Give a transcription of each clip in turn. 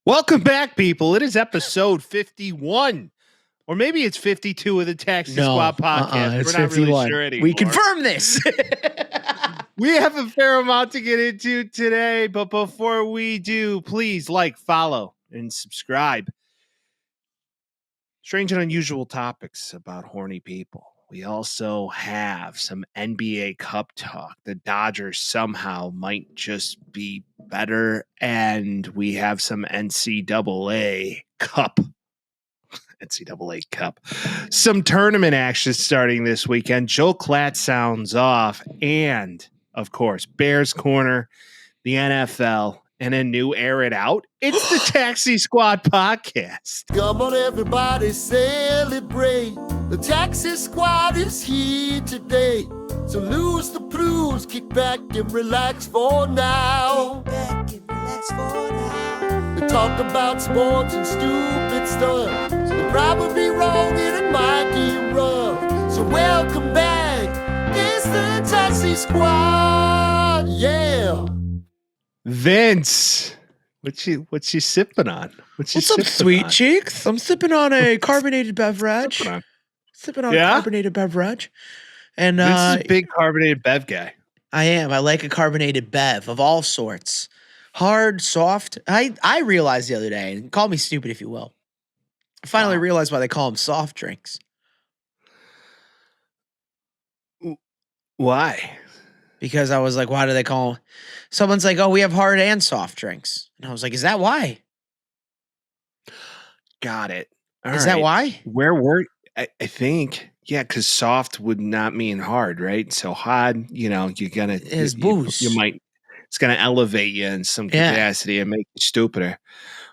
Welcome back, people. It is episode 51. Or maybe it's 52 of the Taxi Squad podcast. It's We're not 51. really sure anymore. We confirm this. We have a fair amount to get into today, but before we do, please like, follow, and subscribe. Strange and unusual topics about horny people. We also have some NBA Cup talk. The Dodgers somehow might just be better, and we have some NCAA Cup. Some tournament action starting this weekend. Joe Klatt sounds off, and of course, Bears Corner, the NFL, and a new Air It Out. It's the Taxi Squad podcast. Come on, everybody, celebrate. The Taxi Squad is here today. So lose the blues, kick back and relax for now. They talk about sports and stupid stuff. They're probably wrong and it might get rough. So welcome back. It's the Taxi Squad. Yeah. Vince, what's she sipping on? What's up, sweet cheeks? I'm sipping on a carbonated beverage. Sipping on a carbonated beverage. And Vince is a big carbonated bev guy. I am. I like a carbonated bev of all sorts. Hard, soft. I realized the other day, and call me stupid if you will. I finally realized why they call them soft drinks. Why? Because I was like, why do they call them? Someone's like, oh, we have hard and soft drinks. And I was like, is that why? Got it. Is that why? Where were I think, yeah, because soft would not mean hard, right? So hard, you're gonna it's booze. It's gonna elevate you in some capacity and make you stupider.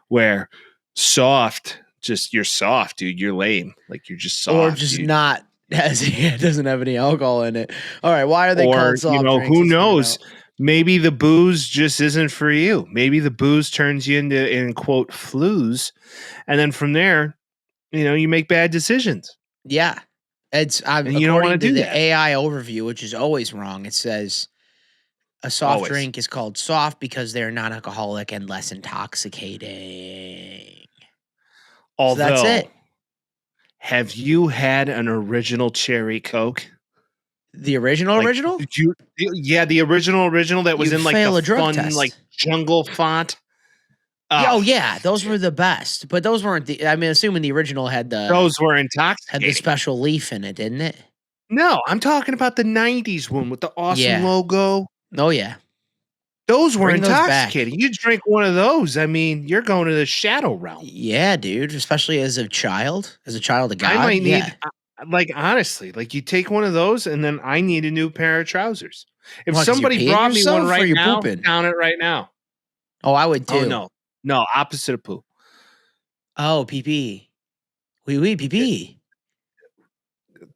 Where soft, just you're soft, dude. You're lame. Like you're just soft. Or just dude. Not it doesn't have any alcohol in it. All right, why are they called soft drinks? Who knows? Maybe the booze just isn't for you. Maybe the booze turns you into, in quote, flus. And then from there, you make bad decisions. Yeah. You don't want to do the AI overview, which is always wrong. It says a soft drink is called soft because they're non-alcoholic and less intoxicating. Although, so that's it. Have you had an original cherry Coke? The original? The original that was in like the fun test. Like jungle font. Oh yeah, those were the best. But those weren't assuming the original had those were intoxicating. Had the special leaf in it, didn't it? No, I'm talking about the 90s one with the awesome logo. Oh yeah. Those were intoxicating. You drink one of those, you're going to the shadow realm. Yeah, dude. Especially as a child of God. I might need honestly, you take one of those and then I need a new pair of trousers. If somebody brought me one right now, count it right now. Oh, I would too. Oh, no, opposite of poo. Oh, pee-pee. Wee, pee-pee.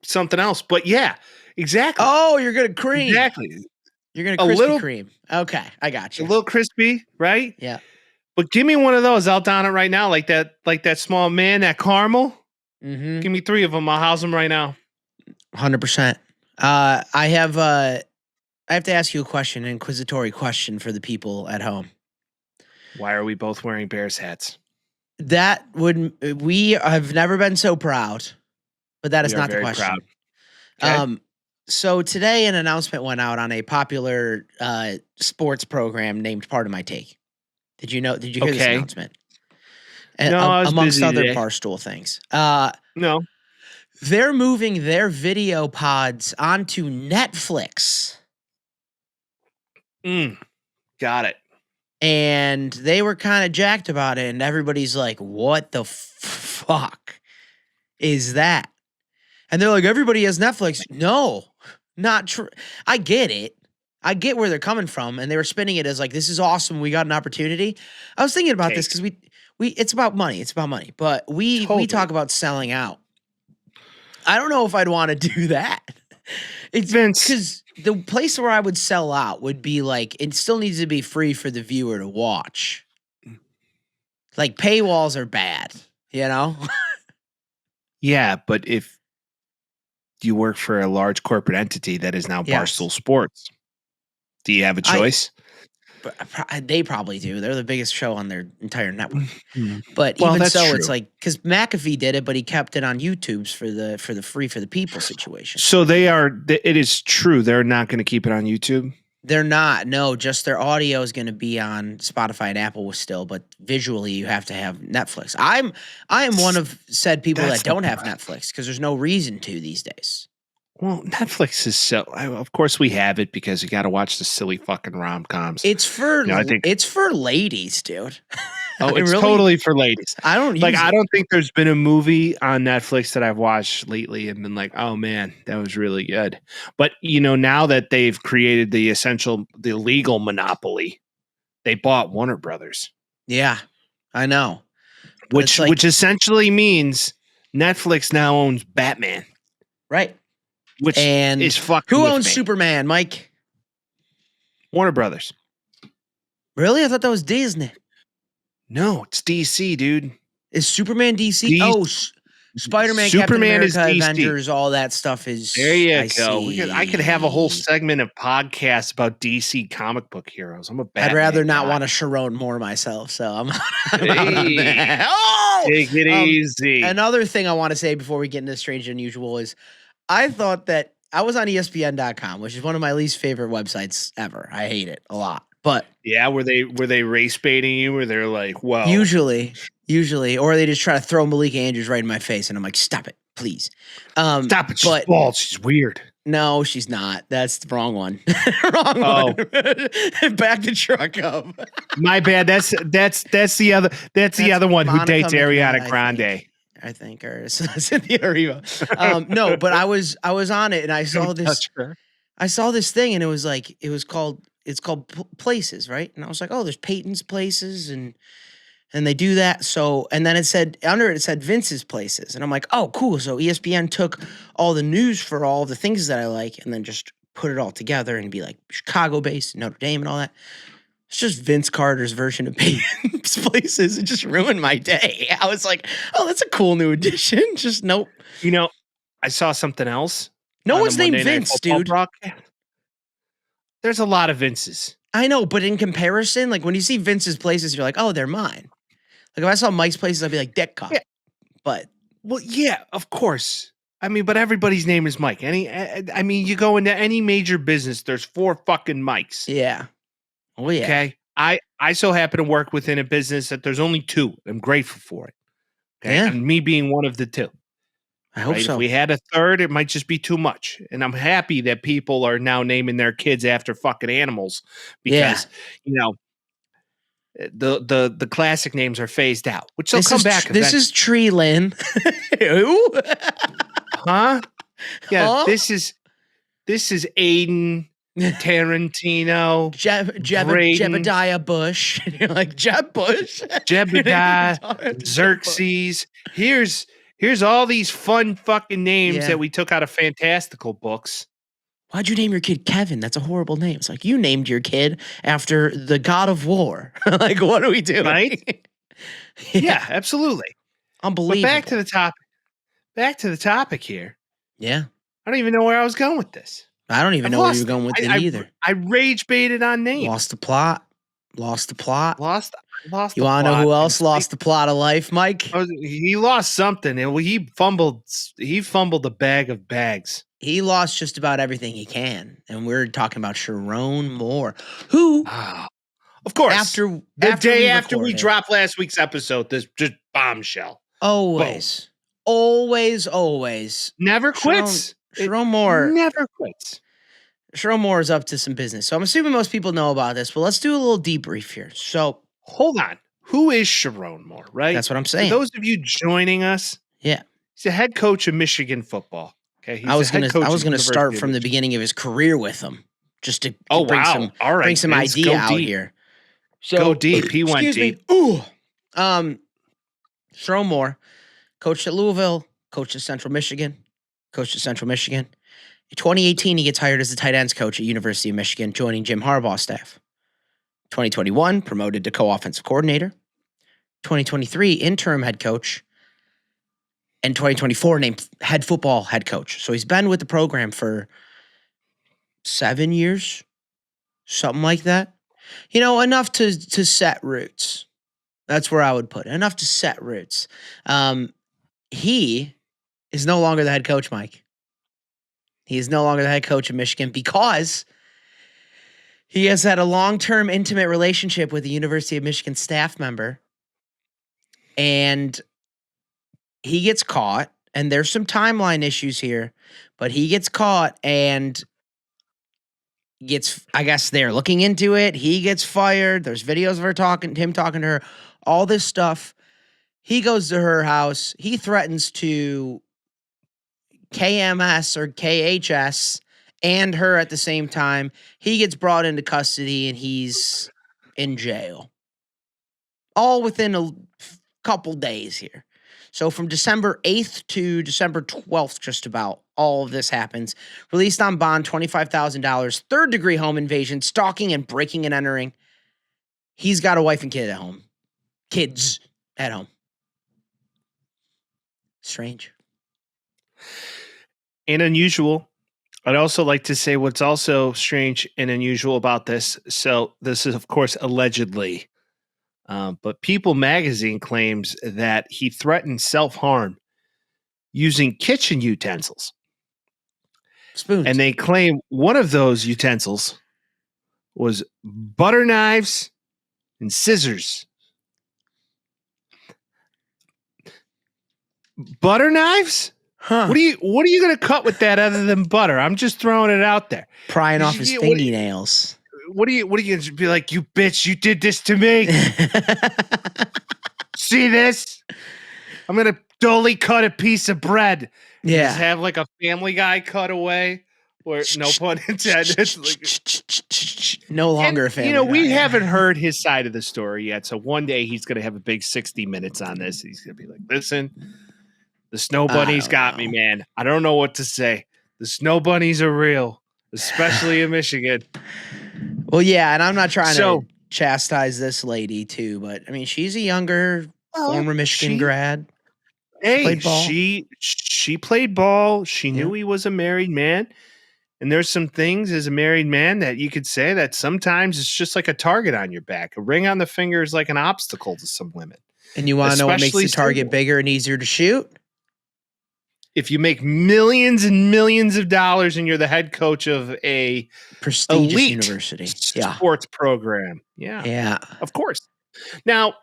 Something else, but yeah, exactly. Oh, you're gonna cream. Exactly. You're gonna crispy cream. Okay, I got you. A little crispy, right? Yeah. But give me one of those. I'll down it right now, like that small man, that caramel. Mm-hmm. Give me 3 of them. I'll house them right now. 100%. I have to ask you a question, an inquisitory question for the people at home. Why are we both wearing Bears hats? We have never been so proud, but that is not the question. Okay. So today an announcement went out on a popular sports program named Part of My Take. Did you hear this announcement? And no, I was amongst busy other today. Barstool things. No. They're moving their video pods onto Netflix. Got it. And they were kind of jacked about it, and everybody's like, what the fuck is that? And they're like, everybody has Netflix. No, not true. I get it. I get where they're coming from, and they were spinning it as like, this is awesome. We got an opportunity. I was thinking about this because we it's about money. It's about money. But we talk about selling out. I don't know if I'd want to do that. It's because the place where I would sell out would be like, it still needs to be free for the viewer to watch. Like paywalls are bad, Yeah, but if you work for a large corporate entity that is now Barstool Sports, do you have a choice? They probably do. They're the biggest show on their entire network. But Well, even that's so, true. it's like because McAfee did it, but he kept it on YouTube's for the free for the people situation. So they are. It is true. They're not going to keep it on YouTube. They're not. No, just their audio is going to be on Spotify and Apple still, but visually you have to have Netflix. I am one of said people That's that don't the have Netflix because there's no reason to these days. Well, Netflix is so. Of course, we have it because you got to watch the silly fucking rom-coms. It's for I think it's for ladies, dude. Oh, I it's really- totally for ladies. I don't Like, use I it. don't think there's been a movie on Netflix that I've watched lately and been like, oh man, that was really good. But now that they've created the legal monopoly, they bought Warner Brothers, Yeah, I know. But it's which essentially means Netflix now owns Batman, right. which And is fucking. who with owns me. Superman, Mike? Warner Brothers. Really? I thought that was Disney. No, it's DC, dude. Is Superman DC? DC. Oh, Spider-Man, Captain Superman is America, DC. Avengers, all that stuff is. There you I go. I could have a whole segment of podcasts about DC comic book heroes. I'm a Batman I'd rather not guy. want to Sharon Moore myself, so I'm out on Hey. that. Oh! Take it easy. Another thing I want to say before we get into Strange and Unusual is I thought that I was on ESPN.com, which is one of my least favorite websites ever. I hate it a lot. But Yeah, were they race baiting you? Where they're like, "Whoa, usually, or they just try to throw Malika Andrews right in my face, and I'm like, "Stop it, please." stop it! She's but bald. She's weird." no, she's not. That's the wrong one. Wrong Oh. one. Back the truck up. My bad. That's the other. That's the That's other one who Monica dates McNabb, Ariana I Grande. I think, or Cynthia Erivo. No, but I was on it, and I saw Don't this. touch her. I saw this thing, and it's called Places, right? And I was like, oh, there's Peyton's Places, and they do that. So, and then it said Vince's Places, and I'm like, oh, cool. So ESPN took all the news for all the things that I like, and then just put it all together and be like Chicago-based, Notre Dame, and all that. It's just Vince Carter's version of Peyton's Places. It just ruined my day. I was like, oh, that's a cool new addition. Just nope. I saw something else. No on one's the named Monday Night Vince, Football dude. broadcast. There's a lot of Vinces. I know, but in comparison, like when you see Vince's Places, you're like, oh, they're mine. Like if I saw Mike's Places, I'd be like, Ditka. Yeah. But Well, yeah, of course. I mean, but everybody's name is Mike. You go into any major business, there's 4 fucking Mikes. yeah. Oh, yeah. Okay. I so happen to work within a business that there's only 2. I'm grateful for it. Okay. Yeah. And me being one of the 2. I hope Right? so. If we had a third, it might just be too much. And I'm happy that people are now naming their kids after fucking animals because, the classic names are phased out, which they'll come back. This is Tree Lynn. Who? Huh? Yeah, Huh? this is Aiden Tarantino, Braden. Jebediah Bush. And you're like, Jeb Bush? Jebediah, Xerxes. Here's all these fun fucking names Yeah. that we took out of fantastical books. Why'd you name your kid Kevin? That's a horrible name. It's like, you named your kid after the god of war. Like, what are we doing? Right? Yeah, absolutely. Unbelievable. But back to the topic here. Yeah. I don't even know where I was going with this. I don't even I've know where lost you're going with it I either. I rage baited on names. Lost the plot. Lost. You want to know who else lost the plot of life, Mike? He lost something. He fumbled a bag of bags. He lost just about everything he can. And we're talking about Sharon Moore, who Of course. after the day after we recorded, dropped last week's episode, this just bombshell. always Never quits. Sharon Moore. Never quits. Sharon Moore is up to some business. So I'm assuming most people know about this, but let's do a little debrief here. So Hold on. Who is Sharon Moore, right? that's what I'm For saying. those of you joining us, Yeah. he's the head coach of Michigan football. Okay. He's I was the head coach of gonna the start University from of the Michigan. beginning of his career with him, just to Oh, bring wow. some All right. bring some Vince, idea go out deep. here. So Go deep. He went excuse me. deep. Ooh. Sharon Moore, coached at Louisville, coached at Central Michigan. In 2018, he gets hired as the tight ends coach at University of Michigan, joining Jim Harbaugh's staff. 2021, promoted to co-offensive coordinator. 2023, interim head coach. And 2024, named head football head coach. So he's been with the program for 7 years, something like that. enough to set roots. That's where I would put it. Enough to set roots. He is no longer the head coach, Mike. He is no longer the head coach of Michigan because he has had a long-term intimate relationship with the University of Michigan staff member. And he gets caught, and there's some timeline issues here, but he gets caught and I guess they're looking into it. He gets fired. There's videos of him talking to her, all this stuff. He goes to her house. He threatens to KMS or KHS and her at the same time. He gets brought into custody and he's in jail. All within a couple days here. So from December 8th to December 12th, just about, all of this happens. Released on bond, $25,000, third-degree home invasion, stalking and breaking and entering. He's got a wife and kid at home. Kids at home. Strange. And unusual. I'd also like to say what's also strange and unusual about this. So this is, of course, allegedly. But People magazine claims that he threatened self-harm using kitchen utensils. Spoons. And they claim one of those utensils was butter knives and scissors. Butter knives? Huh. What are you going to cut with that other than butter? I'm just throwing it out there. Prying off his fingernails. What are you going to be like, you bitch, you did this to me? See this? I'm going to dully cut a piece of bread. Yeah. Just have like a Family Guy cutaway, or no pun intended. No longer a Family Guy. We haven't heard his side of the story yet. So one day he's going to have a big 60 minutes on this. He's going to be like, listen, the snow bunnies got me, man. I don't know what to say. The snow bunnies are real, especially in Michigan. Well, yeah, and I'm not trying to chastise this lady too, but I mean, she's a younger former Michigan grad. Hey, played ball. She played ball. She knew he was a married man. And there's some things as a married man that you could say that sometimes it's just like a target on your back. A ring on the finger is like an obstacle to some women. And you want to know what makes the target bigger and easier to shoot? If you make millions and millions of dollars and you're the head coach of a prestigious elite university sports program. Yeah. Yeah. Of course. Now,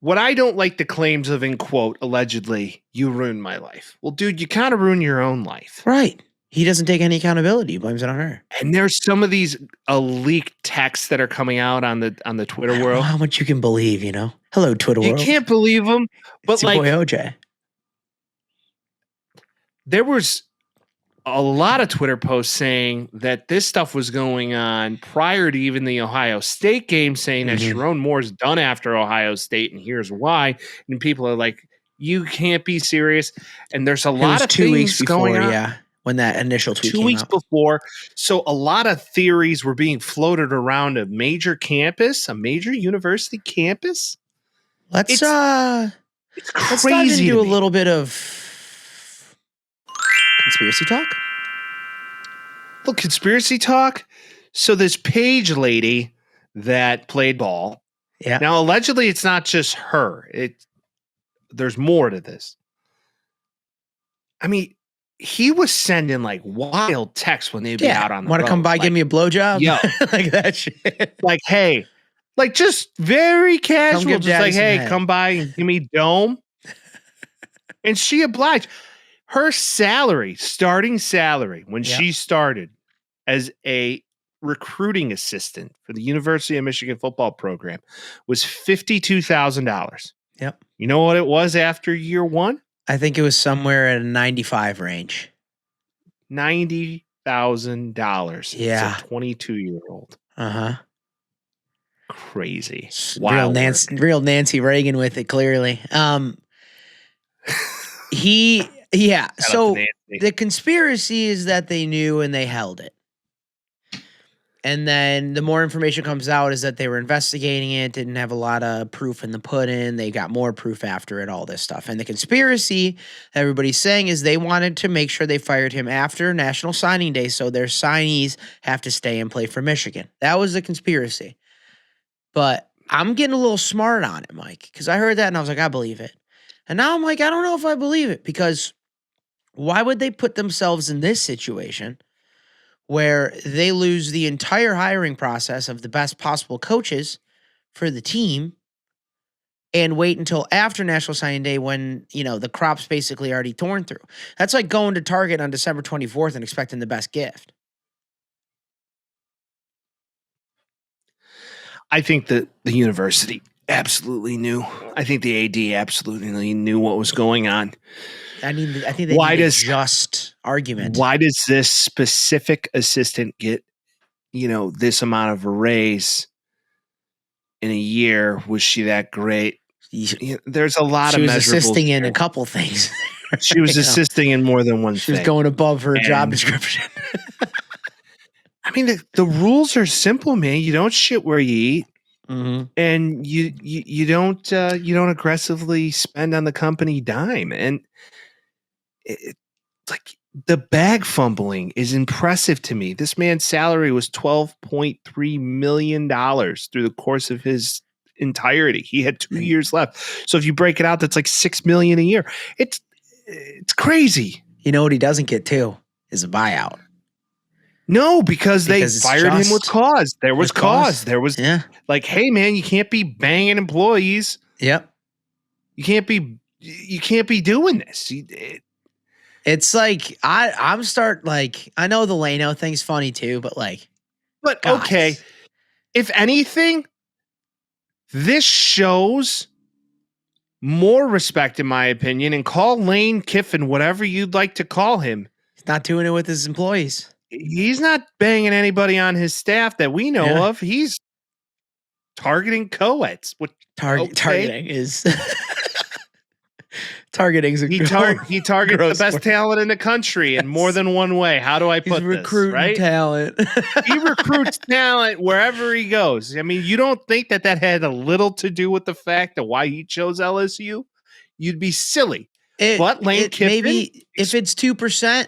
what I don't like the claims of, in quote, allegedly, you ruined my life. Well, dude, you kind of ruin your own life. Right. He doesn't take any accountability. He blames it on her. And there's some of these leaked texts that are coming out on the Twitter world. I don't know how much you can believe, Hello, Twitter world. You can't believe them. But it's your boy OJ. There was a lot of Twitter posts saying that this stuff was going on prior to even the Ohio State game, saying that Sharon Moore's done after Ohio State, and here's why. And people are like, you can't be serious. And there's a lot of 2 weeks things before, going on. Yeah, when that initial tweet 2 came weeks out. before. So a lot of theories were being floated around a major campus, a major university campus. Let's crazy. dive into a little bit of conspiracy talk. Well, conspiracy talk. So this Paige lady that played ball. Yeah. Now, allegedly, it's not just her. There's more to this. I mean, he was sending like wild texts when they'd be out on the road. Want to come by, give me a blowjob? Yo. Like that shit. Like, hey, like just very casual. give Just like, hey, head. come by and give me dome. And she obliged. Her starting salary, when she started as a recruiting assistant for the University of Michigan football program, was $52,000. Yep. You know what it was after year one? I think it was somewhere at a 95 range. $90,000. Yeah. As a 22-year-old. Uh-huh. Crazy. Real Nancy Reagan with it, clearly. So the conspiracy is that they knew and they held it. And then the more information comes out is that they were investigating it, didn't have a lot of proof in the pudding. They got more proof after it, all this stuff. And the conspiracy that everybody's saying is they wanted to make sure they fired him after National Signing Day so their signees have to stay and play for Michigan. That was the conspiracy. But I'm getting a little smart on it, Mike, because I heard that and I was like, I believe it. And now I'm like, I don't know if I believe it, because why would they put themselves in this situation where they lose the entire hiring process of the best possible coaches for the team and wait until after National Signing Day when, the crop's basically already torn through? That's like going to Target on December 24th and expecting the best gift. I think that the university absolutely knew. I think the AD absolutely knew what was going on. I think they need a just argument. Why does this specific assistant get, this amount of a raise in a year? Was she that great? There's a lot of measurables. She was assisting in a couple things. She was assisting in more than one thing. She was going above her job description. I mean, the rules are simple, man. You don't shit where you eat. Mm-hmm. And you don't aggressively spend on the company dime. And like the bag fumbling is impressive to me. This man's salary was $12.3 million through the course of his entirety. He had 2 years left. So if you break it out, that's like $6 million a year. It's crazy. You know what he doesn't get too is a buyout. No, because they fired him with cause. There was cause. There was like, hey man, you can't be banging employees. Yep. You can't be doing this. It's like I know the Leno thing's funny too, but guys. Okay. If anything, this shows more respect, in my opinion, and call Lane Kiffin whatever you'd like to call him. He's not doing it with his employees. He's not banging anybody on his staff that we know of. He's targeting co-eds. Targeting is targeting's a he targets the best talent in the country in more than one way. How do I put this? Recruiting right? Talent. He recruits talent wherever he goes. I mean, you don't think that had a little to do with the fact of why he chose LSU? You'd be silly. But Lane Kiffin, maybe if it's 2%.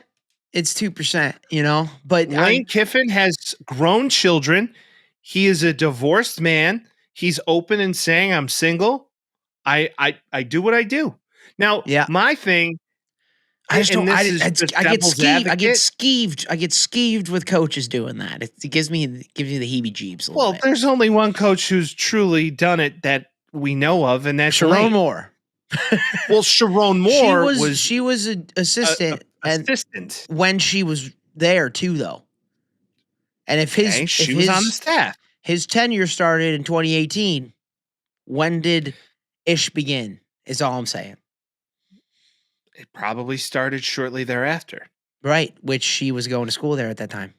It's 2%, but Lane Kiffin has grown children. He is a divorced man. He's open and saying, I'm single. I do what I do. Now, my thing, I get skeeved with coaches doing that. It gives you the heebie-jeebs. Well, there's only one coach who's truly done it that we know of, and that's Sharon Moore. Well, Sharon Moore she was an assistant. Assistant when she was there too, though. And if she was on the staff, his tenure started in 2018. When did Ish begin? Is all I'm saying. It probably started shortly thereafter, right? Which she was going to school there at that time.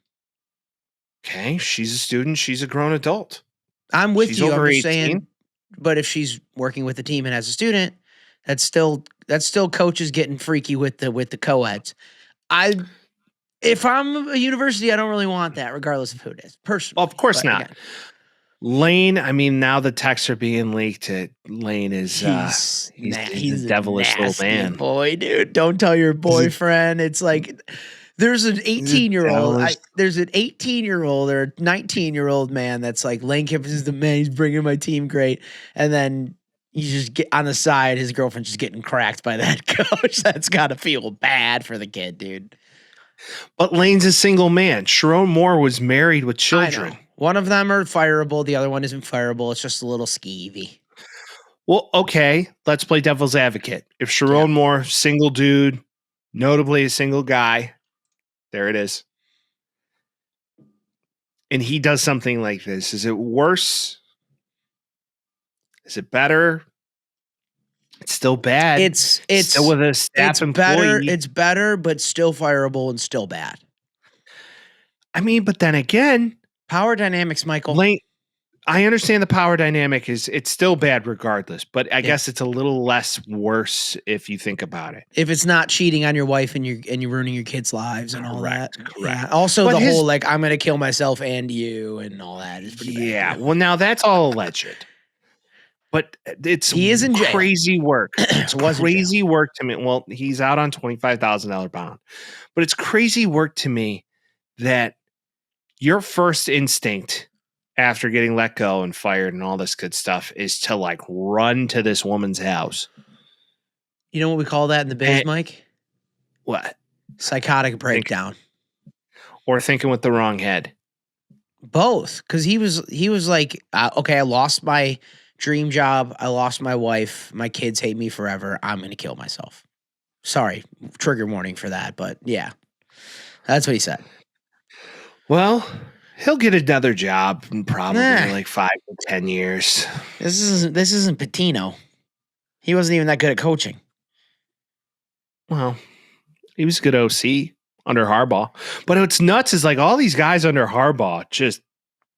Okay, she's a student. She's a grown adult. I'm with you. Over I'm just 18. saying. But if she's working with the team and as a student, that's still coaches getting freaky with the co-eds. If I'm a university, I don't really want that, regardless of who it is. Personally, well, of course not. Again. Lane, I mean, now the texts are being leaked. Lane is he's a devilish little man, boy, dude. Don't tell your boyfriend. It's like there's an 18-year-old. There's an 18-year-old or a 19-year-old man that's like, Lane Kiffin is the man. He's bringing my team great, and then you just get on the side, his girlfriend's just getting cracked by that coach. That's got to feel bad for the kid, dude. But Lane's a single man. Sharon Moore was married with children. One of them are fireable. The other one isn't fireable. It's just a little skeevy. Well, okay. Let's play devil's advocate. If Sharon Moore, single dude, notably a single guy, there it is. And he does something like this. Is it worse? Is it better? It's still bad. It's still with a staff employee. It's better, but still fireable and still bad. I mean, but then again, power dynamics, Michael. Lane, I understand the power dynamic it's still bad regardless, but I guess it's a little less worse if you think about it. If it's not cheating on your wife and you're ruining your kids' lives and all that. Correct. Yeah. Also, But the his- whole like I'm gonna kill myself and you and all that is pretty Yeah, bad. well, now that's all alleged, but it's He is in jail. crazy work. It's Was in jail. crazy work to me. Well, he's out on $25,000 bond, but it's crazy work to me that your first instinct after getting let go and fired and all this good stuff is to like run to this woman's house. You know what we call that in the biz, Mike? What? Psychotic breakdown. Or thinking with the wrong head. Both, because he was like, okay, I lost my dream job, I lost my wife, my kids hate me forever, I'm gonna kill myself. Sorry, trigger warning for that, but yeah, that's what he said. Well, he'll get another job in probably like 5 to 10 years. This isn't Patino. He wasn't even that good at coaching. Well, he was a good OC under Harbaugh. But what's nuts is like all these guys under Harbaugh just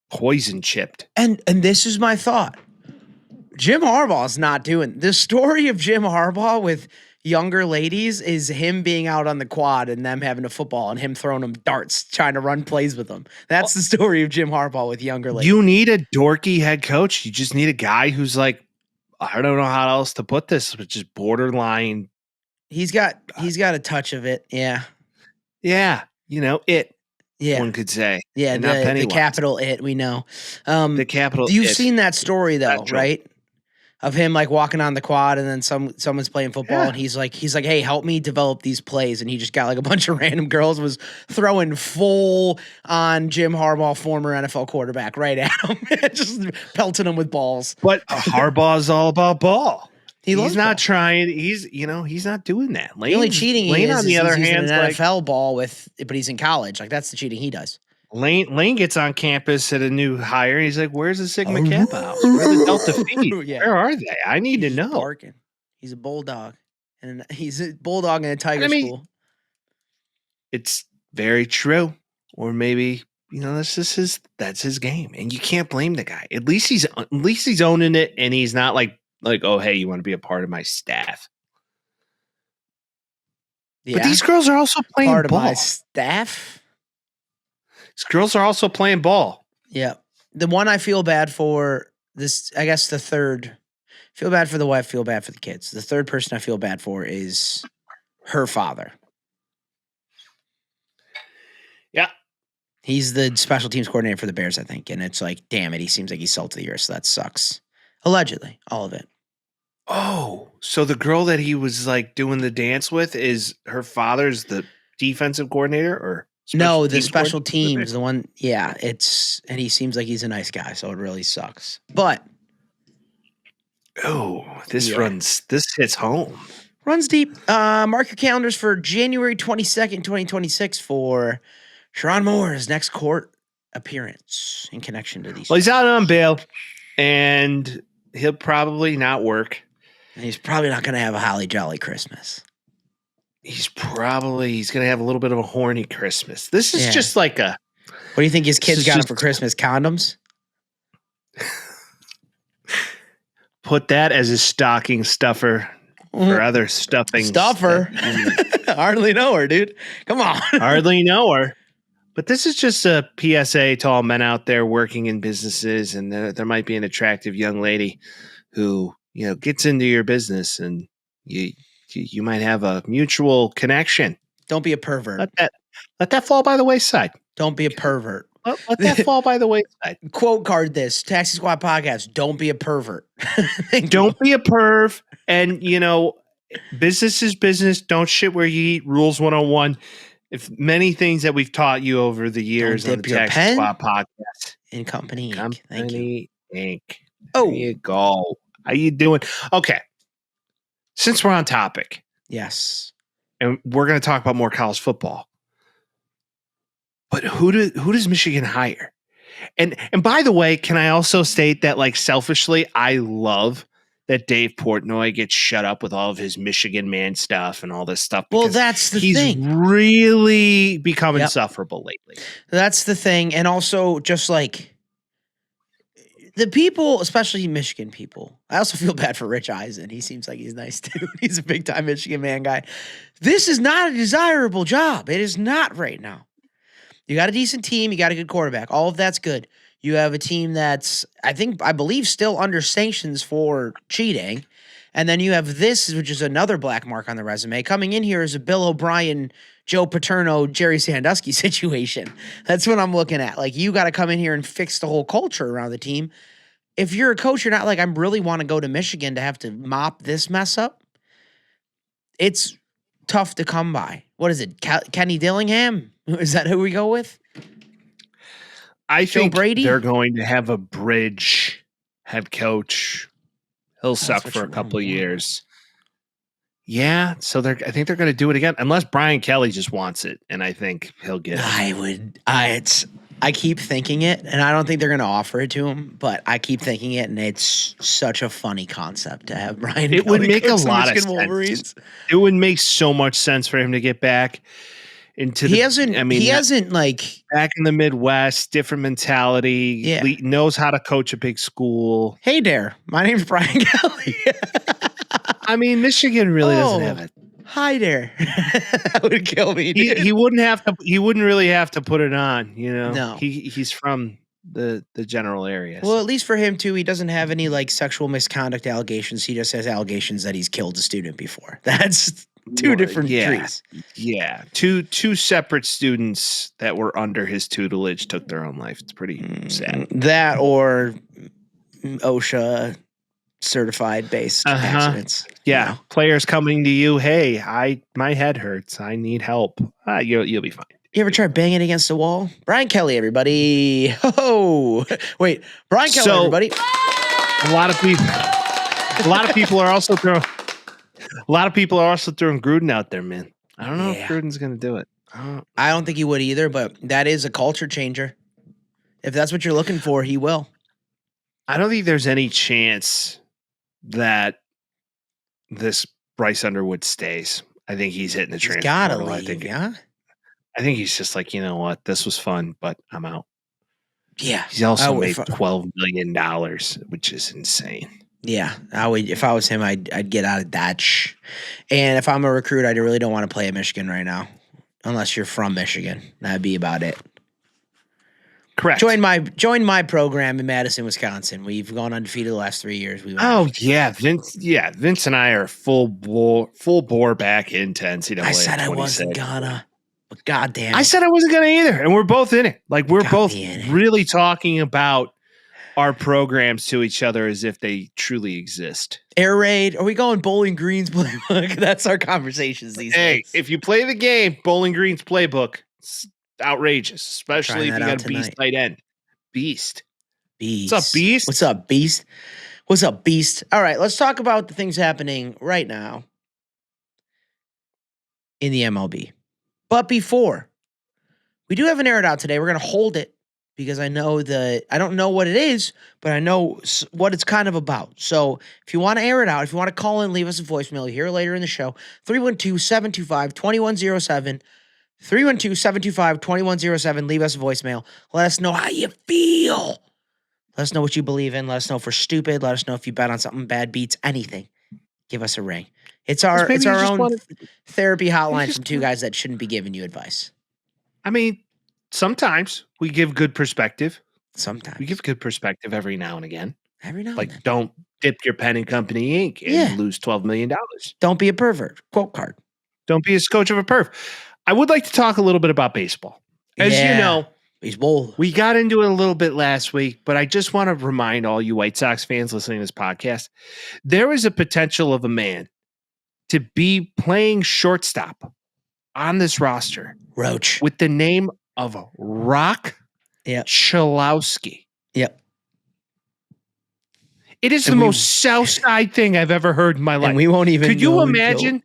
poison chipped. And this is my thought. Jim Harbaugh's not doing the story of Jim Harbaugh with younger ladies is him being out on the quad and them having a football and him throwing them darts, trying to run plays with them. That's the story of Jim Harbaugh with younger ladies. You need a dorky head coach. You just need a guy who's like, I don't know how else to put this, but just borderline. He's got a touch of it. Yeah. Yeah. It. Yeah. One could say. Yeah. And not The Pennywise. capital it, we know. The capital You've it. seen that story though, Central. right? Of him like walking on the quad and then someone's playing football and he's like, hey, help me develop these plays. And he just got like a bunch of random girls, was throwing full on Jim Harbaugh, former NFL quarterback, right at him, just pelting him with balls. But Harbaugh's all about ball. He's not trying. He's not doing that. The only cheating Lane, he is on the other he's hand, using an NFL ball but he's in college. Like that's the cheating he does. Lane gets on campus at a new hire. And he's like, "Where's the Sigma Kappa house? Where's the Delta Phi? Yeah. Where are they? I need to know." Barking. He's a bulldog, and he's a bulldog in a tiger school. It's very true. Or maybe that's his game, and you can't blame the guy. At least he's owning it, and he's not like, oh, hey, you want to be a part of my staff? Yeah. But these girls are also playing part ball. of my staff. These girls are also playing ball. Yeah. The one I feel bad for, this, I guess the third, feel bad for the wife, feel bad for the kids. The third person I feel bad for is her father. Yeah. He's the special teams coordinator for the Bears, I think. And it's like, damn it, he seems like he's salt of the earth, so that sucks. Allegedly, all of it. Oh, so the girl that he was like doing the dance with is her father's the defensive coordinator, or no, the special teams, the one. Yeah, and he seems like he's a nice guy, so it really sucks. But this hits home. Runs deep. Mark your calendars for January 22nd, 2026 for Sharon Moore's next court appearance in connection to these. Well, he's out on bail, and he'll probably not work. And he's probably not going to have a holly jolly Christmas. He's going to have a little bit of a horny Christmas. This is just like a. What do you think his kids got him for Christmas? Condoms? Put that as a stocking stuffer for other stuffings. Stuffer? Hardly know her, dude. Come on. Hardly know her. But this is just a PSA to all men out there working in businesses, and there might be an attractive young lady who gets into your business, and you might have a mutual connection. Don't be a pervert. Let that fall by the wayside. Don't be a pervert. Let that fall by the wayside. Quote card this Taxi Squad podcast. Don't be a pervert. Don't be a perv. And business is business. Don't shit where you eat. Rules 101. If many things that we've taught you over the years on the Taxi Squad podcast. In Company Inc. Company Inc. Oh, there you go. How you doing? Okay. Since we're on topic. Yes. And we're going to talk about more college football. But who does Michigan hire? And by the way, can I also state that, like, selfishly, I love that Dave Portnoy gets shut up with all of his Michigan man stuff and all this stuff. Well, that's the thing. He's really become insufferable lately. That's the thing. And also just like the people, especially Michigan people, I also feel bad for Rich Eisen. He seems like he's nice too. He's a big time Michigan man guy. This is not a desirable job. It is not right now. You got a decent team. You got a good quarterback. All of that's good. You have a team that's, I believe, still under sanctions for cheating. And then you have this, which is another black mark on the resume. Coming in here is a Bill O'Brien, Joe Paterno, Jerry Sandusky situation. That's what I'm looking at. Like, you got to come in here and fix the whole culture around the team. If you're a coach, you're not like, I really want to go to Michigan to have to mop this mess up. It's tough to come by. What is it? Kenny Dillingham? Is that who we go with? I think Brady? They're going to have a bridge head coach. He'll suck for a couple of years. Yeah, so I think they're going to do it again, unless Brian Kelly just wants it, and I think he'll get it. I keep thinking it, and I don't think they're going to offer it to him, but I keep thinking it, and it's such a funny concect to have Brian. It Kelly would make a lot of Wolverines. sense. It would make so much sense for him to get back into. He hasn't back in the Midwest, different mentality. Yeah. Knows how to coach a big school. Hey there, my name's Brian Kelly. I mean, Michigan really doesn't have it. Hi there. That would kill me. Dude. He wouldn't have to. He wouldn't really have to put it on. No. He's from the general area. Well, at least for him too, he doesn't have any like sexual misconduct allegations. He just has allegations that he's killed a student before. That's two different trees. Yeah, two separate students that were under his tutelage took their own life. It's pretty sad. That or OSHA certified based accidents. Yeah, players coming to you. Hey, my head hurts. I need help. You'll be fine. You ever try banging against the wall? Brian Kelly, everybody. Oh, wait, Brian Kelly, everybody. A lot of people are also throwing. A lot of people are also throwing Gruden out there, man. I don't know if Gruden's going to do it. I don't think he would either, but that is a culture changer. If that's what you're looking for, he will. I don't think there's any chance that this Bryce Underwood stays. I think he's hitting the transfer portal. I think he's just like, you know what? This was fun, but I'm out. Yeah. He's also made $12 million, which is insane. Yeah, I would. If I was him, I'd get out of Dutch. And if I'm a recruit, I really don't want to play at Michigan right now, unless you're from Michigan. That'd be about it. Correct. Join my program in Madison, Wisconsin. We've gone undefeated the last 3 years. Vince and I are full bore back into NCAA. I said I wasn't gonna, but goddamn, I said I wasn't gonna either, and we're both in it. Like we're both really talking about our programs to each other as if they truly exist. Air Raid. Are we going Bowling Green's playbook? That's our conversations these days. Hey, if you play the game, Bowling Green's playbook, it's outrageous, especially if you got a beast tight end. Beast. What's up, Beast? What's up, Beast? What's up, Beast? All right, let's talk about the things happening right now in the MLB. But before, we do have an air it out today. We're going to hold it because I don't know what it is, but I know what it's kind of about. So if you want to air it out, if you want to call in, leave us a voicemail. You'll hear it later in the show. 312-725-2107. 312-725-2107. Leave us a voicemail. Let us know how you feel. Let us know what you believe in. Let us know if we're stupid. Let us know if you bet on something bad beats anything. Give us a ring. It's our own therapy hotline from two guys that shouldn't be giving you advice. I mean, sometimes we give good perspective. Sometimes. We give good perspective every now and again. Every now and then. Don't dip your pen in company ink and lose $12 million. Don't be a pervert. Quote card. Don't be a coach of a perv. I would like to talk a little bit about baseball. As you know, baseball. We got into it a little bit last week, but I just want to remind all you White Sox fans listening to this podcast, there is a potential of a man to be playing shortstop on this roster. Roach. With the name of Rock Chalowski. Yep. It is the most South Side thing I've ever heard in my life. And we won't even. Could you imagine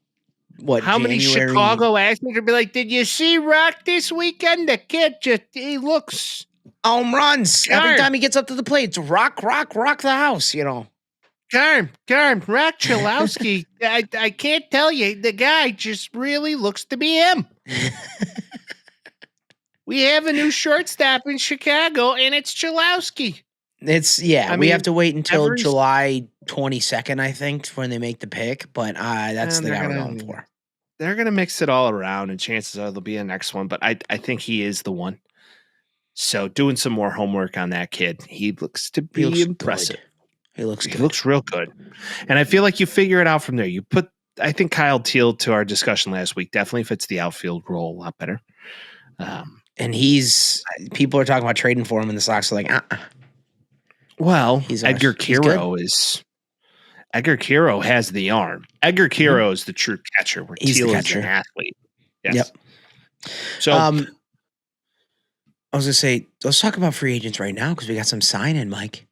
how many January? Chicago athletes would be like, did you see Rock this weekend? The kid he looks home runs. Every time he gets up to the plate, it's rock the house, you know. Garm, Rock Chalowski. I can't tell you. The guy just really looks to be him. We have a new shortstop in Chicago, and it's Chalowski. We have to wait until every- July 22nd, I think, when they make the pick. But that's the guy we're going for. They're going to mix it all around, and chances are there'll be a next one. But I think he is the one. So doing some more homework on that kid. He looks to be impressive. Good. He looks real good. And I feel like you figure it out from there. I think Kyle Teal, to our discussion last week, definitely fits the outfield role a lot better. And people are talking about trading for him, and the Sox are like, Well, Edgar Quiro has the arm. Edgar Quiro is the true catcher, where Teal is an athlete. Yes. Yep. So I was going to say, let's talk about free agents right now because we got some signing, Mike.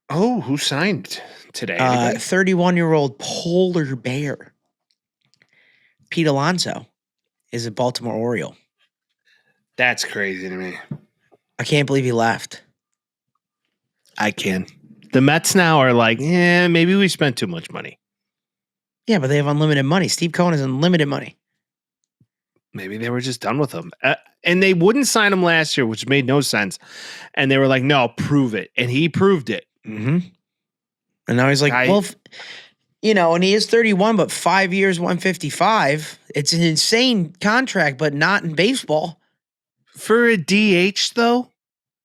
Oh, who signed today? 31-year-old polar bear. Pete Alonso is a Baltimore Oriole. That's crazy to me. I can't believe he left. I can. The Mets now are like, maybe we spent too much money. Yeah, but they have unlimited money. Steve Cohen has unlimited money. Maybe they were just done with him. And they wouldn't sign him last year, which made no sense. And they were like, no, prove it. And he proved it. Mm-hmm. And now he's like, and he is 31, but 5 years, 155. It's an insane contract, but not in baseball. For a DH, though,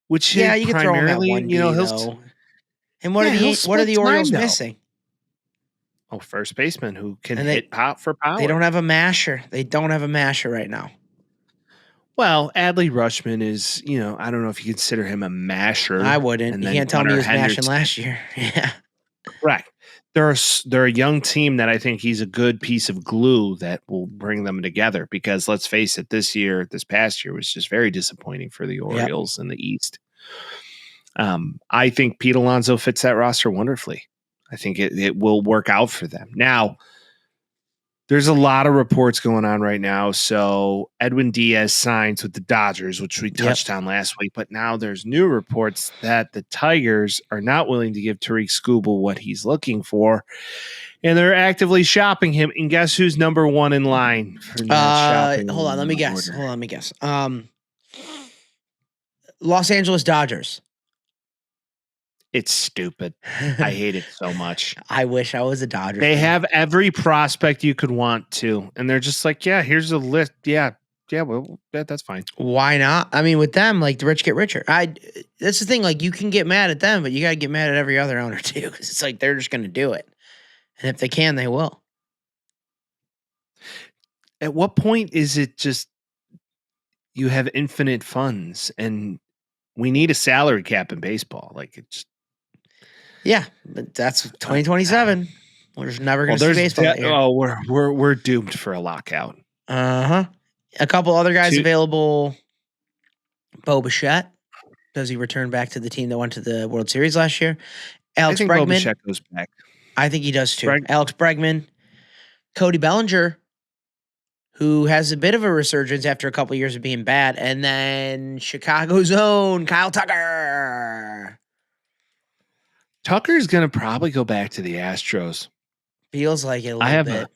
which you can throw him at one D, though. And what are the Orioles missing? Oh, first baseman who can hit pop for power. They don't have a masher. They don't have a masher right now. Well, Adley Rutschman is, I don't know if you consider him a masher. I wouldn't. You can't tell me he was mashing last year. Yeah. Right. They're a young team that I think he's a good piece of glue that will bring them together because let's face it, this past year was just very disappointing for the Orioles in the East. I think Pete Alonso fits that roster wonderfully. I think it will work out for them. Now, there's a lot of reports going on right now. So Edwin Diaz signs with the Dodgers, which we touched on last week. But now there's new reports that the Tigers are not willing to give Tariq Skubal what he's looking for. And they're actively shopping him. And guess who's number one in line for shopping? Hold on, let me guess. Los Angeles Dodgers. It's stupid. I hate it so much. I wish I was a Dodger. They have every prospect you could want to. And they're just like, yeah, here's a list. Yeah, well, that's fine. Why not? I mean, with them, like, the rich get richer. That's the thing. Like, you can get mad at them, but you got to get mad at every other owner, too. Because it's like they're just going to do it. And if they can, they will. At what point is it just you have infinite funds and we need a salary cap in baseball? Like, it's. Yeah, but that's 2027. We're just never going to see baseball. We're doomed for a lockout. A couple other guys available. Bo Bichette. Does he return back to the team that went to the World Series last year? Alex Bregman. Bo Bichette goes back. I think he does too. Alex Bregman. Cody Bellinger, who has a bit of a resurgence after a couple of years of being bad. And then Chicago's own Kyle Tucker. Tucker's going to probably go back to the Astros. Feels like it a little bit.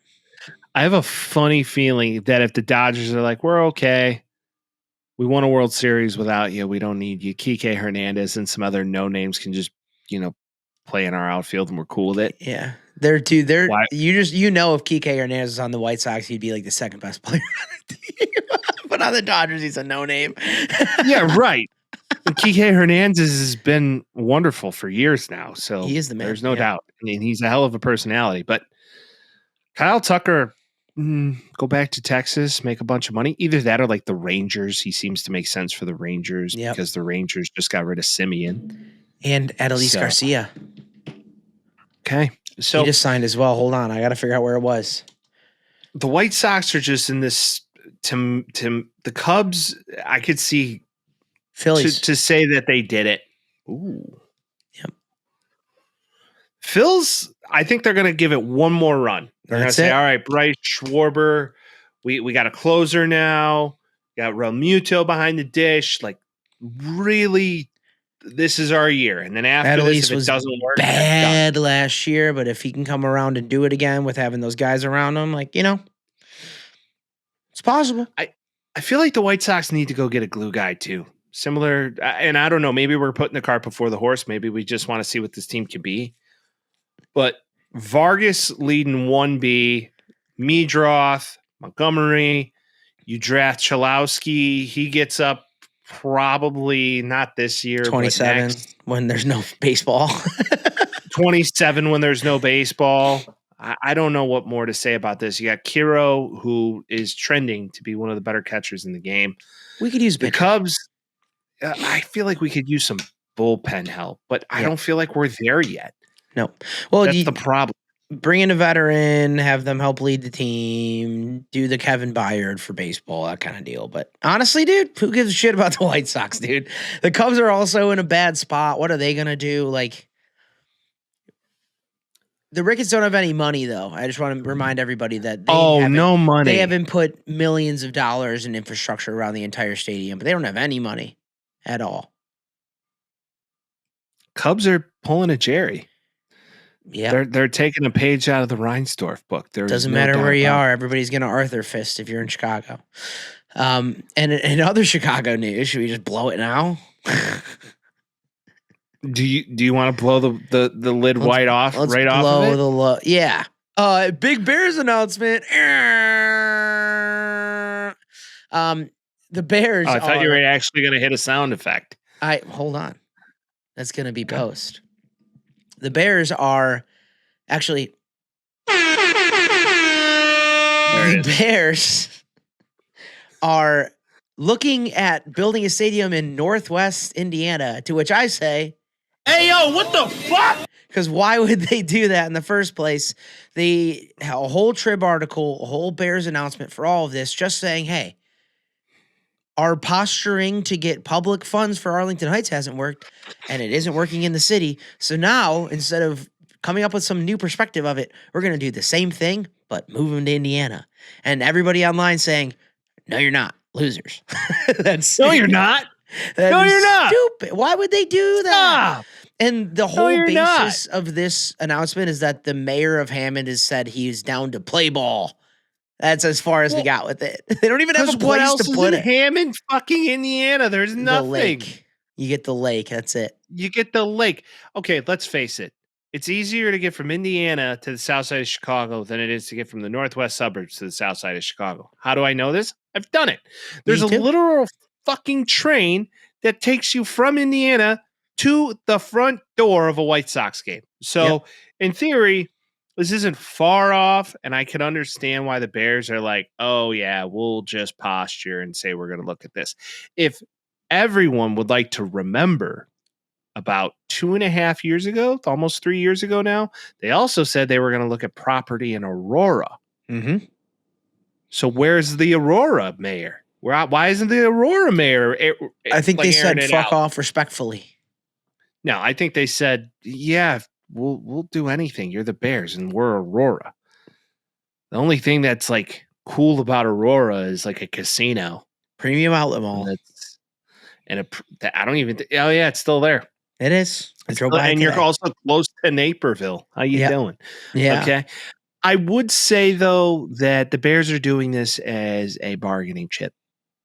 I have a funny feeling that if the Dodgers are like, we're okay, we won a World Series without you, we don't need you. Kike Hernandez and some other no names can just, play in our outfield and we're cool with it. Yeah. If Kike Hernandez is on the White Sox, he'd be like the second best player on the team. But on the Dodgers, he's a no name. Yeah, right. And Kike Hernandez has been wonderful for years now. So he is the man. There's no doubt. I mean, he's a hell of a personality. But Kyle Tucker, go back to Texas, make a bunch of money. Either that or like the Rangers. He seems to make sense for the Rangers because the Rangers just got rid of Simeon. And Adolis Garcia. Okay. So he just signed as well. Hold on. I got to figure out where it was. The White Sox are just in this. The Cubs, I could see Phillies to say that they did it. Ooh. Yep. Phil's, I think they're going to give it one more run. They're going to say, all right, Bryce Schwarber, we got a closer now. Got Realmuto behind the dish. Like, really, this is our year. And then after this, if it doesn't work, bad last year, but if he can come around and do it again with having those guys around him, like, it's possible. I feel like the White Sox need to go get a glue guy too. Similar, and I don't know, maybe we're putting the cart before the horse. Maybe we just want to see what this team can be. But Vargas leading 1B, Meadroth, Montgomery, you draft Chalowski. He gets up probably not this year, 27 when there's no baseball. 27 when there's no baseball. I don't know what more to say about this. You got Kiro, who is trending to be one of the better catchers in the game. We could use the Cubs. I feel like we could use some bullpen help, but I don't feel like we're there yet. No. Well, that's the problem. Bring in a veteran, have them help lead the team, do the Kevin Byard for baseball, that kind of deal. But honestly, dude, who gives a shit about the White Sox, dude? The Cubs are also in a bad spot. What are they going to do? Like, the Ricketts don't have any money, though. I just want to remind everybody that no money. They haven't put millions of dollars in infrastructure around the entire stadium, but they don't have any money at all. Cubs are pulling a Jerry. Yeah, they're taking a page out of the Reinsdorf book. Doesn't matter where you are. Everybody's going to Arthur Fist if you're in Chicago. And in other Chicago news, should we just blow it now? Do you want to blow the lid right off of it? Yeah. Big Bears announcement. The Bears. I thought you were actually going to hit a sound effect. Hold on. That's going to be post. The Bears are actually. The Bears are looking at building a stadium in Northwest Indiana, to which I say, hey, yo, what the fuck? Because why would they do that in the first place? They have a whole Trib article, a whole Bears announcement for all of this, just saying, hey, our posturing to get public funds for Arlington Heights hasn't worked, and it isn't working in the city. So now, instead of coming up with some new perspective of it, we're going to do the same thing, but move them to Indiana. And everybody online saying, no, you're not. Losers. No, you're not. No, you're not. Stupid. Why would they do that? Stop. And the whole basis of this announcement is that the mayor of Hammond has said he's down to play ball. That's as far as we got with it. They don't even have a place to put it. Hammond, fucking Indiana. There's nothing. The lake. You get the lake. That's it. You get the lake. Okay, let's face it. It's easier to get from Indiana to the south side of Chicago than it is to get from the northwest suburbs to the south side of Chicago. How do I know this? I've done it. There's a literal fucking train that takes you from Indiana to the front door of a White Sox game. So, in theory, this isn't far off, and I can understand why the Bears are like, oh, yeah, we'll just posture and say we're going to look at this. If everyone would like to remember, about 2.5 years ago, almost 3 years ago now, they also said they were going to look at property in Aurora. Mm-hmm. So where's the Aurora mayor? Why isn't the Aurora mayor? I think they said fuck off respectfully. No, I think they said, yeah, we'll do anything. You're the Bears and we're Aurora. The only thing that's like cool about Aurora is like a casino. Premium outlet mall. I don't even oh yeah, it's still there. It is. And you're also close to Naperville. How you doing? Yeah. Okay. I would say, though, that the Bears are doing this as a bargaining chip.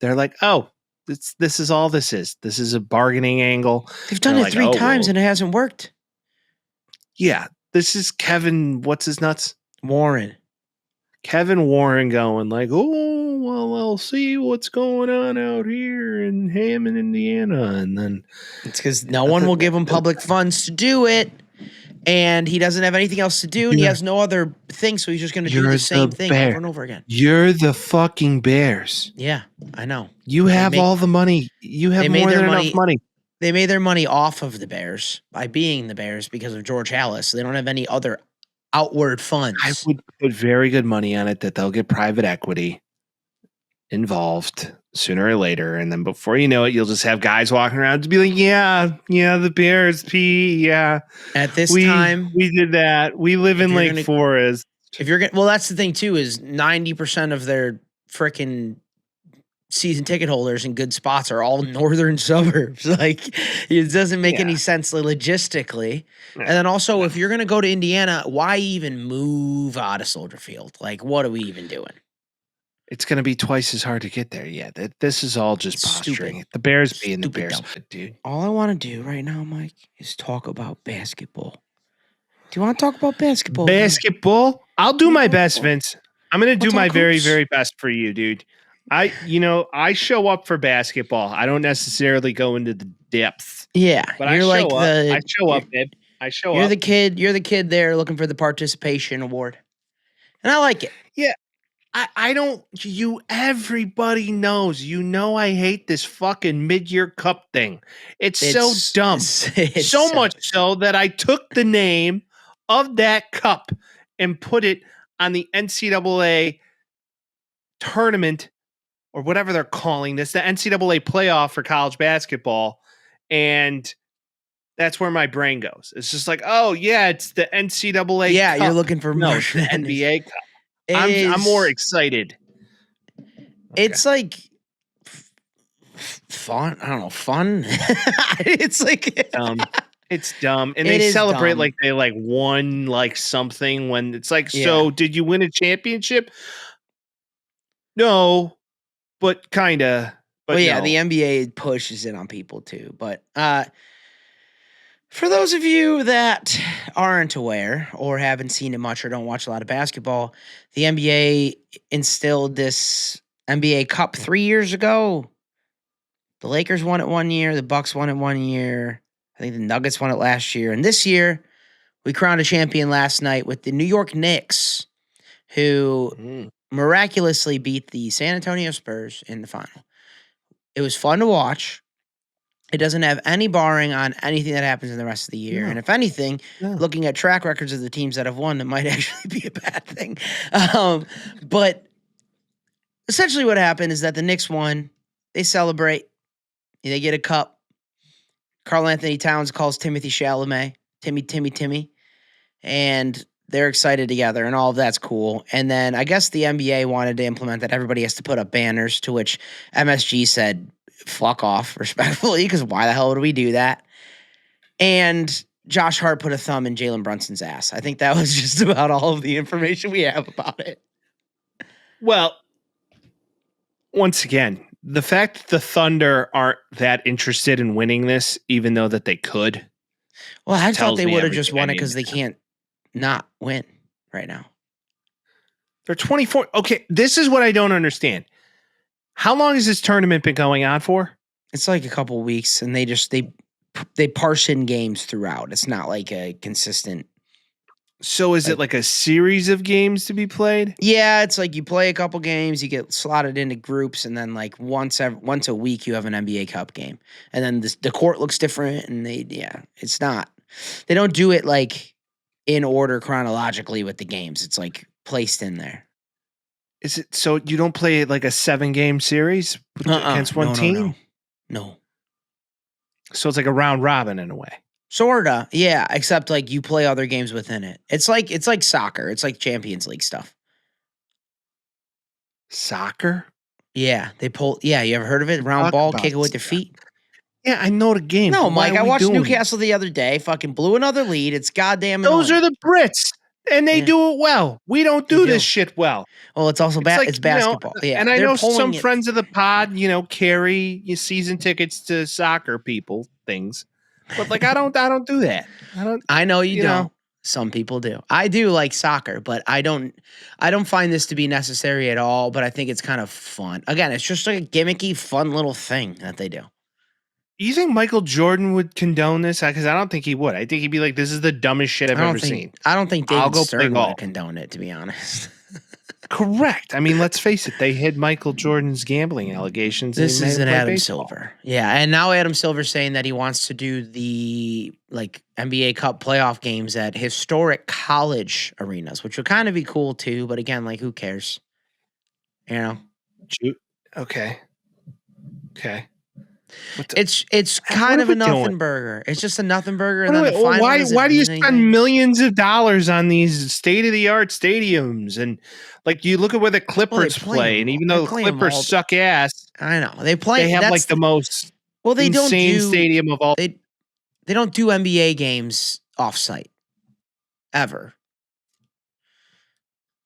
They're like, oh, this is all this is. This is a bargaining angle. They've done it 3 times and it hasn't worked. Yeah. This is Kevin, what's his nuts? Warren. Kevin Warren going like, oh, well, I'll see what's going on out here in Hammond, Indiana. And then it's because no one will give him public funds to do it. And he doesn't have anything else to do. And he has no other thing. So he's just going to do the same thing over and over again. You're the fucking Bears. Yeah, I know. You have all the money. You have more than enough money. They made their money off of the Bears by being the Bears because of George Halas. They don't have any other outward funds. I would put very good money on it that they'll get private equity involved sooner or later, and then before you know it, you'll just have guys walking around to be like, yeah, the Bears, yeah. At this time, we did that. We live in Lake Forest. If you're well, that's the thing too. Is 90% of their freaking season ticket holders in good spots are all northern suburbs. Like, it doesn't make any sense logistically. And then also, if you're going to go to Indiana, why even move out of Soldier Field? Like, what are we even doing? it's going to be twice as hard to get there. Yeah, this is all just It's posturing. stupid. The Bears being the Stupid Bears, dumb. dude. All I want to do right now, Mike, is talk about basketball. Do you want to talk about basketball? Basketball? I'll do my best, Vince. I'm going to do my very, hoops. very best for you, dude. I show up for basketball. I don't necessarily go into the depth. Yeah, but I show up. I show up, babe. I show up. You're the kid there looking for the participation award. And I like it. Yeah. I don't, everybody knows, I hate this fucking mid-year cup thing. It's so dumb. It's so much so that I took the name of that cup and put it on the NCAA tournament or whatever they're calling this, the NCAA playoff for college basketball. And that's where my brain goes. It's just like, oh yeah, it's the NCAA Yeah, cup. you're looking for the NBA cup. I'm more excited. It's like fun. I don't know, fun. It's like it's dumb, and they celebrate like they won something when it's like, so did you win a championship? No, but kinda. But well, yeah, no. the NBA pushes it on people too. But for those of you that aren't aware or haven't seen it much or don't watch a lot of basketball, the NBA instilled this NBA Cup 3 years ago. The Lakers won it 1 year. The Bucs won it 1 year. I think the Nuggets won it last year. And this year, we crowned a champion last night with the New York Knicks, who miraculously beat the San Antonio Spurs in the final. It was fun to watch. It doesn't have any barring on anything that happens in the rest of the year. No. And if anything, looking at track records of the teams that have won, it might actually be a bad thing. But essentially what happened is that the Knicks won. They celebrate. They get a cup. Karl Anthony Towns calls Timothy Chalamet, Timmy. And they're excited together, and all of that's cool. And then I guess the NBA wanted to implement that everybody has to put up banners, to which MSG said, fuck off, respectfully, because why the hell would we do that? And Josh Hart put a thumb in Jalen Brunson's ass. I think that was just about all of the information we have about it. Well, once again, the fact that the Thunder aren't that interested in winning this, even though that they could. Well, I thought they would have just won it because they can't not win right now. They're 24. Okay, this is what I don't understand. How long has this tournament been going on for? It's like a couple weeks, and they parse in games throughout. It's not like a consistent. So is it like a series of games to be played? Yeah, it's like you play a couple games, you get slotted into groups, and then like once a week you have an NBA Cup game, and then the court looks different, and it's not. They don't do it like in order chronologically with the games. It's like placed in there. Is it so you don't play like a 7-game series against one team? No. So it's like a round robin in a way. Sorta, yeah. Except like you play other games within it. It's like soccer. It's like Champions League stuff. Soccer? Yeah, they pull. Yeah, you ever heard of it? Round ball, kick it with your feet. Yeah, I know the game. No, Mike, I watched Newcastle the other day. Fucking blew another lead. It's goddamn annoying. Those are the Brits, and they do it well. We don't do this shit well. Well, it's also it's basketball. Yeah, and I know some friends of the pod, carry season tickets to soccer people things, but like I don't do that. I know you don't. Some people do. I do like soccer, but I don't find this to be necessary at all. But I think it's kind of fun. Again, it's just like a gimmicky, fun little thing that they do. You think Michael Jordan would condone this? Because I don't think he would. I think he'd be like, "This is the dumbest shit I've ever seen." I don't think David Stern would condone it, to be honest. Correct. I mean, let's face it. They hid Michael Jordan's gambling allegations. This is an Adam Silver. Yeah, and now Adam Silver's saying that he wants to do the NBA Cup playoff games at historic college arenas, which would kind of be cool too. But again, who cares? Okay. It's kind of a nothing burger. It's just a nothing burger. And then why do you spend millions of dollars on these state-of-the-art stadiums? And you look at where the Clippers play, and even though the Clippers suck ass, I know they have the most insane stadium of all. They don't do NBA games off-site ever.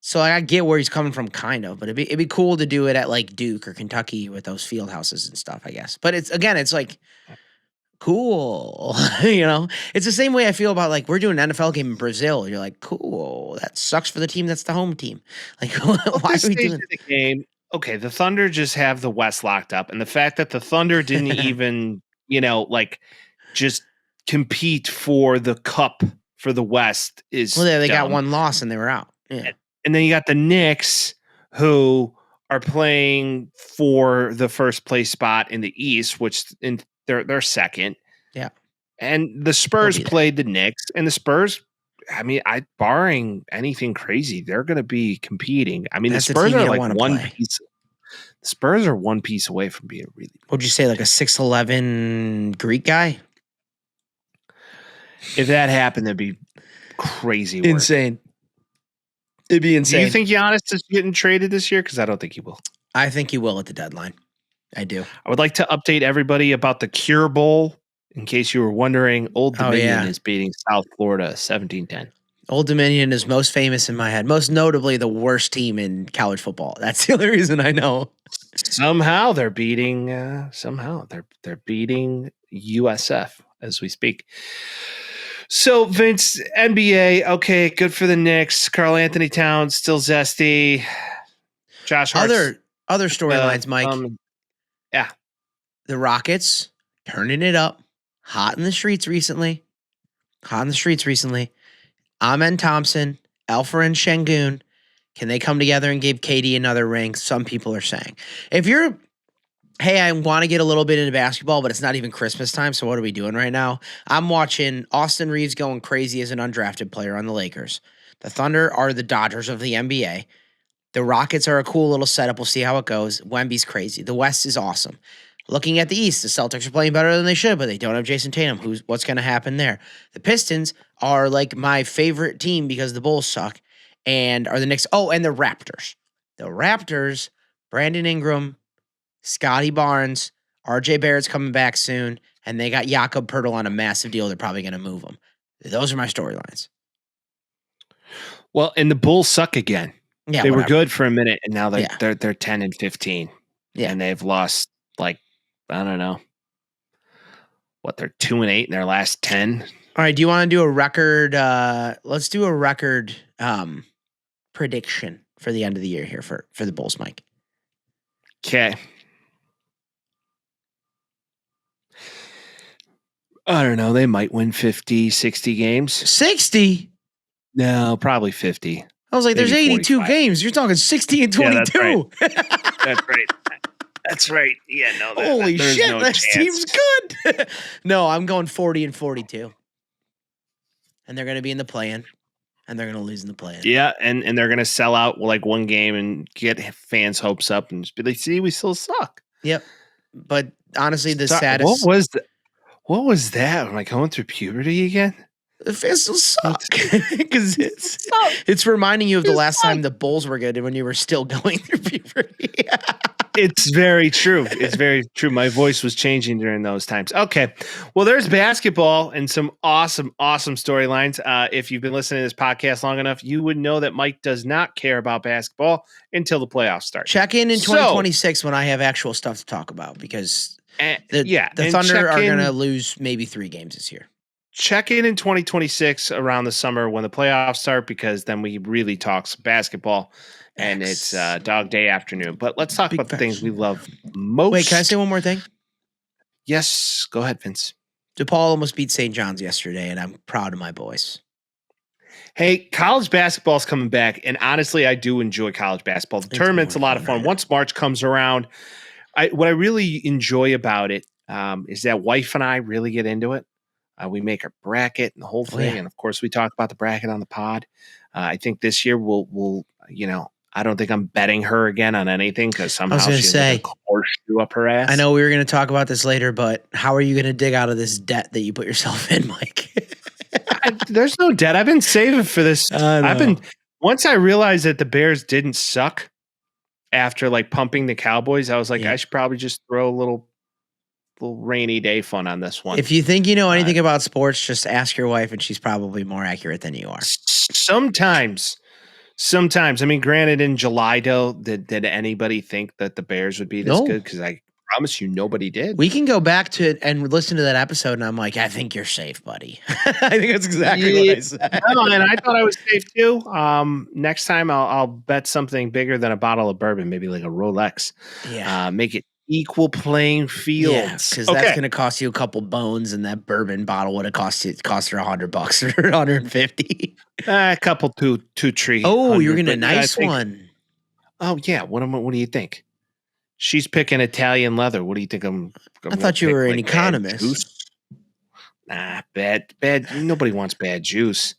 So I get where he's coming from, kind of, but it'd be cool to do it at like Duke or Kentucky with those field houses and stuff, I guess. But it's like cool, It's the same way I feel about like we're doing an NFL game in Brazil. You're like, cool. That sucks for the team that's the home team. Like, why are we doing the game? Okay, the Thunder just have the West locked up, and the fact that the Thunder didn't even, like, just compete for the cup for the West is they got dumb. one loss and they were out. Yeah. And then you got the Knicks who are playing for the first place spot in the East, which they're second. Yeah. And the Spurs played the Knicks, and the Spurs, I mean, barring anything crazy, they're going to be competing. I mean, the Spurs are like one piece. The Spurs are one piece away from being really. What'd you say, like a 6'11" Greek guy? If that happened, that'd be crazy. Insane. It'd be insane. Do you think Giannis is getting traded this year? Because I don't think he will. I think he will at the deadline. I do. I would like to update everybody about the Cure Bowl. In case you were wondering, Old Dominion is beating South Florida 17-10. Old Dominion is most famous in my head. Most notably, the worst team in college football. That's the only reason I know. Somehow they're beating. They're beating USF as we speak. So Vince, NBA, okay, good for the Knicks. Karl Anthony Towns still zesty. Josh Hart. Other storylines, Mike. Yeah, the Rockets turning it up. Hot in the streets recently. Amen Thompson, Alperen Şengün. Can they come together and give KD another ring? Some people are saying. If you're, hey, I want to get a little bit into basketball, but it's not even Christmas time, so what are we doing right now? I'm watching Austin Reeves going crazy as an undrafted player on the Lakers. The Thunder are the Dodgers of the NBA. The Rockets are a cool little setup. We'll see how it goes. Wemby's crazy. The West is awesome. Looking at the East, the Celtics are playing better than they should, but they don't have Jason Tatum. What's going to happen there? The Pistons are like my favorite team because the Bulls suck, and are the Knicks. Oh, and the Raptors. The Raptors, Brandon Ingram, Scotty Barnes, RJ Barrett's coming back soon, and they got Jakob Poeltl on a massive deal. They're probably going to move him. Those are my storylines. Well, and the Bulls suck again. Yeah, they were good for a minute, and now they're 10-15. Yeah, and they've lost like, I don't know what, they're 2-8 in their last 10. All right. Do you want to do a record? Let's do a record prediction for the end of the year here for the Bulls, Mike. Okay. I don't know. They might win 50, 60 games. 60? No, probably 50. I was like, there's 82 45. games. You're talking 60 and 22. Yeah, that's right. That's right. Yeah, no. Holy shit, no that chance. team's good. No, I'm going 40 and 42. And they're going to be in the play-in. And they're going to lose in the play-in. Yeah, and they're going to sell out like one game and get fans' hopes up and just be like, see, we still suck. Yep. But honestly, the saddest... What was that? Am I going through puberty again? The fans still suck. Because it's reminding you of the last time the Bulls were good and when you were still going through puberty. It's very true. It's very true. My voice was changing during those times. Okay. Well, there's basketball and some awesome storylines. If you've been listening to this podcast long enough, you would know that Mike does not care about basketball until the playoffs start. Check in 2026 when I have actual stuff to talk about because the Thunder are going to lose maybe 3 games this year. Check in 2026 around the summer when the playoffs start because then we really talk some basketball. And it's dog day afternoon. But let's talk about the things we love most. Wait, can I say one more thing? Yes. Go ahead, Vince. DePaul almost beat St. John's yesterday, and I'm proud of my boys. Hey, college basketball is coming back. And honestly, I do enjoy college basketball. The tournament's a lot of fun. Right? Once March comes around, what I really enjoy about it is that wife and I really get into it. We make our bracket and the whole thing. And, of course, we talk about the bracket on the pod. I think this year we'll I don't think I'm betting her again on anything because somehow she's going to horseshoe up her ass. I know we were going to talk about this later, but how are you going to dig out of this debt that you put yourself in, Mike? There's no debt. I've been saving for this. Once I realized that the Bears didn't suck after like pumping the Cowboys, I was like, I should probably just throw a little rainy day fun on this one. If you think you know anything about sports, just ask your wife, and she's probably more accurate than you are. Sometimes, I mean, granted, in July, though, did anybody think that the Bears would be this No. good? Because I promise you, nobody did. We can go back to it and listen to that episode, and I'm like, I think you're safe, buddy. I think that's exactly what I said. No, and I thought I was safe too. Next time, I'll bet something bigger than a bottle of bourbon, maybe like a Rolex. Yeah. Make it equal playing field. Yeah, because that's going to cost you a couple bones, and that bourbon bottle would have cost her $100 or 150. A couple two tree. Oh, you're getting a nice one. Oh yeah. What do you think? She's picking Italian leather. What do you think? I thought you were an economist. Nah, bad. Nobody wants bad juice.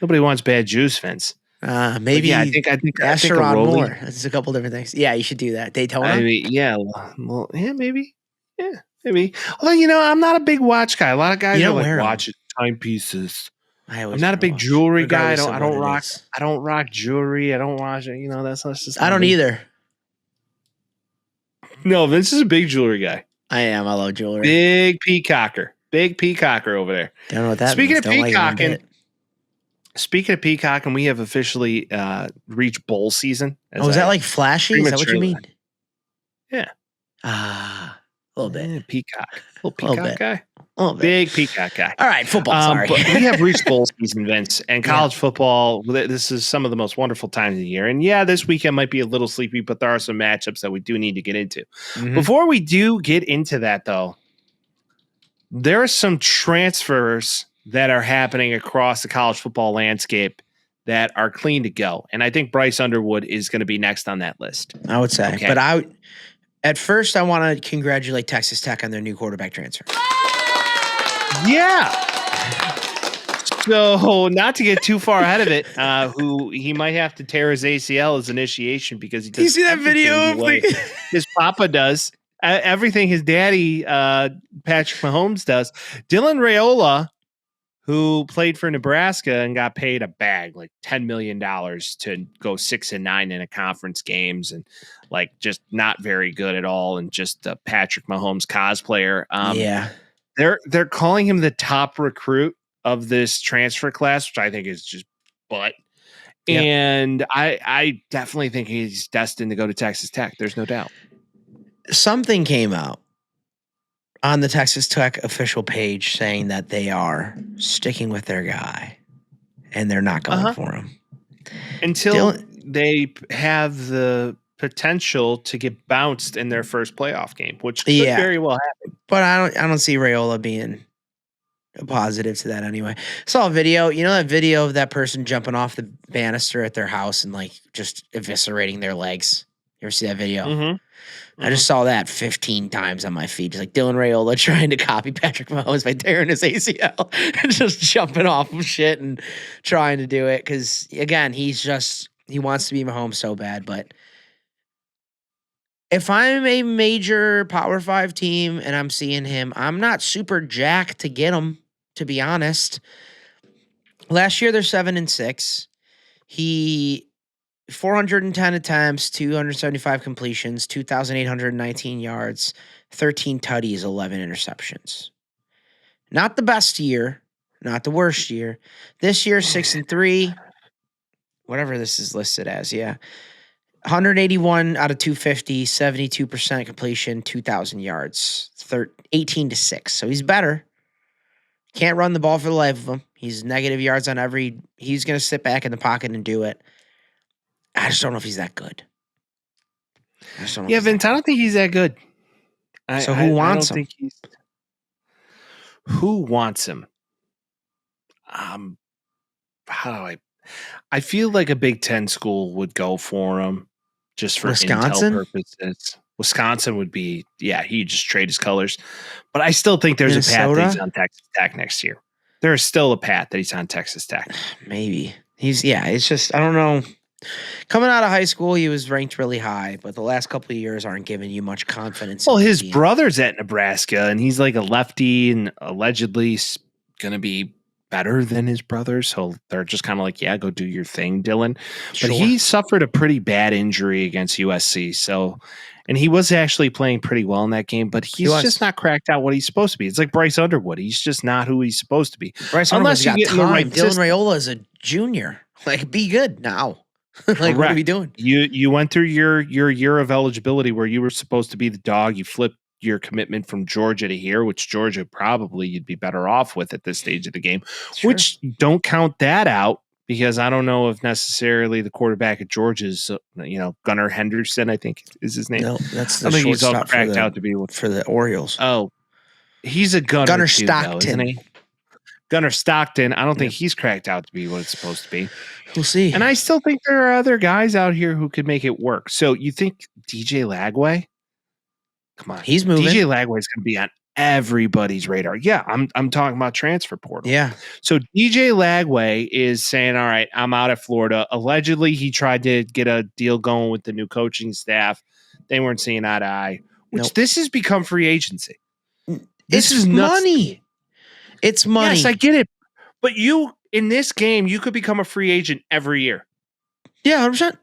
Nobody wants bad juice, Vince. Maybe. Yeah, I think Asheron more. It's a couple different things. Yeah, you should do that. Daytona. I mean, yeah, well, yeah, maybe. Yeah, maybe. Although I'm not a big watch guy. A lot of guys are like watch timepieces. I'm not a big jewelry guy. I don't rock jewelry. I don't watch it. That's just. I don't either. No, Vince is a big jewelry guy. I am. I love jewelry. Big peacocker over there. Don't know what that Speaking means. of peacocking. Speaking of peacocking, we have officially reached bowl season. Is that like flashy? Is that what you mean? Yeah. A little bit. Peacock. Little peacock guy. A little bit. Big peacock guy. All right, football, sorry. But we have reached bowl season, Vince, and college football, this is some of the most wonderful times of the year. And yeah, this weekend might be a little sleepy, but there are some matchups that we do need to get into. Mm-hmm. Before we do get into that, though, there are some transfers that are happening across the college football landscape that are clean to go. And I think Bryce Underwood is going to be next on that list. I would say. Okay. But at first, I want to congratulate Texas Tech on their new quarterback transfer. Yeah. So not to get too far ahead of it, who he might have to tear his ACL as initiation because he does. You see that video of his papa does everything his daddy Patrick Mahomes does. Dylan Raiola, who played for Nebraska and got paid a bag, like $10 million to go 6-9 in a conference games, and like just not very good at all, and just a Patrick Mahomes cosplayer. They're calling him the top recruit of this transfer class, which I think is just butt. Yep. And I definitely think he's destined to go to Texas Tech. There's no doubt. Something came out on the Texas Tech official page saying that they are sticking with their guy and they're not going for him until they have the potential to get bounced in their first playoff game, which could very well happen. But I don't see Raiola being a positive to that anyway. Saw a video, that video of that person jumping off the banister at their house and like just eviscerating their legs. You ever see that video? Mm-hmm. I just saw that 15 times on my feed. Just like Dylan Raiola trying to copy Patrick Mahomes by tearing his ACL and just jumping off of shit and trying to do it. Because, again, he wants to be Mahomes so bad. But if I'm a major Power 5 team and I'm seeing him, I'm not super jacked to get him, to be honest. Last year, they're 7-6. He 410 attempts, 275 completions, 2,819 yards, 13 tutties, 11 interceptions. Not the best year, not the worst year. This year, 6-3, whatever this is listed as, 181 out of 250, 72% completion, 2,000 yards, 18-6. So he's better. Can't run the ball for the life of him. He's negative yards on he's going to sit back in the pocket and do it. I just don't know if he's that good. Vince, I don't think he's that good. So who wants him? Who wants him? How do I feel like a Big Ten school would go for him just for Wisconsin intel purposes. Wisconsin would be, he'd just trade his colors. But I still think there's a path that he's on Texas Tech next year. There is still a path that he's on Texas Tech. Maybe. It's just, I don't know. Coming out of high school, he was ranked really high, but the last couple of years aren't giving you much confidence. Well, his brother's at Nebraska, and he's like a lefty and allegedly going to be better than his brother. So they're just kind of like, go do your thing, Dylan. But he suffered a pretty bad injury against USC. And he was actually playing pretty well in that game, but he's just not cracked out what he's supposed to be. It's like Bryce Underwood. He's just not who he's supposed to be. Bryce Underwood's got time. Dylan Raiola is a junior. Like, be good now. Like, what are we doing? You went through your year of eligibility where you were supposed to be the dog. You flipped your commitment from Georgia to here, which Georgia probably you'd be better off with at this stage of the game, which don't count that out because I don't know if necessarily the quarterback at Georgia's, Gunnar Henderson, I think is his name. No, that's the I think he's all shortstop cracked out to be for the Orioles. Oh, he's a Gunnar too, Stockton, though, isn't he? Gunnar Stockton. I don't think he's cracked out to be what it's supposed to be. We'll see. And I still think there are other guys out here who could make it work. So you think DJ Lagway? Come on, he's moving. DJ Lagway is going to be on everybody's radar. Yeah, I'm talking about transfer portal. Yeah. So DJ Lagway is saying, all right, I'm out of Florida. Allegedly, he tried to get a deal going with the new coaching staff. They weren't seeing eye to eye. Which this has become free agency. This is money. It's money. Yes, I get it. But you, in this game, you could become a free agent every year. Yeah, 100%.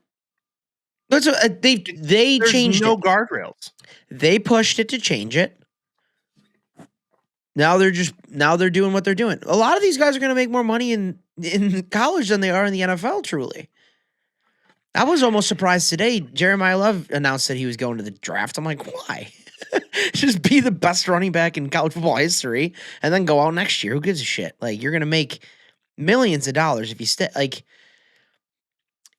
That's what, they changed no it. Guardrails. They pushed it to change it. Now they're doing what they're doing. A lot of these guys are going to make more money in college than they are in the NFL, truly. I was almost surprised today. Jeremiah Love announced that he was going to the draft. I'm like, why? Just be the best running back in college football history and then go out next year. Who gives a shit? Like, you're going to make millions of dollars if you stay. Like,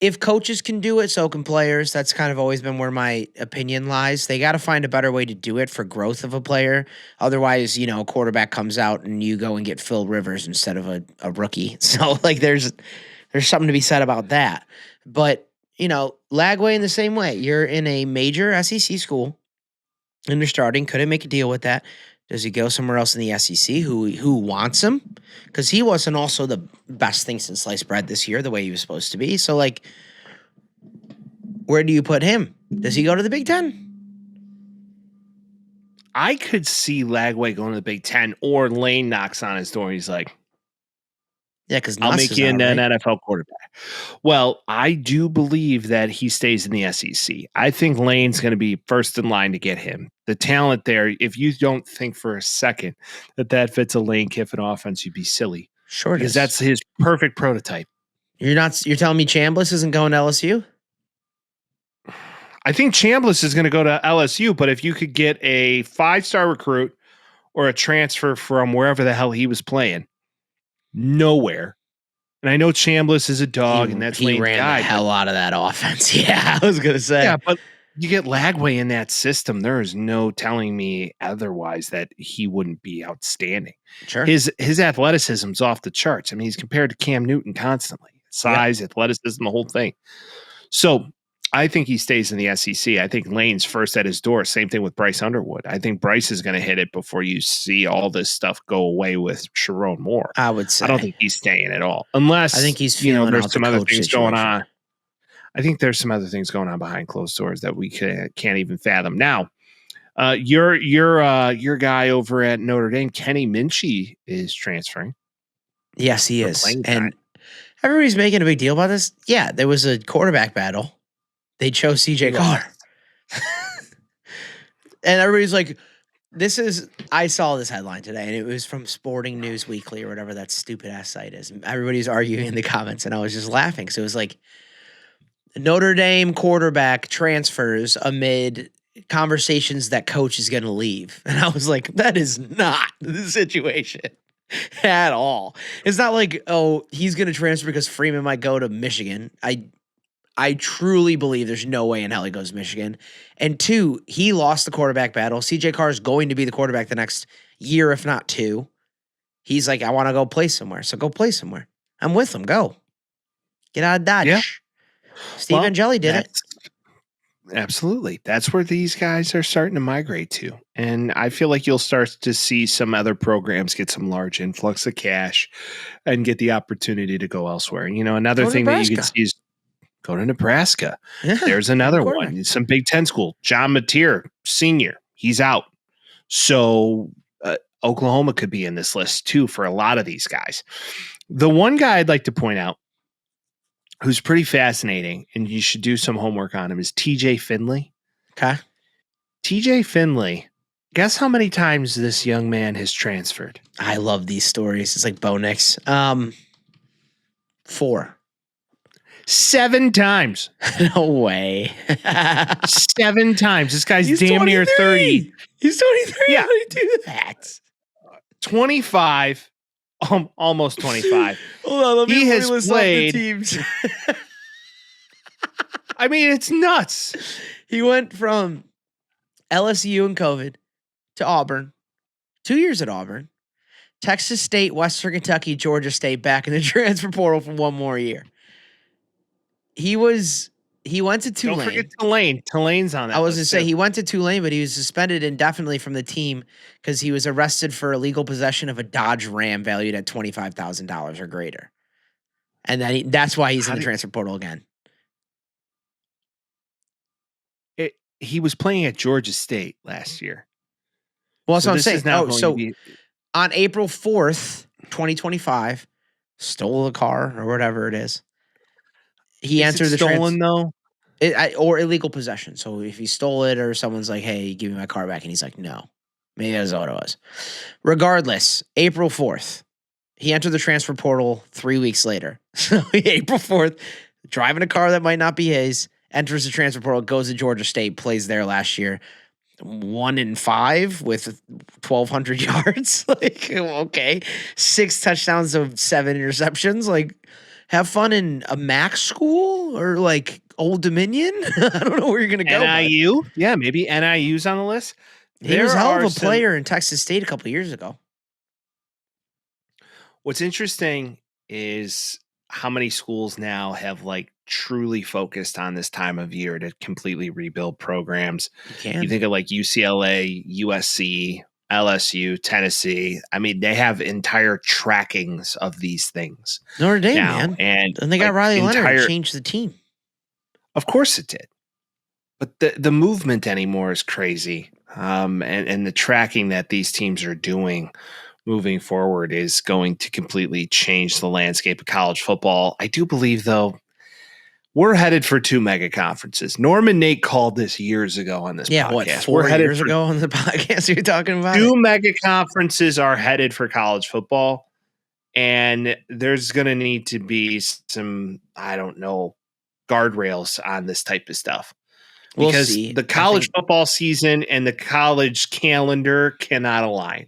if coaches can do it, so can players. That's kind of always been where my opinion lies. They got to find a better way to do it for growth of a player. Otherwise, a quarterback comes out and you go and get Phil Rivers instead of a rookie. So, like, there's something to be said about that. But, Lagway in the same way. You're in a major SEC school and you're starting. Couldn't make a deal with that. Does he go somewhere else in the SEC who wants him? Because he wasn't also the best thing since sliced bread this year, the way he was supposed to be. So, like, where do you put him? Does he go to the Big Ten? I could see Lagway going to the Big Ten, or Lane knocks on his door. He's like, yeah, because I'll make you into an NFL quarterback. Well, I do believe that he stays in the SEC. I think Lane's going to be first in line to get him. The talent there, if you don't think for a second that fits a Lane Kiffin offense, you'd be silly. Sure, because that's his perfect prototype. You're telling me Chambliss isn't going to LSU? I think Chambliss is going to go to LSU, but if you could get a 5-star recruit or a transfer from wherever the hell he was playing, nowhere. And I know Chambliss is a dog, and that's he ran the hell out of that offense. Yeah, I was gonna say. Yeah, but you get Lagway in that system. There is no telling me otherwise that he wouldn't be outstanding. Sure, his athleticism's off the charts. I mean, he's compared to Cam Newton constantly. Size, athleticism, the whole thing. So I think he stays in the SEC. I think Lane's first at his door. Same thing with Bryce Underwood. I think Bryce is going to hit it before you see all this stuff go away with Sharon Moore. I would say. I don't think he's staying at all. Unless I think he's feeling there's some other things situation. going on. I think there's some other things going on behind closed doors that we can't even fathom. Now, your guy over at Notre Dame, Kenny Minchie, is transferring. Yes, he is. And everybody's making a big deal about this. Yeah, there was a quarterback battle. They chose CJ Carr. And everybody's like, I saw this headline today, and it was from Sporting News Weekly or whatever that stupid ass site is. Everybody's arguing in the comments, and I was just laughing. So it was like, Notre Dame quarterback transfers amid conversations that coach is going to leave. And I was like, that is not the situation at all. It's not like, oh, he's going to transfer because Freeman might go to Michigan. I truly believe there's no way in hell he goes to Michigan. And 2, he lost the quarterback battle. CJ Carr is going to be the quarterback the next year, if not 2. He's like, I want to go play somewhere. So go play somewhere. I'm with him. Go. Get out of Dodge. Yeah. Steve Angeli did it. Absolutely. That's where these guys are starting to migrate to. And I feel like you'll start to see some other programs get some large influx of cash and get the opportunity to go elsewhere. Another thing that you can see is go to Nebraska. Yeah, there's another one. Some Big Ten school. John Mateer, senior. He's out. So Oklahoma could be in this list too for a lot of these guys. The one guy I'd like to point out who's pretty fascinating, and you should do some homework on him, is TJ Finley. Okay. TJ Finley, guess how many times this young man has transferred? I love these stories. It's like Bo Nix. 4. 7 times. No way. 7 times. This guy's He's damn near 30. He's 23. Yeah. How do you do that? 25. Almost 25. Hold on, let me He has list off played- the teams. I mean, it's nuts. He went from LSU in COVID to Auburn, 2 years at Auburn, Texas State, Western Kentucky, Georgia State, back in the transfer portal for one more year. He went to Tulane. Don't forget Tulane. Tulane's on that. I was going to list, say too. he went to Tulane, but he was suspended indefinitely from the team because he was arrested for illegal possession of a Dodge Ram valued at $25,000 or greater. And then that's why he's in the transfer portal again. He was playing at Georgia State last year. Well, that's So what I'm this saying. is now Oh, going so to be- on April 4th, 2025, stole a car or whatever it is. He Is entered it the stolen though. or illegal possession. So if he stole it or someone's like, hey, give me my car back. And he's like, no. Maybe that's what it was. Regardless, April 4th, he entered the transfer portal 3 weeks later. So April 4th, driving a car that might not be his, enters the transfer portal, goes to Georgia State, plays there last year. 1-5 with 1,200 yards. Like, okay. 6 touchdowns of 7 interceptions. Like, have fun in a MAC school or like Old Dominion. I don't know where you're going to go. NIU? Yeah, maybe NIU's on the list. He was a There hell of are a some- player in Texas State a couple of years ago. What's interesting is how many schools now have like truly focused on this time of year to completely rebuild programs. You can. You think of like UCLA, USC, LSU, Tennessee. I mean, they have entire trackings of these things Notre Dame, now. man. And And they got like, Riley Leonard to change the team. Of course it did. But the movement anymore is crazy. And the tracking that these teams are doing moving forward is going to completely change the landscape of college football. I do believe, though, we're headed for 2 mega conferences. Norm and Nate called this years ago on this Yeah, podcast. what, 4 years ago on the podcast you're talking about? 2 mega conferences are headed for college football. And there's going to need to be some, I don't know, guardrails on this type of stuff. We'll Because see. the college football season and the college calendar cannot align.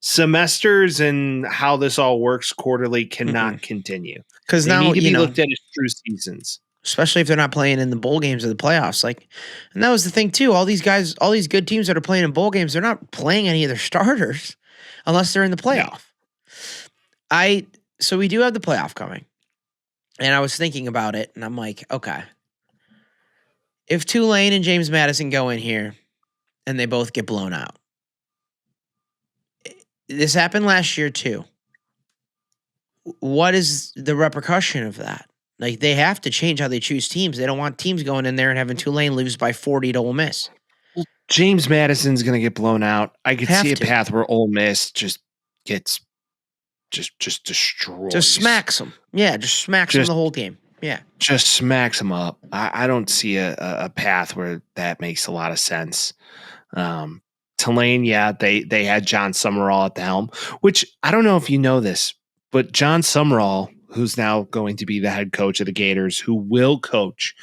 Semesters and how this all works quarterly cannot continue. Because They now, need to you be know, looked at as true seasons. especially if they're not playing in the bowl games or the playoffs. Like, and that was the thing too. All these guys, all these good teams that are playing in bowl games, they're not playing any of their starters unless they're in the playoff. So we do have the playoff coming. And I was thinking about it, and I'm like, okay. If Tulane and James Madison go in here and they both get blown out. This happened last year too. What is the repercussion of that? Like, they have to change how they choose teams. They don't want teams going in there and having Tulane lose by 40 to Ole Miss. James Madison's going to get blown out. I could Have see a to. path where Ole Miss just gets just destroyed. Just smacks them. Yeah, just smacks them Just- the whole game. Yeah. Just smacks them up. I don't see a path where that makes a lot of sense. Tulane, yeah, they had John Summerall at the helm, which I don't know if you know this, but John Summerall, who's now going to be the head coach of the Gators, who will coach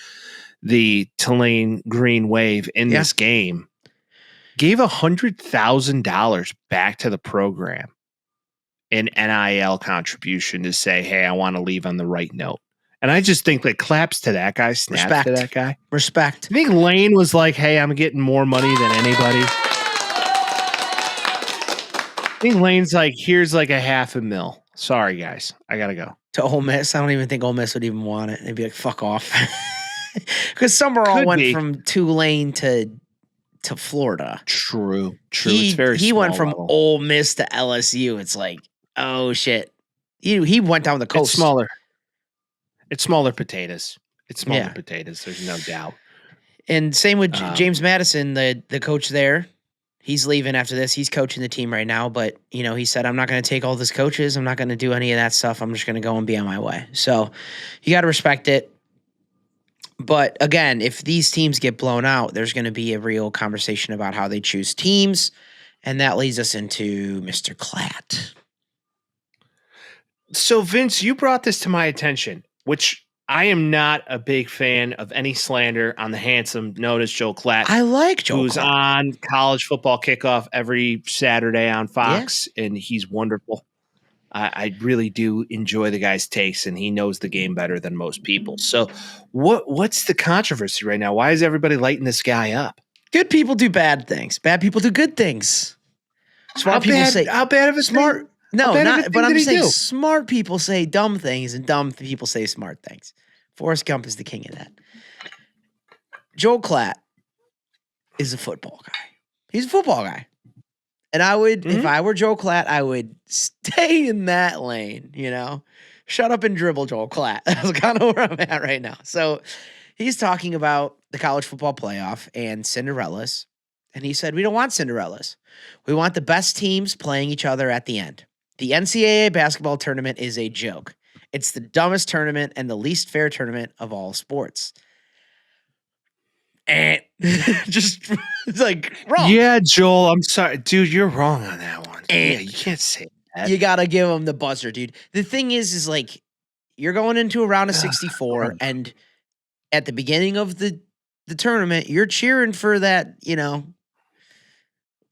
the Tulane Green Wave in this game, gave $100,000 back to the program in NIL contribution to say, hey, I want to leave on the right note. And I just think that claps to that guy, snaps Respect. to that guy. Respect. I think Lane was like, hey, I'm getting more money than anybody. I think Lane's like, here's like $500,000. Sorry, guys. I got to go. To Ole Miss. I don't even think Ole Miss would even want it. They'd be like, fuck off. Because Summerall Could went be. from Tulane to Florida. True. He went from Ole Miss to LSU. It's like, oh shit. He went down the coast. It's smaller. It's smaller potatoes. It's smaller Yeah. potatoes. There's no doubt. And same with James James Madison, the coach there. He's leaving after this. He's coaching the team right now, but he said, I'm not going to take all these coaches. I'm not going to do any of that stuff. I'm just going to go and be on my way. So you got to respect it. But again, if these teams get blown out, there's going to be a real conversation about how they choose teams. And that leads us into Mr. Klatt. So, Vince, you brought this to my attention, which I am not a big fan of any slander on the handsome known as Joe Klatt. I like Joe who's Klatt. on College Football Kickoff every Saturday on Fox, and he's wonderful. I really do enjoy the guy's takes, and he knows the game better than most people. So what's the controversy right now? Why is everybody lighting this guy up? Good people do bad things. Bad people do good things. Smart people say how bad of a smart. thing? No, not. But I'm saying do? smart people say dumb things, and dumb people say smart things. Forrest Gump is the king of that. Joe Klatt is a football guy. He's a football guy. And I would, if I were Joe Klatt, I would stay in that lane, you know? Shut up and dribble, Joe Klatt. That's kind of where I'm at right now. So he's talking about the college football playoff and Cinderellas. And he said, we don't want Cinderellas. We want the best teams playing each other at the end. The NCAA basketball tournament is a joke. It's the dumbest tournament and the least fair tournament of all sports. And just like wrong. Yeah, Joel, I'm sorry. Dude, you're wrong on that one. Yeah, you can't say that. You got to give him the buzzer, dude. The thing is like you're going into a round of 64 and at the beginning of the tournament, you're cheering for that, you know,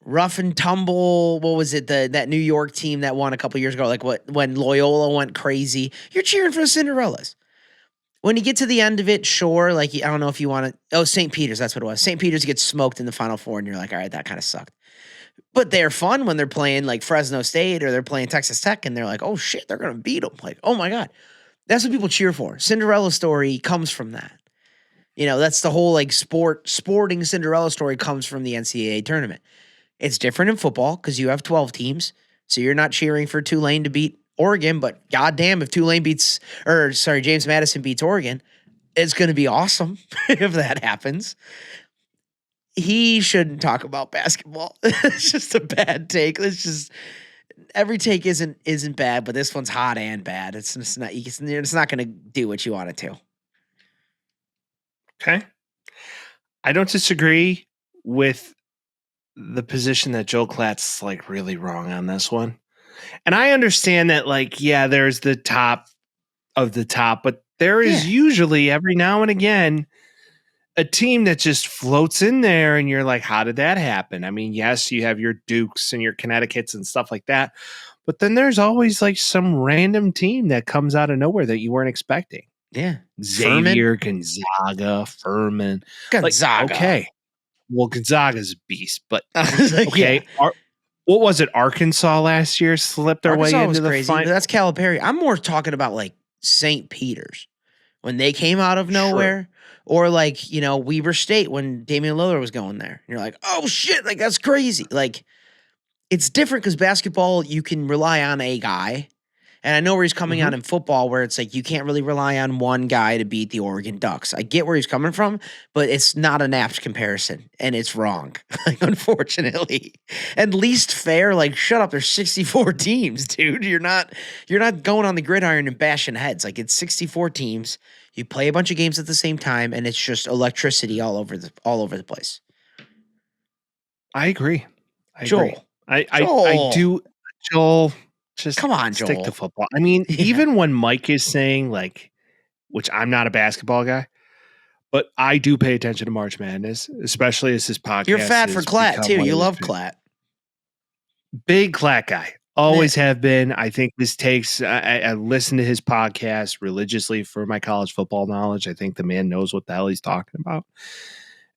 rough and tumble. What was it? That New York team that won a couple years ago, like when Loyola went crazy. You're cheering for the Cinderellas. When you get to the end of it, sure, like, I don't know if you want to, St. Peter's, that's what it was. St. Peter's gets smoked in the Final Four, and you're like, all right, that kind of sucked. But they're fun when they're playing, like, Fresno State or they're playing Texas Tech, and they're like, oh, shit, they're going to beat them. Like, oh, my God. That's what people cheer for. Cinderella story comes from that. You know, that's the whole, like, sporting Cinderella story comes from the NCAA tournament. It's different in football because you have 12 teams, so you're not cheering for Tulane to beat Oregon, but goddamn, if James Madison beats Oregon, it's going to be awesome if that happens. He shouldn't talk about basketball. It's just a bad take. It's just every take isn't bad, but this one's hot and bad. It's not going to do what you want it to. Okay, I don't disagree with the position that Joe Klatt's like really wrong on this one. And I understand that, like, yeah, there's the top of the top, but there is usually every now and again a team that just floats in there and you're like, how did that happen? I mean, yes, you have your Dukes and your Connecticut's and stuff like that, but then there's always like some random team that comes out of nowhere that you weren't expecting. Yeah. Xavier, Gonzaga, Furman. Gonzaga. Like, okay. Well, Gonzaga's a beast, but like, okay. Yeah. What was it? Arkansas last year slipped their way into the final. That's Calipari. I'm more talking about like St. Peter's when they came out of nowhere, or like, you know, Weber State when Damian Lillard was going there. And you're like, oh shit, like that's crazy. Like it's different because basketball, you can rely on a guy. And I know where he's coming out in football, where it's like you can't really rely on one guy to beat the Oregon Ducks. I get where he's coming from, but it's not an apt comparison, and it's wrong, like, unfortunately. And least fair, like, shut up. There's 64 teams, dude. You're not going on the gridiron and bashing heads. Like, it's 64 teams. You play a bunch of games at the same time, and it's just electricity all over the place. I agree. Joel. I do, Joel. Just come on, Joel. Stick to football. I mean, even when Mike is saying, like, which I'm not a basketball guy, but I do pay attention to March Madness, especially as his podcast. You're fat for Klatt, too. You love Klatt. Big Klatt guy. Always have been. I think this takes, I listen to his podcast religiously for my college football knowledge. I think the man knows what the hell he's talking about.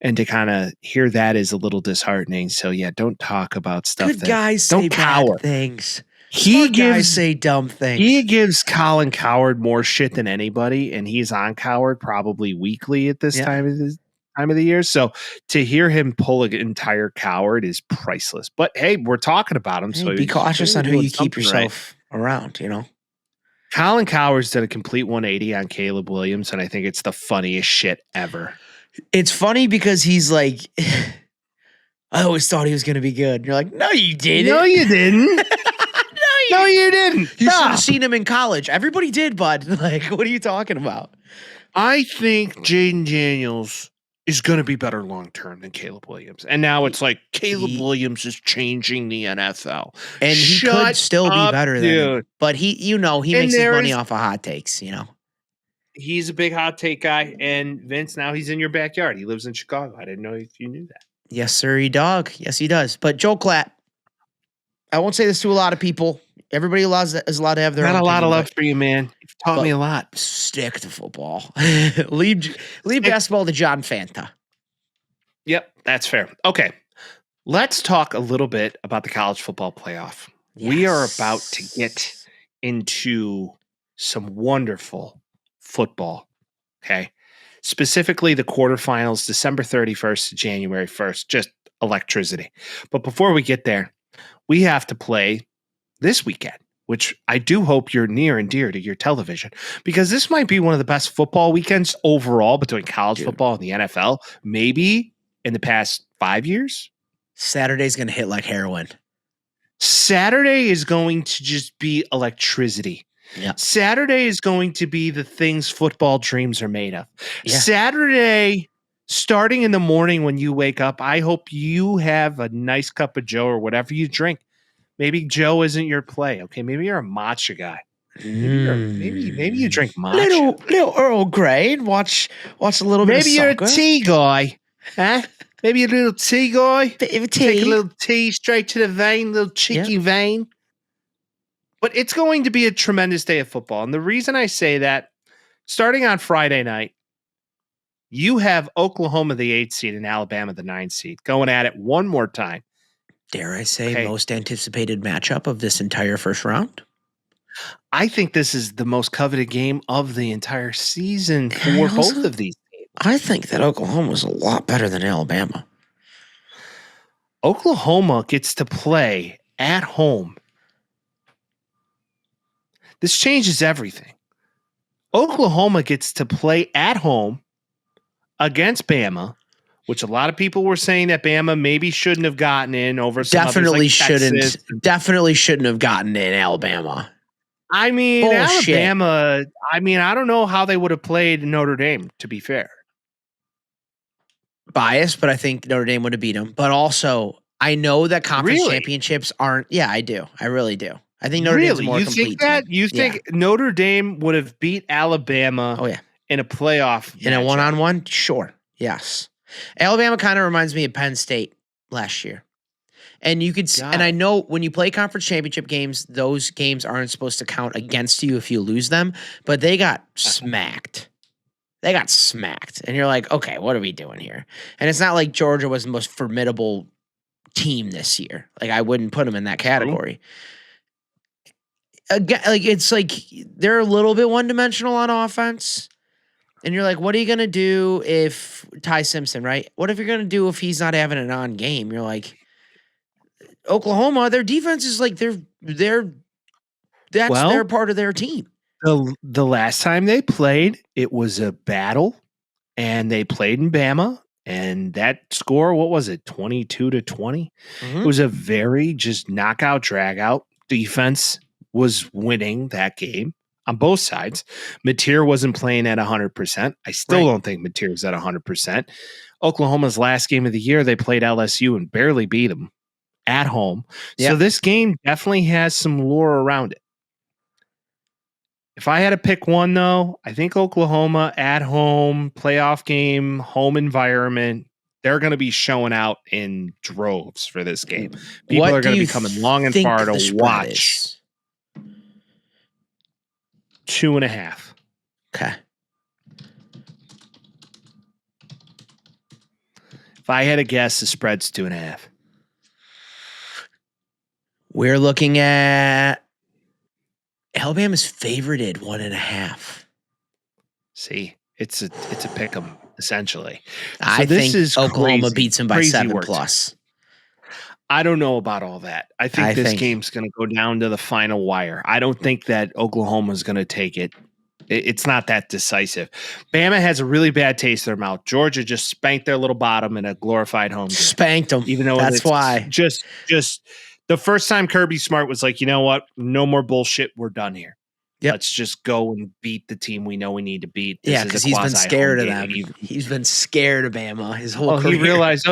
And to kind of hear that is a little disheartening. So, yeah, don't talk about stuff. Good guys say bad things. Say dumb things. He gives Colin Cowherd more shit than anybody, and he's on Cowherd probably weekly at this time of the year. So to hear him pull an entire Cowherd is priceless. But hey, we're talking about him, so be cautious on who you keep yourself around. You know, Colin Cowherd's done a complete 180 on Caleb Williams, and I think it's the funniest shit ever. It's funny because he's like, I always thought he was going to be good. And you're like, no, you didn't. No, you didn't. No, you didn't. You should have seen him in college. Everybody did, bud. Like, what are you talking about? I think Jaden Daniels is going to be better long-term than Caleb Williams. And now it's like Caleb Williams is changing the NFL. And he could still be better than him. But he makes his money off of hot takes, you know? he's a big hot take guy. And Vince, now he's in your backyard. He lives in Chicago. I didn't know if you knew that. Yes, sir, dog. Yes, he does. But Joe Klatt, I won't say this to a lot of people. Everybody is allowed to have their own Not a lot of opinion, love for you, man. You've taught me a lot. Stick to football. leave basketball to John Fanta. Yep, that's fair. Okay, let's talk a little bit about the college football playoff. Yes. We are about to get into some wonderful football, okay? Specifically the quarterfinals, December 31st to January 1st, just electricity. But before we get there, we have to play this weekend, which I do hope you're near and dear to your television, because this might be one of the best football weekends overall between college football and the NFL, maybe in the past 5 years. Saturday's going to hit like heroin. Saturday is going to just be electricity. Yeah. Saturday is going to be the things football dreams are made of. Yeah. Saturday, starting in the morning when you wake up, I hope you have a nice cup of Joe or whatever you drink. Maybe Joe isn't your play. Okay, maybe you're a matcha guy. Maybe you drink matcha. Little Earl Grey and watch a little bit. Maybe of you're soccer. a tea guy, huh? Maybe a little tea guy. Bit of Take a tea. little tea straight to the vein, little cheeky vein. But it's going to be a tremendous day of football. And the reason I say that, starting on Friday night, you have Oklahoma, the 8th seed, and Alabama, the 9th seed, going at it one more time. Dare I say most anticipated matchup of this entire first round? I think this is the most coveted game of the entire season for both of these teams. I think that Oklahoma's a lot better than Alabama. Oklahoma gets to play at home. This changes everything. Oklahoma gets to play at home against Bama, which a lot of people were saying that Bama maybe shouldn't have gotten in over some Definitely others like Texas. Definitely shouldn't have gotten in Alabama. I mean, Bullshit. Alabama, I don't know how they would have played Notre Dame, to be fair. Biased, but I think Notre Dame would have beat them. But also, I know that conference championships aren't. Yeah, I do. I really do. I think Notre Dame's more complete. Think that? Team. You think Notre Dame would have beat Alabama in a playoff in a one-on-one? Sure. Yes. Alabama kind of reminds me of Penn State last year. And you could, and I know when you play conference championship games, those games aren't supposed to count against you if you lose them, but they got smacked. They got smacked. And you're like, okay, what are we doing here? And it's not like Georgia was the most formidable team this year. Like, I wouldn't put them in that category. Again, like, it's like they're a little bit one-dimensional on offense. And you're like, what are you going to do if Ty Simpson, right? What if you're going to do if he's not having an on game? You're like, Oklahoma, their defense is like that's their part of their team. The last time they played, it was a battle, and they played in Bama, and that score, what was it, 22-20? Mm-hmm. It was a very just knockout, drag-out. Defense was winning that game on both sides. Mateer wasn't playing at 100%. I still don't think Mateer's at 100%. Oklahoma's last game of the year, they played LSU and barely beat them at home. So this game definitely has some lure around it. If I had to pick one, though, I think Oklahoma at home, playoff game, home environment, they're going to be showing out in droves for this game. People are going to be coming long and far to watch. 2.5. Okay. If I had to guess, the spread's 2.5. We're looking at Alabama's favorited 1.5. See, it's a pick 'em essentially. I think Oklahoma beats him by 7+. I don't know about all that. I think this game's going to go down to the final wire. I don't think that Oklahoma's going to take it. It's not that decisive. Bama has a really bad taste in their mouth. Georgia just spanked their little bottom in a glorified home game. Spanked them. Even though that's why. Just the first time Kirby Smart was like, you know what? No more bullshit. We're done here. Yep. Let's just go and beat the team we know we need to beat. Because he's been scared of them. He's been scared of Bama his whole career. He realized,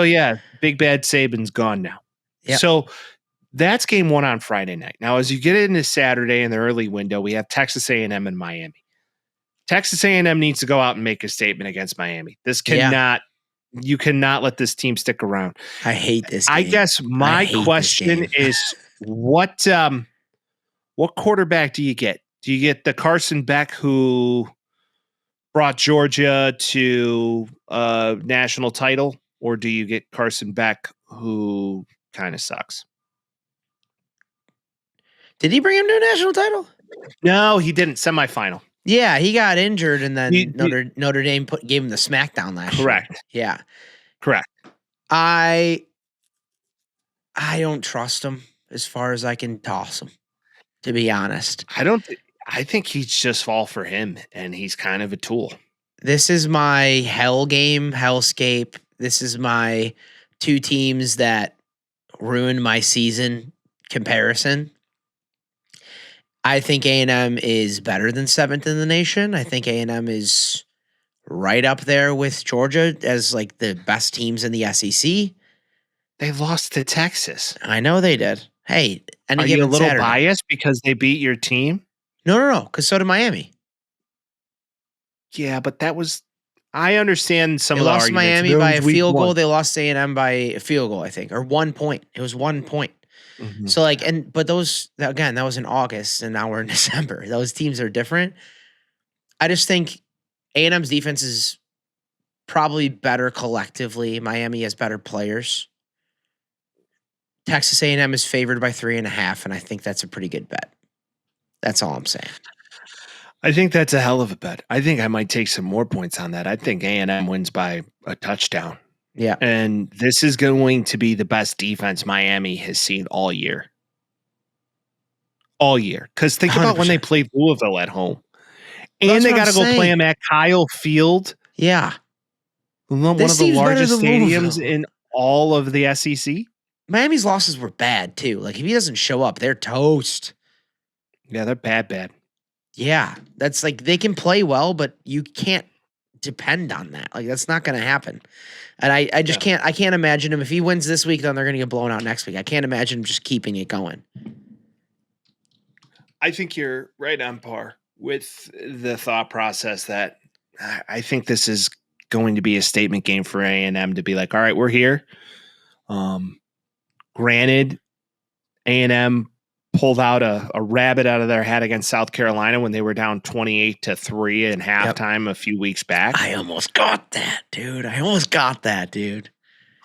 big bad Saban's gone now. Yep. So that's game one on Friday night. Now, as you get into Saturday in the early window, we have Texas A&M and Miami. Texas A&M needs to go out and make a statement against Miami. This cannot. You cannot let this team stick around. I hate this game. I guess my question is what quarterback do you get? Do you get the Carson Beck who brought Georgia to a national title, or do you get Carson Beck who kind of sucks? Did he bring him to a national title? No, he didn't. Semifinal. Yeah, he got injured, and then Notre Dame gave him the smackdown last year. Correct. Yeah. Correct. I don't trust him as far as I can toss him, to be honest. I think he's just fall for him, and he's kind of a tool. This is my hell game, hellscape. This is my two teams that ruined my season comparison. I think A&M is better than 7th in the nation. I think A&M is right up there with Georgia as like the best teams in the SEC. They lost to Texas. I know they did. Hey, are you a little biased because they beat your team? No, because so did Miami. Yeah, but that was. I understand some of the arguments. They lost Miami by a field goal. They lost A&M by a field goal, I think, or 1 point. It was 1 point. Mm-hmm. So but those again, that was in August, and now we're in December. Those teams are different. I just think A&M's defense is probably better collectively. Miami has better players. Texas A&M is favored by 3.5, and I think that's a pretty good bet. That's all I'm saying. I think that's a hell of a bet. I think I might take some more points on that. I think A&M wins by a touchdown. Yeah. And this is going to be the best defense Miami has seen all year. All year. Because think 100%. About when they played Louisville at home. And they got to go play them at Kyle Field. Yeah. One of the largest stadiums in all of the SEC. Miami's losses were bad, too. Like, if he doesn't show up, they're toast. Yeah, they're bad. Yeah. That's like, they can play well, but you can't depend on that. Like, that's not going to happen. And I just can't. I can't imagine him. If he wins this week, then they're going to get blown out next week. I can't imagine him just keeping it going. I think you're right on par with the thought process that I think this is going to be a statement game for A&M to be like, all right, we're here. Granted, A&M pulled out a rabbit out of their hat against South Carolina when they were down 28-3 in halftime a few weeks back. I almost got that, dude.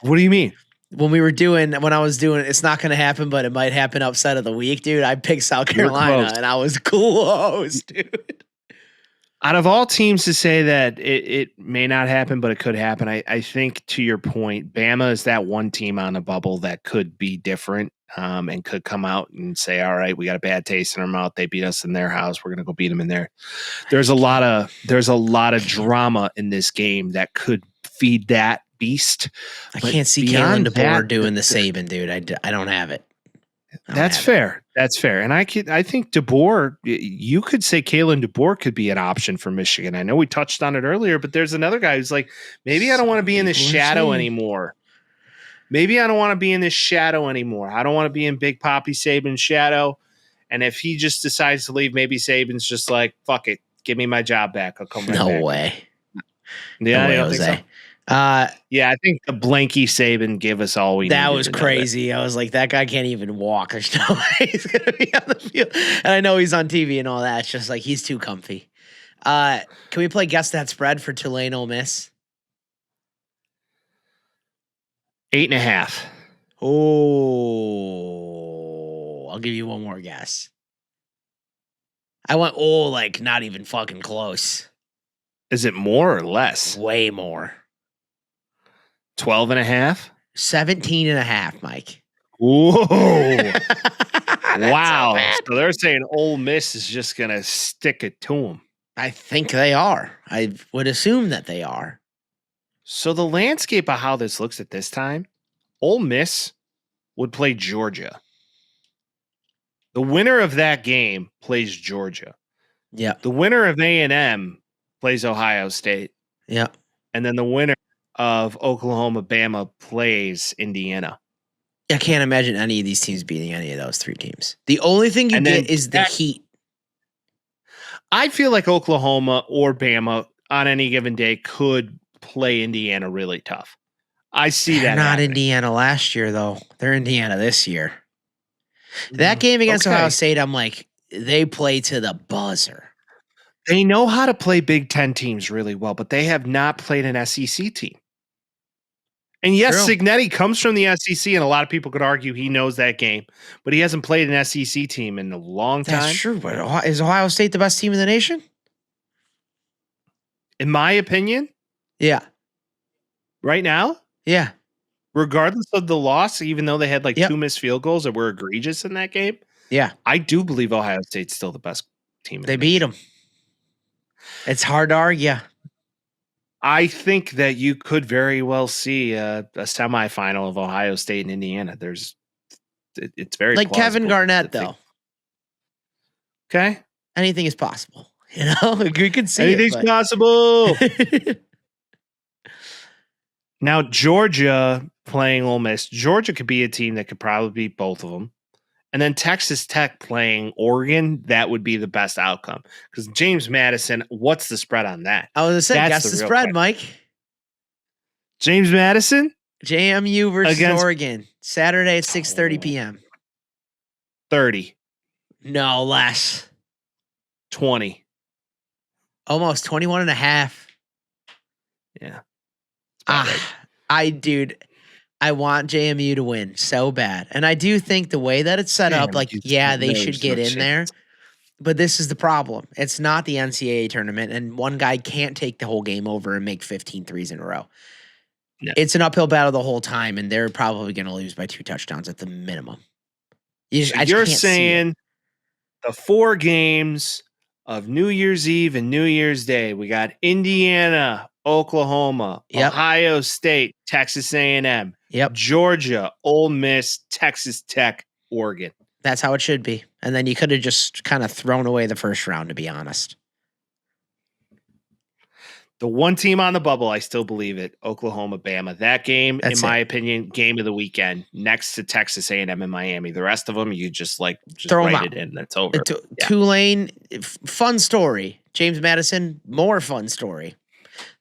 What do you mean? When I was doing it's not going to happen, but it might happen upset of the week, dude. I picked South Carolina, and I was close, dude. Out of all teams to say that it may not happen, but it could happen, I think to your point, Bama is that one team on the bubble that could be different. And could come out and say, all right, we got a bad taste in our mouth. They beat us in their house. We're going to go beat them in there. There's a lot of drama in this game that could feed that beast. I can't see Kalen DeBoer doing the Saban, dude. I don't have it. That's fair. That's fair. And I think DeBoer, you could say Kalen DeBoer could be an option for Michigan. I know we touched on it earlier, but there's another guy who's like, maybe I don't want to be in this shadow anymore. Maybe I don't want to be in this shadow anymore. I don't want to be in Big Papi Saban's shadow. And if he just decides to leave, maybe Saban's just like, fuck it. Give me my job back. I'll come right back. No way. Yeah, no way, I think Jose. so. Yeah, I think the blanky Saban gave us all we needed. That was crazy. I was like, that guy can't even walk. There's no way he's going to be on the field. And I know he's on TV and all that. It's just like he's too comfy. Can we play Guess That Spread for Tulane Ole Miss? 8.5. Oh, I'll give you one more guess. I went, like not even fucking close. Is it more or less? Way more. 12.5? 17.5, Mike. Whoa. Wow. So they're saying Ole Miss is just going to stick it to them. I think they are. I would assume that they are. So the landscape of how this looks at this time, Ole Miss would play Georgia. The winner of that game plays Georgia. Yeah. The winner of A&M plays Ohio State. Yeah. And then the winner of Oklahoma-Bama plays Indiana. I can't imagine any of these teams beating any of those three teams. The only thing you get is the heat. I feel like Oklahoma or Bama on any given day could play Indiana really tough. I see They're that not happening. Indiana last year, though. They're Indiana this year. That game against Okay. Ohio State, I'm like, they play to the buzzer. They know how to play Big Ten teams really well, but they have not played an SEC team. And yes, True. Cignetti comes from the SEC, and a lot of people could argue he knows that game, but he hasn't played an SEC team in a long time. That's true, but is Ohio State the best team in the nation? In my opinion, Yeah. right now, Yeah. regardless of the loss, even though they had like Yep. 2 missed field goals that were egregious in that game, Yeah. I do believe Ohio State's still the best team. They beat them. It's hard to argue. I think that you could very well see a semifinal of Ohio State and Indiana. It's very Like Kevin plausible Garnett, to think. though. Okay, Anything is possible. You know, we could see anything's it, possible. Now Georgia playing Ole Miss. Georgia could be a team that could probably beat both of them. And then Texas Tech playing Oregon, that would be the best outcome. Because James Madison, what's the spread on that? I was going to say, That's guess the the real spread, question. Mike. James Madison, JMU versus Against- Oregon, Saturday at 6:30 p.m. 30, No less. 20. Almost 21 and a half. Yeah. About right. I want JMU to win so bad. And I do think the way that it's set up, like, JMU, yeah, they there's should get no in there. chance. But this is the problem. It's not the NCAA tournament, and one guy can't take the whole game over and make 15 threes in a row. No. It's an uphill battle the whole time, and they're probably going to lose by 2 touchdowns at the minimum. So I just you're can't see it. saying the 4 games of New Year's Eve and New Year's Day, we got Indiana, Oklahoma, Yep. Ohio State, Texas A&M, Yep, Georgia, Ole Miss, Texas Tech, Oregon. that's how it should be. And then you could have just kind of thrown away the first round, to be honest. The one team on the bubble, I still believe it, Oklahoma, Bama. That game, That's in my it. opinion, game of the weekend, next to Texas A&M in Miami. The rest of them, you just Throw 'em write out. it in. That's over. Yeah. Tulane, fun story. James Madison, more fun story.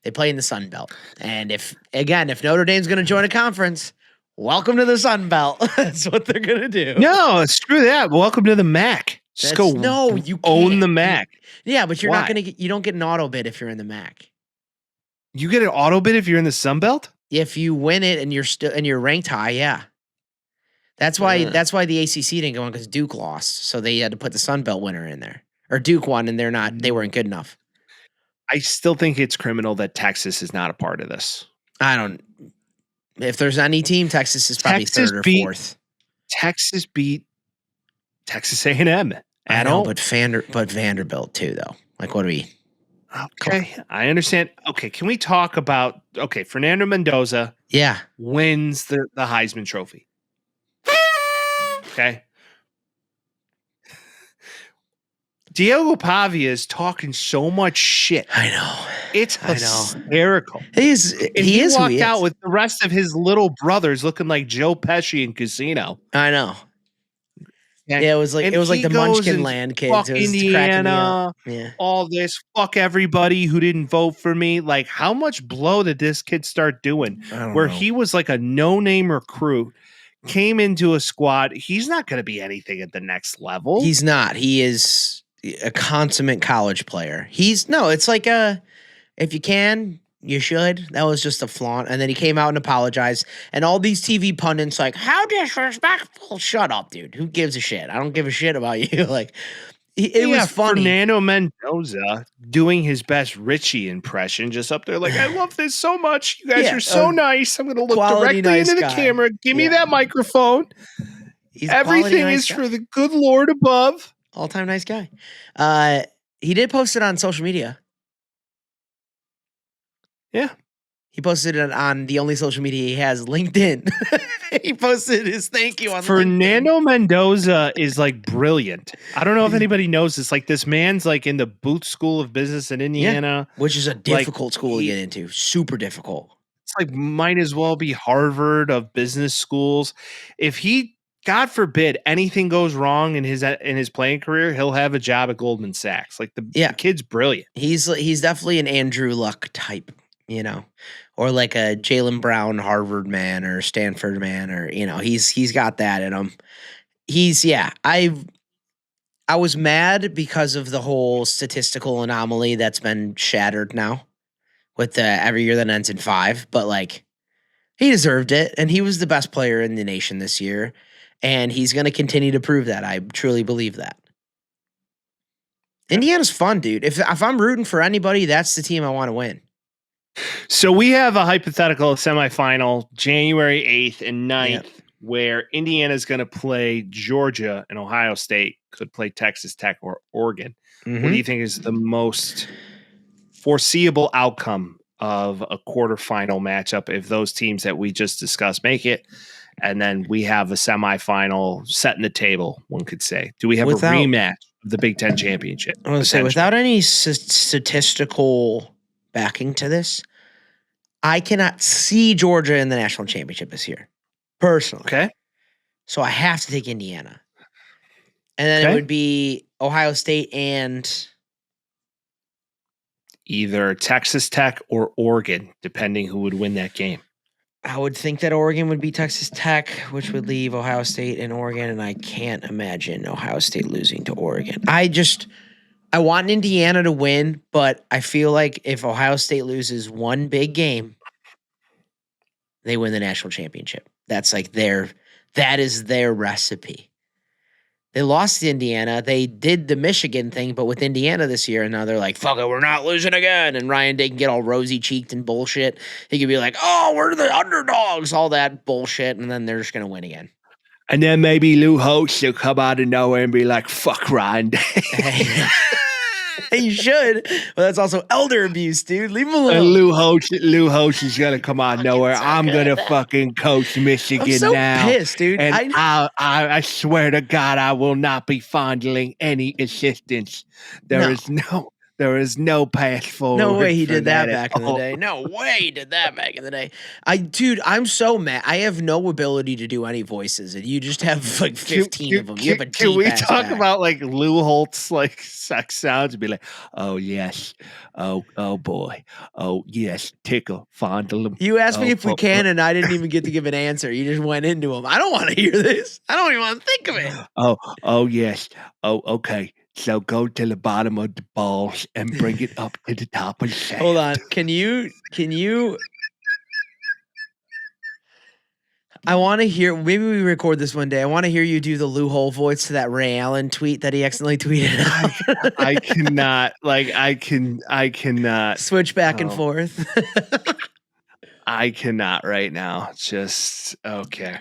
They play in the Sun Belt. And if Notre Dame's going to join a conference, welcome to the Sun Belt. That's what they're going to do. No, screw that. Welcome to the MAC. Just That's- go no, you own can't. the MAC. Yeah, but you're Why? not going to get, you don't get an auto bid if you're in the MAC. You get an auto bid if you're in the Sun Belt? If you win it and you're ranked high, yeah. That's why the ACC didn't go on, because Duke lost. So they had to put the Sun Belt winner in there. Or Duke won and they weren't good enough. I still think it's criminal that Texas is not a part of this. If there's any team, Texas is probably Texas third or beat- fourth. Texas beat Texas A&M I at know, home. but Vanderbilt too, though. Like, what do we? Okay, I understand. Okay, can we talk about Fernando Mendoza Yeah, wins the Heisman Trophy. Okay. Diego Pavia is talking so much shit. I know. It's I know. hysterical. He is. And He is. Who walked he out is. with the rest of his little brothers looking like Joe Pesci in Casino. I know. Yeah, Yeah, it was like and the he goes Munchkin and Land kids. fuck It was cracking me Indiana. up. Yeah. All this, fuck everybody who didn't vote for me. Like, how much blow did this kid start doing? I don't Where know. he was like a no-name recruit, came into a squad. He's not going to be anything at the next level. He's not. He is a consummate college player. It's like if you can, you should. That was just a flaunt. And then he came out and apologized. And all these TV pundits like, how disrespectful. Shut up, dude. Who gives a shit? I don't give a shit about you. Like, it was funny. Fernando Mendoza doing his best Richie impression, just up there like, I love this so much. You guys Yeah, are so nice. I'm going to look quality directly nice into the guy. camera. Give me Yeah. that microphone. He's a quality Everything nice is guy. for the good Lord above. All-time nice guy. He did post it on social media. Yeah. He posted it on the only social media he has, LinkedIn. He posted his thank you on Fernando Mendoza is like brilliant. I don't know if anybody knows this. Like, this man's like in the Booth School of Business in Indiana. LinkedIn, which is a difficult school to get into. Super difficult. It's like might as well be Harvard of business schools. If he God forbid anything goes wrong in his playing career, he'll have a job at Goldman Sachs. Like the kid's brilliant. He's definitely an Andrew Luck type, or like a Jaylen Brown Harvard man or Stanford man, or he's got that in him. I was mad because of the whole statistical anomaly that's been shattered now with every year that ends in 5, but like he deserved it, and he was the best player in the nation this year, and he's going to continue to prove that. I truly believe that. Indiana's fun, dude. If I'm rooting for anybody, that's the team I want to win. So we have a hypothetical semifinal January 8th and 9th where Indiana's going to play Georgia and Ohio State could play Texas Tech or Oregon. Mm-hmm. What do you think is the most foreseeable outcome of a quarterfinal matchup if those teams that we just discussed make it? And then we have a semifinal setting the table, one could say. Do we have a rematch of the Big Ten championship? I would say without any statistical backing to this, I cannot see Georgia in the national championship this year, personally. Okay. So I have to take Indiana. And then it would be Ohio State and either Texas Tech or Oregon, depending who would win that game. I would think that Oregon would be Texas Tech, which would leave Ohio State and Oregon, and I can't imagine Ohio State losing to Oregon. I want Indiana to win, but I feel like if Ohio State loses one big game, they win the national championship. That's like that is their recipe. They lost to Indiana. They did the Michigan thing, but with Indiana this year, and now they're like, fuck it, we're not losing again. And Ryan Day can get all rosy-cheeked and bullshit. He could be like, oh, we're the underdogs, all that bullshit, and then they're just going to win again. And then maybe Lou Holtz will come out of nowhere and be like, fuck Ryan Day. He should. But that's also elder abuse, dude. Leave him alone. And Lou Holtz is going to come out of nowhere. I'm going to fucking coach Michigan I'm so now. Pissed, dude. And I swear to God, I will not be fondling any assistance. There is no path forward. No way he did that back in the day. No way he did that back in the day. I'm so mad. I have no ability to do any voices, and you just have like 15 of them. You have a Can we talk back. about like Lou Holt's like sex sounds and be like, oh yes, oh boy, oh yes, tickle, fondle him. You asked me if we can, and I didn't even get to give an answer. You just went into him. I don't want to hear this. I don't even want to think of it. Oh yes, oh okay. So go to the bottom of the balls and bring it up to the top of the shaft. Hold on. Can you? I want to hear. Maybe we record this one day. I want to hear you do the Lou Hole voice to that Ray Allen tweet that he accidentally tweeted out. I cannot. Like I cannot switch back and forth. I cannot right now. Just okay.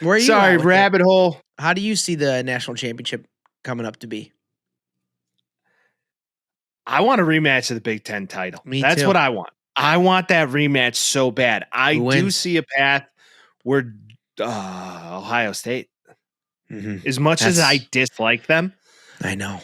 Where are you? Sorry, rabbit hole. How do you see the national championship coming up to be? I want a rematch of the Big Ten title. That's what I want. I want that rematch so bad. I do see a path where Ohio State, as much as I dislike them, I know.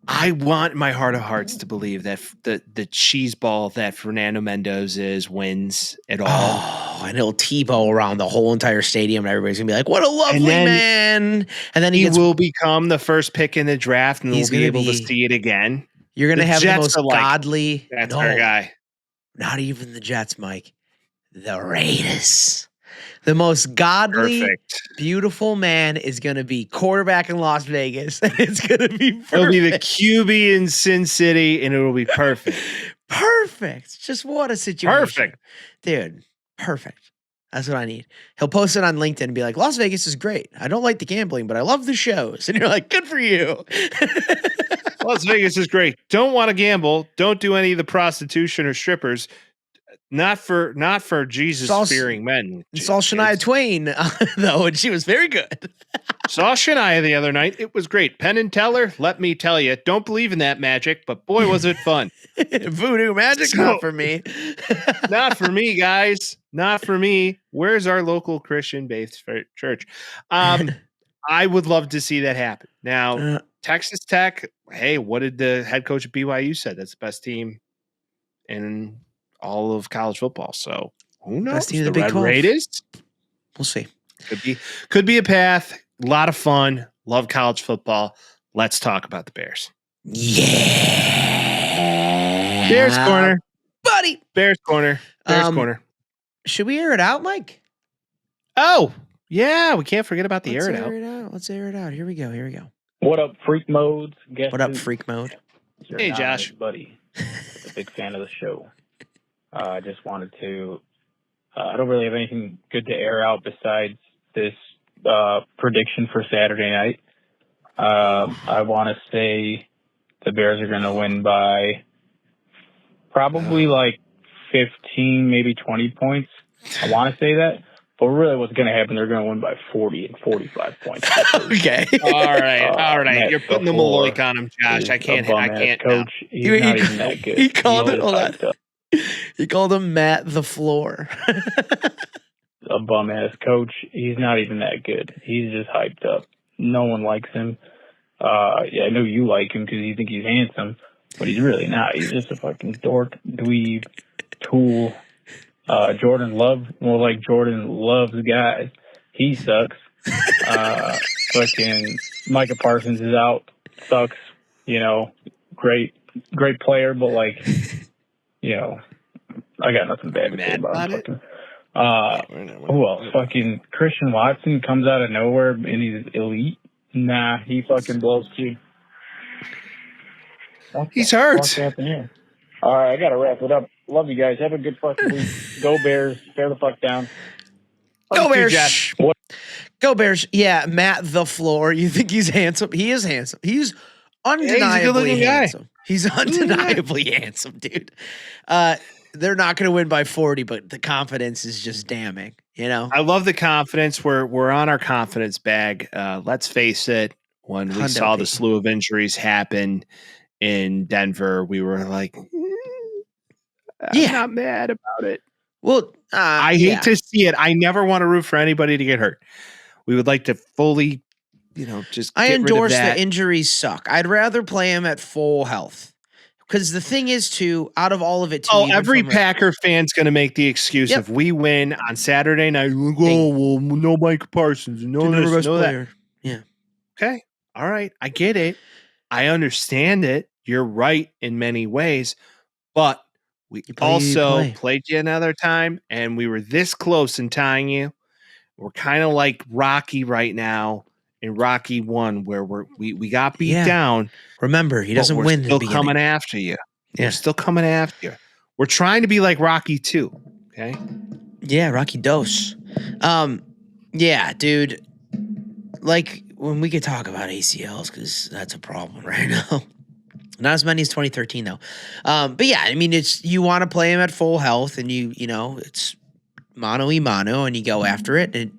I want my heart of hearts to believe that the cheese ball that Fernando Mendoza wins it all. Oh, and he'll T-bow around the whole entire stadium, and everybody's going to be like, what a lovely man. And then he will become the first pick in the draft, and we'll be able to see it again. You're going to have the most godly. That's our guy. Not even the Jets, Mike. The Raiders. The most godly, beautiful man is going to be quarterback in Las Vegas. It's going to be perfect. It'll be the QB in Sin City, and it'll be perfect. Perfect. Just what a situation. Perfect. Dude, perfect. That's what I need. He'll post it on LinkedIn and be like, Las Vegas is great. I don't like the gambling, but I love the shows. And you're like, good for you. Las Vegas is great. Don't want to gamble. Don't do any of the prostitution or strippers. Not for Jesus-fearing men. Saw Shania Twain, though, and she was very good. Saw Shania the other night. It was great. Penn and Teller, let me tell you, don't believe in that magic, but boy, was it fun. Voodoo magic, not for me. Not for me, guys. Not for me. Where's our local Christian-based church? I would love to see that happen. Now, Texas Tech, hey, what did the head coach at BYU said? That's the best team in all of college football. So who knows? The Red Raiders. We'll see. Could be a path. A lot of fun. Love college football. Let's talk about the Bears. Yeah. Bears corner. Buddy. Bears corner. Bears corner. Should we air it out, Mike? Oh, yeah. We can't forget about the Let's air it out. Let's air it out. Here we go. What up, Freak Modes? What up, Freak Mode? Hey, Josh. Buddy. A big fan of the show. I just wanted to... I don't really have anything good to air out besides this prediction for Saturday night. I want to say the Bears are going to win by probably like 15, maybe 20 points. I want to say that. But really what's going to happen, they're going to win by 40 and 45 points. Okay. All right. You're putting the Maloik on him, Josh. I can't. Coach. He's not even that good. He called it. Hold on. He called him Matt the Floor. A bum-ass coach. He's not even that good. He's just hyped up. No one likes him. I know you like him because you think he's handsome, but he's really not. He's just a fucking dork, dweeb, tool. Jordan Love, more like Jordan loves guys. He sucks. Fucking Micah Parsons is out. Sucks. Great player, but like, I got nothing bad to say about him. Who else? Fucking Christian Watson comes out of nowhere and he's elite. Nah, he fucking blows too. He's hurt. What's happening here? All right, I gotta wrap it up. Love you guys. Have a good fucking week. Go Bears. Tear the fuck down. Go Bears. Go Bears. Yeah, Matt the Floor. You think he's handsome? He is handsome. He's undeniably handsome. He's undeniably handsome, dude. They're not going to win by 40, but the confidence is just damning. I love the confidence. We're on our confidence bag. Let's face it. When we saw the slew of injuries happen in Denver, we were like, I'm not mad about it. Well, I hate to see it. I never want to root for anybody to get hurt. We would like to fully, just I get endorse rid of that. The injuries suck. I'd rather play him at full health. Because the thing is, too, out of all of it, every Packer fan's going to make the excuse if we win on Saturday night. No Mike Parsons, no this, no that. Yeah. Okay. All right. I get it. I understand it. You're right in many ways, but we also played you another time, and we were this close in tying you. We're kind of like Rocky right now. In Rocky 1, where we got beat down. Remember, he doesn't win. We're still coming after you. Yeah. We're still coming after you. We're trying to be like Rocky 2. Okay. Yeah, Rocky Dos. Yeah, dude. Like when we could talk about ACLs, because that's a problem right now. Not as many as 2013 though. But yeah, I mean, it's you want to play him at full health, and it's mano y mano, and you go after it, and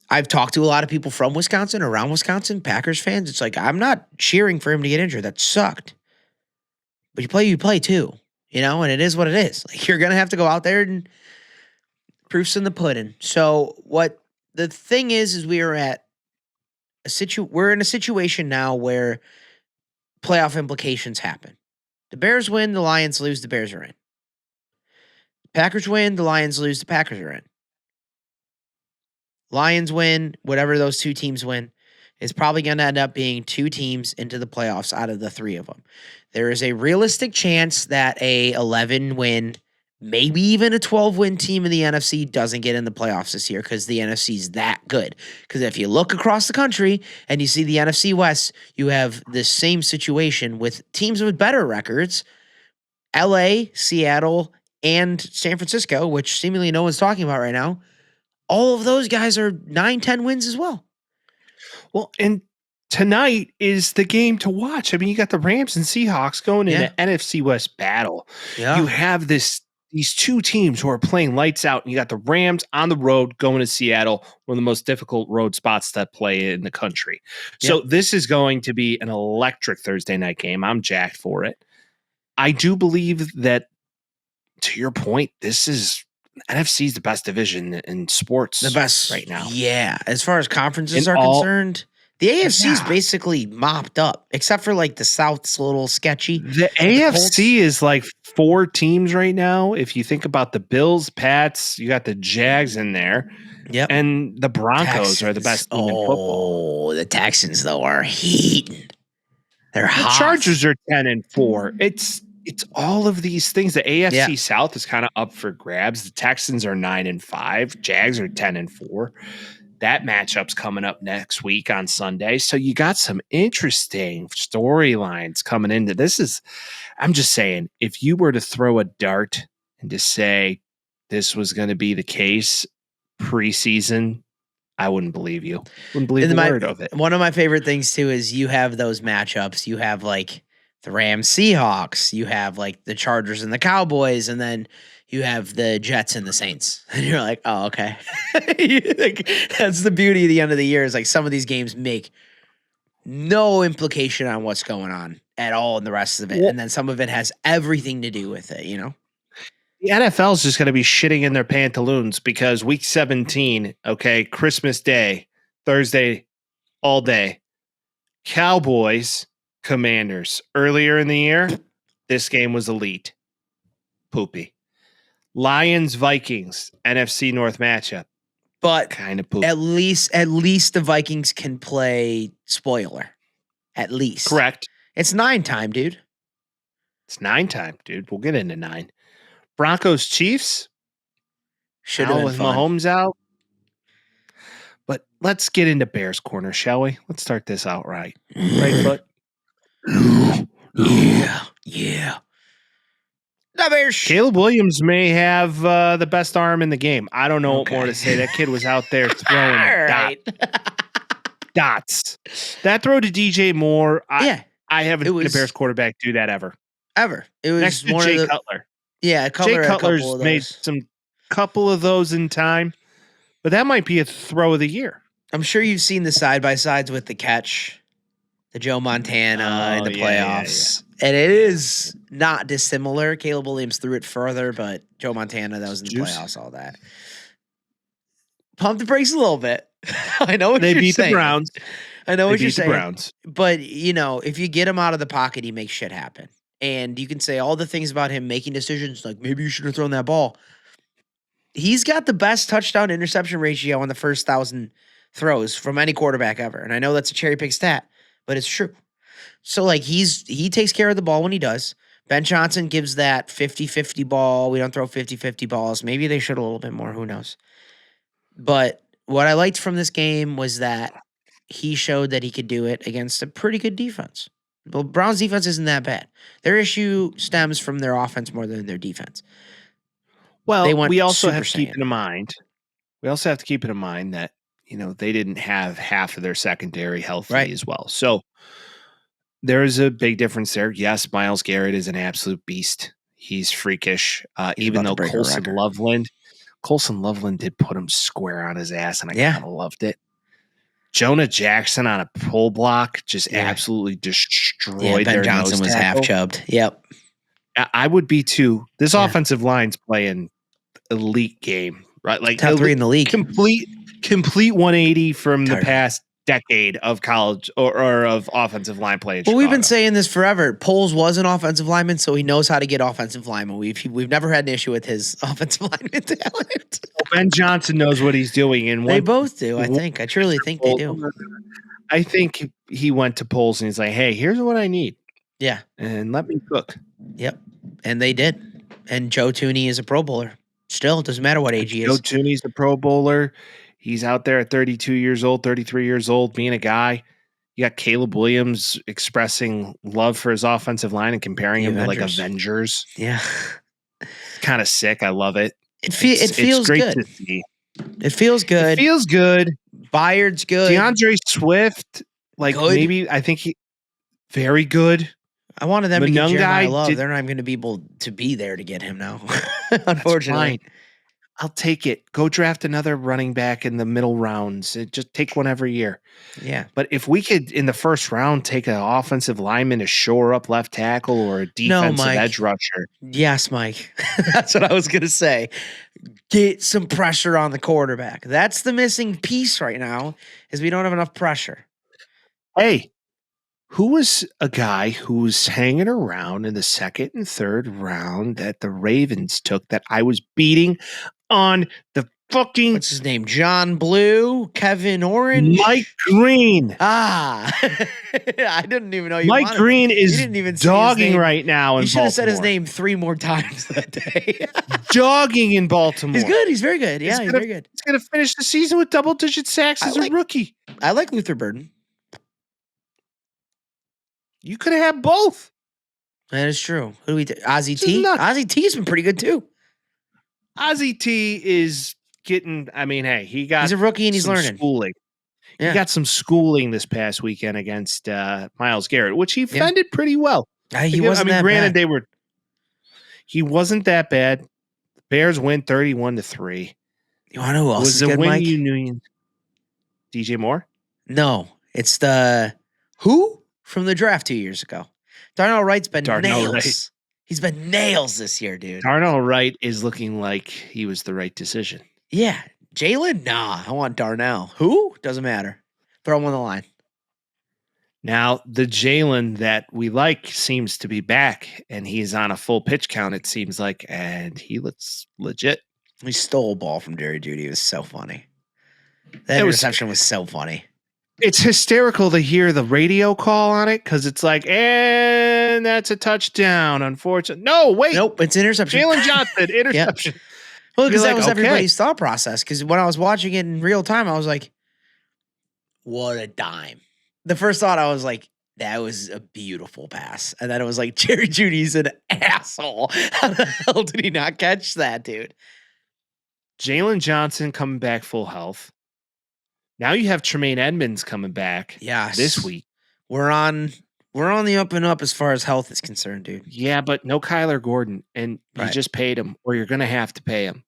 I've talked to a lot of people from Wisconsin, around Wisconsin, Packers fans. It's like, I'm not cheering for him to get injured. That sucked. But you play too, and it is what it is. Like, you're going to have to go out there and proof's in the pudding. So what the thing is we're in a situation now where playoff implications happen. The Bears win, the Lions lose, the Bears are in. Packers win, the Lions lose, the Packers are in. Lions win, whatever those two teams win, is probably going to end up being two teams into the playoffs out of the three of them. There is a realistic chance that a 11-win, maybe even a 12-win team in the NFC doesn't get in the playoffs this year because the NFC is that good. Because if you look across the country and you see the NFC West, you have this same situation with teams with better records, LA, Seattle, and San Francisco, which seemingly no one's talking about right now. All of those guys are 9-10 wins as well. Well, and tonight is the game to watch. I mean, you got the Rams and Seahawks going in an NFC West battle. Yeah. You have these two teams who are playing lights out, and you got the Rams on the road going to Seattle, one of the most difficult road spots to play in the country. So this is going to be an electric Thursday night game. I'm jacked for it. I do believe that, to your point, this is NFC is the best division in sports. The best right now. Yeah. As far as conferences are concerned, The AFC is Yeah. basically mopped up, except for like the South's a little sketchy. The Colts- AFC is like 4 teams right now. If you think about the Bills, Pats, you got the Jags in there, Yep. and the Broncos are the best team in football. Oh, the Texans though are heating. They're The hot. Chargers are 10-4. It's all of these things. The AFC South is kind of up for grabs. The Texans are 9-5. Jags are 10-4. That matchup's coming up next week on Sunday. So you got some interesting storylines coming into this. I'm just saying, if you were to throw a dart and to say this was going to be the case preseason, I wouldn't believe you. Wouldn't believe a word of it. One of my favorite things too is you have those matchups. You have like the Rams Seahawks, you have like the Chargers and the Cowboys, and then you have the Jets and the Saints. And you're like, oh, okay. Like, that's the beauty of the end of the year is like some of these games make no implication on what's going on at all in the rest of it. Well, and then some of it has everything to do with it, you know? The NFL is just going to be shitting in their pantaloons because week 17, okay, Christmas Day, Thursday, all day. Cowboys, Commanders. Earlier in the year, this game was elite. Poopy. Lions, Vikings, NFC North matchup. But Kind of poopy. at least the Vikings can play spoiler. At least. Correct. It's 9 time, dude. It's 9 time, dude. We'll get into 9. Broncos, Chiefs. Should Now have been with fun. Mahomes out. But let's get into Bears corner, shall we? Let's start this out right. Right foot. Yeah. The Bears. Caleb Williams may have the best arm in the game. I don't know what more Okay. to say. That kid was out there throwing All right. dots. That throw to DJ Moore, I haven't seen a was- Bears quarterback do that ever. Ever. It was Next to one Jay of the Cutler. yeah. Cutler Jay had a Cutler's couple of made those. some couple of those in time, but that might be a throw of the year. I'm sure you've seen the side by sides with the catch, the Joe Montana in the playoffs, and it is not dissimilar. Caleb Williams threw it further, but Joe Montana that was in the Juice. playoffs. All that. Pump the brakes a little bit. I know what They you're beat saying. the Browns. I know They what you're beat the saying. Browns. But, you know, if you get him out of the pocket, he makes shit happen. And you can say all the things about him making decisions, like maybe you should have thrown that ball. He's got the best touchdown interception ratio on the first 1,000 throws from any quarterback ever. And I know that's a cherry pick stat, but it's true. So, like, he takes care of the ball when he does. Ben Johnson gives that 50-50 ball. We don't throw 50-50 balls. Maybe they should a little bit more. Who knows? But what I liked from this game was that he showed that he could do it against a pretty good defense. Well, Browns defense isn't that bad. Their issue stems from their offense more than their defense. Well, They went we also Super have to keep Saiyan. it in mind. We also have to keep it in mind that, you know, they didn't have half of their secondary healthy Right. as well. So there's a big difference there. Yes, Myles Garrett is an absolute beast. He's freakish. He's Even about though to break a Colson Loveland did put him square on his ass, and I Yeah. kind of loved it. Jonah Jackson on a pull block just Yeah. absolutely destroyed Yeah, Ben their Johnson nose was tackle. half chubbed. Yep. I would be too. This Yeah. offensive line's playing elite game, right? Like Top 3 in the league. complete 180 from the Tired. past decade of college or of offensive line play. in Well, we've been Chicago. saying this forever. Poles was an offensive lineman, so he knows how to get offensive linemen. We've never had an issue with his offensive lineman talent. Ben Johnson knows what he's doing, and They one, both do, I think. I truly think they do. I think he went to polls and he's like, "Hey, here's what I need, Yeah. and let me cook." Yep. And they did. And Joe Tooney is a Pro Bowler. Still, it doesn't matter what age he Joe is. Tooney's the Pro Bowler. He's out there at 32 years old, 33 years old, being a guy. You got Caleb Williams expressing love for his offensive line and comparing The him to like Avengers. Avengers. Yeah. Kind of sick. I love it. It feels it's great good. to see. It feels good. It feels good. Bayard's good. DeAndre Swift, like Good. maybe I think he very good. I wanted them to get Monungai Jeremiah Love. did- They're not even going to be able to be there to get him now. That's Unfortunately. fine. I'll take it. Go draft another running back in the middle rounds. Just take one every year. Yeah. But if we could, in the first round, take an offensive lineman to shore up left tackle or a defensive Mike. edge rusher. Yes, Mike. That's what I was going to say. Get some pressure on the quarterback. That's the missing piece right now is we don't have enough pressure. Hey, who was a guy who was hanging around in the second and third round that the Ravens took that I was beating on the fucking What's his name? John Blue, Kevin Orange, Mike Green? Ah, I didn't even know you Mike wanted Green him. is You didn't even say his dogging name. right now in You should have said his Baltimore. name 3 more times that day. Dogging in Baltimore. He's good. He's very good. Yeah, he's very good. He's going to finish the season with double-digit sacks as a rookie. I like Luther Burden. You could have had both. That is true. Who do we? Ozzie T. Ozzie T's been pretty good too. Ozzie T is getting. I mean, hey, he's a rookie and he's learning. Schooling. Yeah. He got some schooling this past weekend against Myles Garrett, which he fended pretty well. He wasn't that granted, bad. He wasn't that bad. Bears win 31-3. You want to know who else is good, Mike? DJ Moore? No, it's the who from the draft 2 years ago. Darnell Wright's been nails. Wright. He's been nails this year, dude. Darnell Wright is looking like he was the right decision. Yeah. Jalen? Nah, I want Darnell. Who? Doesn't matter. Throw him on the line. Now, the Jalen that we like seems to be back, and he's on a full pitch count, it seems like, and he looks legit. He stole a ball from Jerry Jeudy. It was so funny. That interception was so funny. It's hysterical to hear the radio call on it because it's like, and that's a touchdown, unfortunately. No, wait. Nope, it's interception. Jalen Johnson, interception. Well, because that was everybody's thought process. Because when I was watching it in real time, I was like, what a dime. The first thought I was like, that was a beautiful pass. And then it was like, Jerry Jeudy's an asshole. How the hell did he not catch that, dude? Jalen Johnson coming back full health. Now you have Tremaine Edmonds coming back this week. We're on the up and up as far as health is concerned, dude. Yeah, but no Kyler Gordon, and you just paid him, or you're going to have to pay him.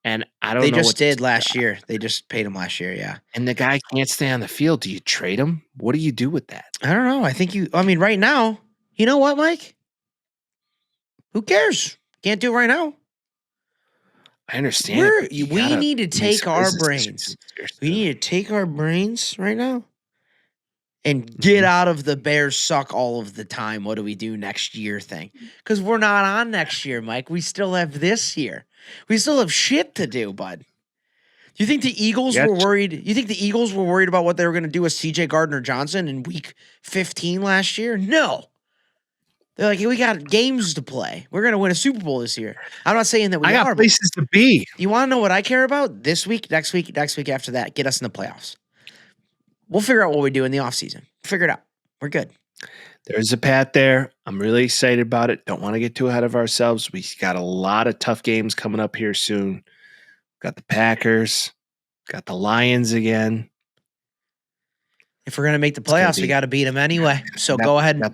And I don't know. They just did last year. They just paid him last year, yeah. And the guy can't stay on the field. Do you trade him? What do you do with that? I don't know. Right now, you know what, Mike? Who cares? Can't do it right now. I understand. We need to take our brains. We need to take our brains right now and get out of the Bears suck all of the time. What do we do next year thing? Because we're not on next year, Mike. We still have this year. We still have shit to do, bud. Do you think the Eagles were worried? You think the Eagles were worried about what they were going to do with C.J. Gardner-Johnson in week 15 last year? No. They're like, hey, we got games to play. We're going to win a Super Bowl this year. I'm not saying that we are. I got places to be. You want to know what I care about? This week, next week after that, get us in the playoffs. We'll figure out what we do in the offseason. Figure it out. We're good. There's a path there. I'm really excited about it. Don't want to get too ahead of ourselves. We got a lot of tough games coming up here soon. Got the Packers. Got the Lions again. If we're going to make the playoffs, we got to beat them anyway. So go ahead and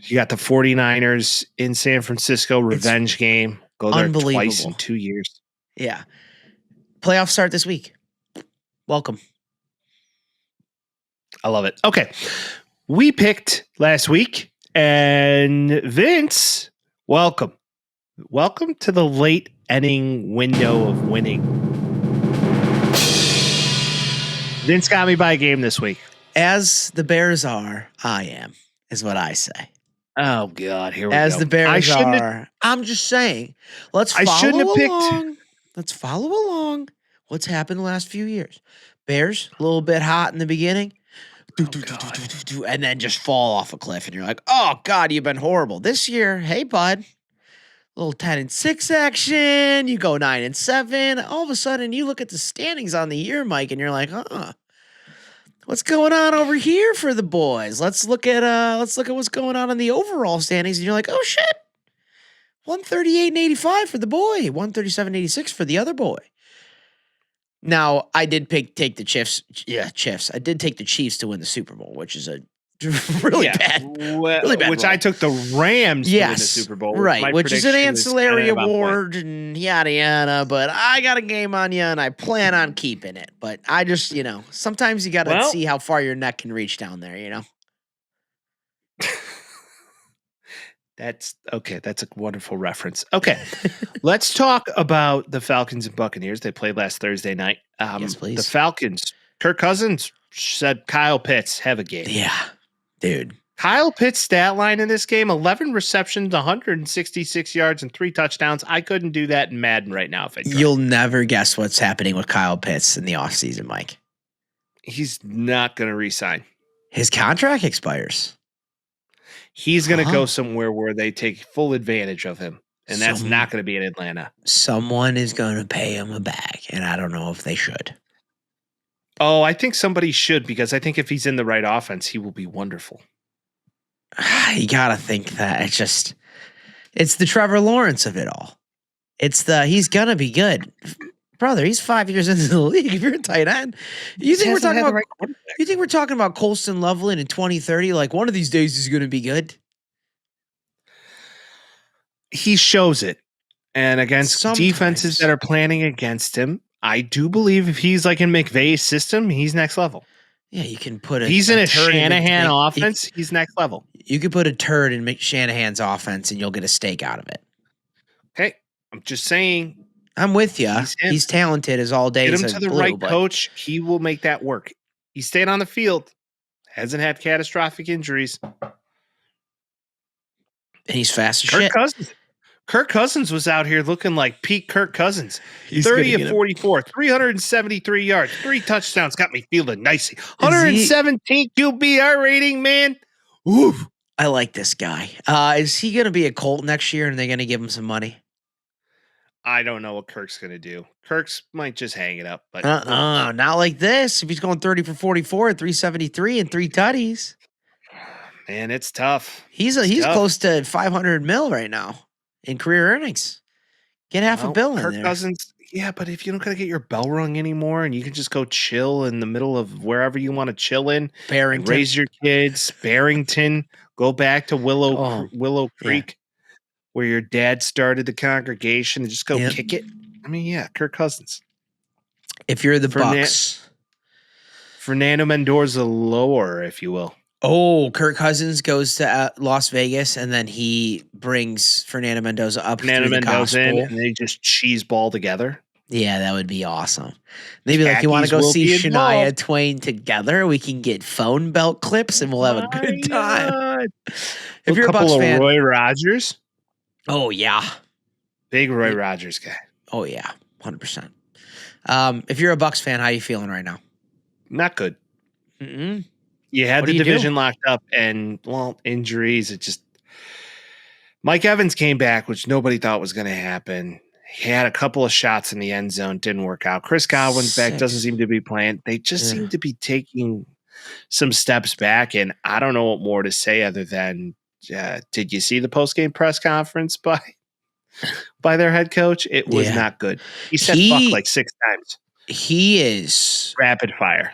you got the 49ers in San Francisco, revenge game. Go there twice in 2 years. Yeah. Playoffs start this week. Welcome. I love it. Okay. We picked last week, and Vince, welcome. Welcome to the late inning window of winning. Vince got me by a game this week. As the Bears are, I am, is what I say. Oh, God. Here we go. As the Bears are. I'm just saying. Let's follow along. Let's follow along what's happened the last few years. Bears, a little bit hot in the beginning. And then just fall off a cliff. And you're like, oh, God, you've been horrible. This year, hey, bud. Little 10-6 action. You go 9-7. All of a sudden, you look at the standings on the year, Mike, and you're like, what's going on over here for the boys? Let's look at what's going on in the overall standings, and you're like, oh shit, 138-85 for the boy, 137-86 for the other boy. Now I did take the Chiefs. Yeah, Chiefs. I did take the Chiefs to win the Super Bowl, which is a really bad. Which I took the Rams to win the Super Bowl. Right, which is an ancillary award and yada yada. But I got a game on you, and I plan on keeping it. But I just, sometimes you got to see how far your neck can reach down there, That's okay. That's a wonderful reference. Okay, let's talk about the Falcons and Buccaneers. They played last Thursday night. Yes, please. The Falcons, Kirk Cousins, said Kyle Pitts have a game. Yeah, dude. Kyle Pitts' stat line in this game, 11 receptions, 166 yards, and 3 touchdowns. I couldn't do that in Madden right now if I tried. You'll never guess what's happening with Kyle Pitts in the offseason, Mike. He's not going to re-sign. His contract expires. He's going to go somewhere where they take full advantage of him, and that's not going to be in Atlanta. Someone is going to pay him a bag, and I don't know if they should. Oh, I think somebody should, because I think if he's in the right offense, he will be wonderful. You gotta think that it's the Trevor Lawrence of it all. He's gonna be good, brother. He's 5 years into the league. If you're a tight end, you think we're talking about Colston Loveland in 2030? Like one of these days he's gonna be good. He shows it, and against defenses that are planning against him, I do believe if he's like in McVay's system, he's next level. Yeah, you can put he's in a Shanahan offense. He's next level. You could put a turd in Shanahan's offense, and you'll get a steak out of it. Okay, I'm just saying. I'm with you. He's talented as all day. Get him to the right coach. He will make that work. He stayed on the field. Hasn't had catastrophic injuries. And he's fast as shit. Kirk Cousins was out here looking like peak Kirk Cousins. 30 of 44, 373 yards, 3 touchdowns. Got me feeling nicely. 117 QBR rating, man. Oof. I like this guy. Is he going to be a Colt next year, and they're going to give him some money? I don't know what Kirk's going to do. Kirk's might just hang it up. But not like this. If he's going 30 for 44, 373, and 3 tutties. Man, it's tough. He's close to 500 mil right now in career earnings. Get half a bill in Kirk there. Cousins, yeah, but if you don't got to get your bell rung anymore and you can just go chill in the middle of wherever you want to chill in, Barrington, raise your kids, Barrington, go back to Willow Creek, where your dad started the congregation, and just go kick it. I mean, yeah, Kirk Cousins. If you're the Bucs. Fernando Mendoza lower, if you will. Oh, Kirk Cousins goes to Las Vegas, and then he brings Fernando Mendoza up. Fernando Mendoza in, and they just cheese ball together. Yeah, that would be awesome. Maybe like you want to go see Shania Twain together? We can get phone belt clips, and we'll have a good time. If you're a Bucs fan, Roy Rogers. Oh yeah, big Roy Rogers guy. Oh yeah, 100%. If you're a Bucs fan, how are you feeling right now? Not good. Mm-mm. You had the division locked up, and injuries. It just Mike Evans came back, which nobody thought was going to happen. He had a couple of shots in the end zone, didn't work out. Chris Godwin's back, doesn't seem to be playing. They just seem to be taking some steps back, and I don't know what more to say other than, did you see the post-game press conference by their head coach? It was not good. He said fuck like 6 times. He is rapid fire.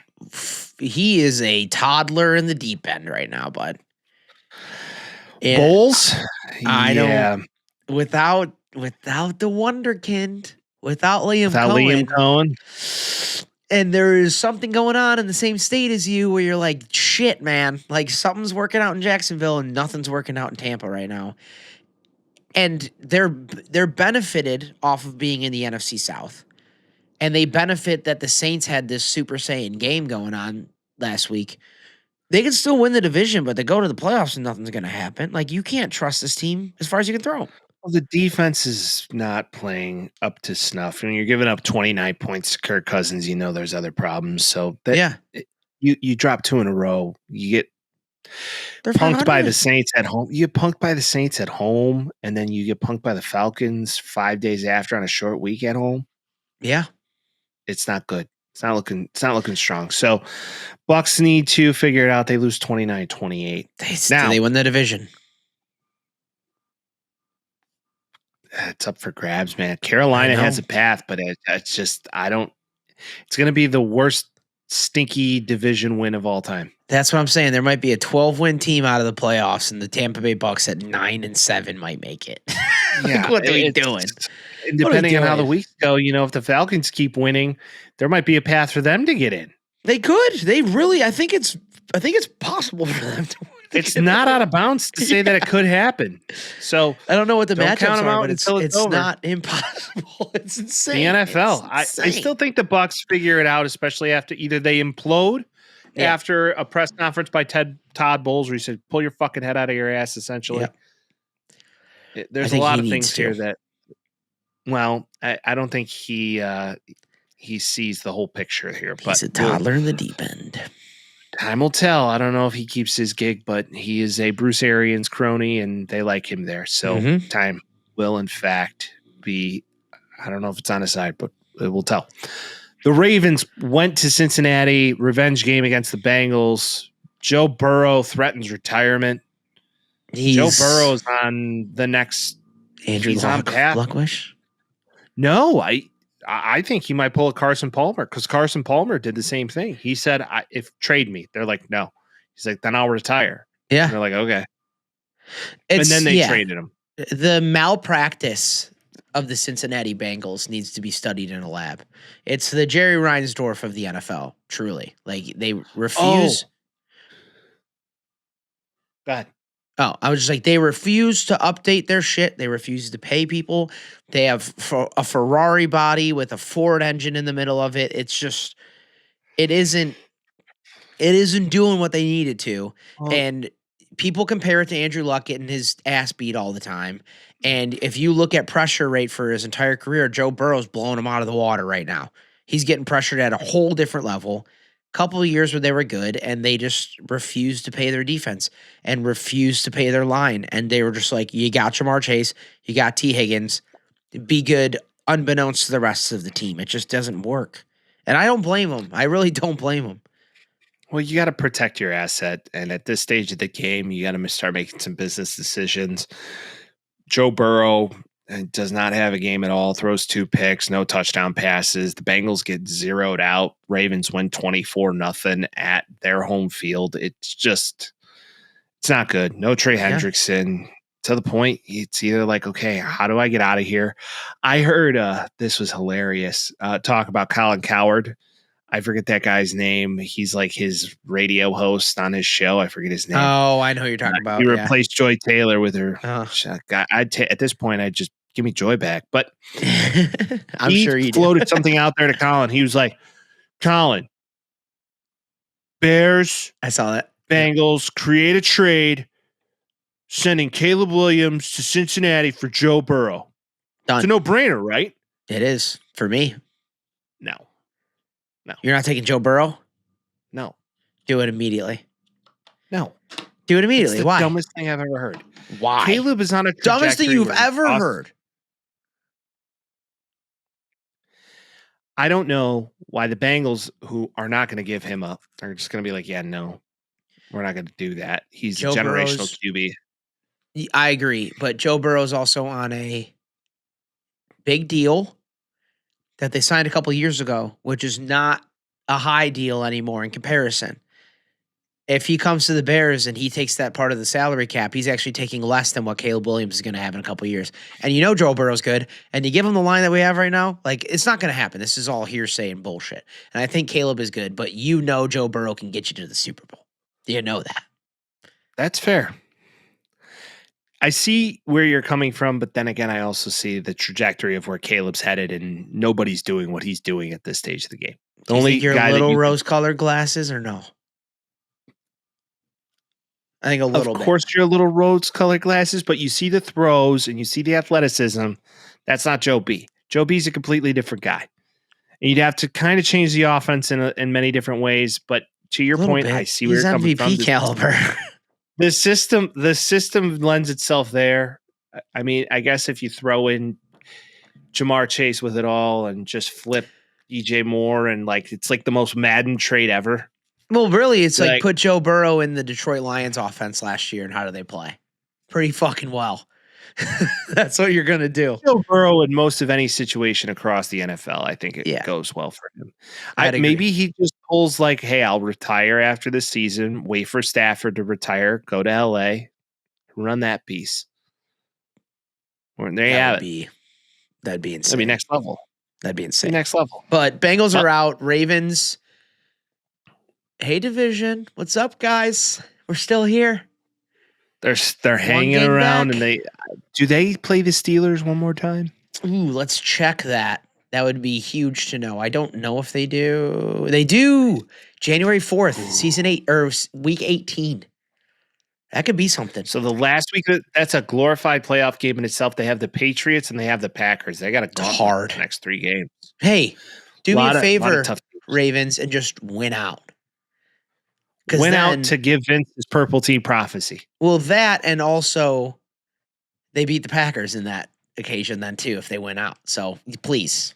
He is a toddler in the deep end right now, bud. And Bowles? I don't. Without the wonderkind, without Liam Cohen. And there is something going on in the same state as you where you're like, shit, man. Like something's working out in Jacksonville and nothing's working out in Tampa right now. And they're benefited off of being in the NFC South. And they benefit that the Saints had this Super Saiyan game going on last week. They can still win the division, but they go to the playoffs and nothing's going to happen. Like, you can't trust this team as far as you can throw them. Well, the defense is not playing up to snuff. When you're giving up 29 points to Kirk Cousins, you know there's other problems. So, you drop 2 in a row. You get punked by the Saints at home. You get punked by the Saints at home, and then you get punked by the Falcons 5 days after on a short week at home. Yeah. It's not good. It's not looking strong. So Bucs need to figure it out. They lose 29-28. Now they win the division. It's up for grabs, man. Carolina has a path, but it's just it's going to be the worst stinky division win of all time. That's what I'm saying. There might be a 12-win team out of the playoffs, and the Tampa Bay Bucs at 9-7 might make it. Yeah, what are we doing? Depending on how the weeks go, if the Falcons keep winning, there might be a path for them to get in. They could. They really. I think it's possible for them to win. It's not out of bounds to say that it could happen. So I don't know what the matchups are, but it's over. Not impossible. It's insane. The NFL. I still think the Bucs figure it out, especially after either they implode Yeah. after a press conference by Todd Bowles where he said, pull your fucking head out of your ass, essentially. There's a lot of things here that, well, I don't think he sees the whole picture here. He's a toddler in the deep end. Time will tell. I don't know if he keeps his gig, but he is a Bruce Arians crony, and they like him there. So time will, in fact, be, I don't know if it's on his side, but it will tell. The Ravens went to Cincinnati, revenge game against the Bengals. Joe Burrow threatens retirement. Joe Burrow's on the next Andrew Luck-wish? No, I think he might pull a Carson Palmer because Carson Palmer did the same thing. He said, if trade me, they're like, no. He's like, then I'll retire. Yeah. And they're like, okay. And then they traded him. The malpractice of the Cincinnati Bengals needs to be studied in a lab. It's the Jerry Reinsdorf of the NFL, truly. Like, they refuse. Go ahead. Oh, I was just like, they refuse to update their shit. They refuse to pay people. They have a Ferrari body with a Ford engine in the middle of it. It's just, it isn't doing what they needed to. And people compare it to Andrew Luck getting his ass beat all the time. And if you look at pressure rate for his entire career, Joe Burrow's blowing him out of the water right now. He's getting pressured at a whole different level. Couple of years where they were good, and they just refused to pay their defense and refused to pay their line. And they were just like, you got Jamar Chase, you got T. Higgins, be good, unbeknownst to the rest of the team. It just doesn't work. And I don't blame them. I really don't blame them. Well, you got to protect your asset. And at this stage of the game, you got to start making some business decisions. Joe Burrow does not have a game at all, throws 2 picks, no touchdown passes. The Bengals get zeroed out. Ravens win 24-0 at their home field. It's not good. No Trey Hendrickson. To the point, it's either like, okay, how do I get out of here? I heard, this was hilarious, talk about Colin Cowherd. I forget that guy's name. He's like his radio host on his show. I forget his name. Oh, I know who you're talking about. He replaced Joy Taylor with her. At this point, I'd just give me Joy back. But I'm sure he floated something out there to Colin. He was like, Colin, Bears, I saw that. Bengals create a trade, sending Caleb Williams to Cincinnati for Joe Burrow. Done. It's a no-brainer, right? It is for me. No. You're not taking Joe Burrow? No. Do it immediately. No. Do it immediately. It's the Why? dumbest thing I've ever heard. Why? Caleb is on a trajectory. Dumbest thing you've ever heard. I don't know why the Bengals, who are not going to give him up, are just going to be like, yeah, no, we're not going to do that. He's a generational QB. I agree, but Joe Burrow's also on a big deal that they signed a couple years ago, which is not a high deal anymore in comparison. If he comes to the Bears and he takes that part of the salary cap, he's actually taking less than what Caleb Williams is going to have in a couple years. And you know Joe Burrow's good, and you give him the line that we have right now, like, it's not going to happen. This is all hearsay and bullshit. And I think Caleb is good, but you know Joe Burrow can get you to the Super Bowl. You know that. That's fair. I see where you're coming from, but then again, I also see the trajectory of where Caleb's headed, and nobody's doing what he's doing at this stage of the game. The Do you only think your guy little rose-colored glasses or no? I think a little bit. Of course, your little rose-colored glasses, but you see the throws and you see the athleticism. That's not Joe B. Joe B's a completely different guy. And you'd have to kind of change the offense in many different ways. But to your point, I see where you're coming from. He's MVP caliber. The system lends itself there. I mean, I guess if you throw in Jamar Chase with it all and just flip DJ Moore and like it's like the most Madden trade ever. Well, really, it's like put Joe Burrow in the Detroit Lions offense last year, and how do they play? Pretty fucking well. That's what you're going to do. Joe Burrow in most of any situation across the NFL, I think it goes well for him. Maybe he just pulls like, hey, I'll retire after this season, wait for Stafford to retire, go to LA, run that piece. Or there you have it. That'd be insane. That'd be next level. That'd be insane. Next level. But Bengals are out. Ravens. Hey, division. What's up, guys? We're still here. They're hanging around, and do they play the Steelers one more time? Ooh, let's check that. That would be huge to know. I don't know if they do. They do. January 4th, season 8 or week 18. That could be something. So the last week, that's a glorified playoff game in itself. They have the Patriots and they have the Packers. They got a gauntlet hard. the next 3 games. Hey, do me a favor, tough Ravens, and just win out. Win out to give Vince his purple team prophecy. Well, that and also they beat the Packers in that occasion then too if they win out. So please.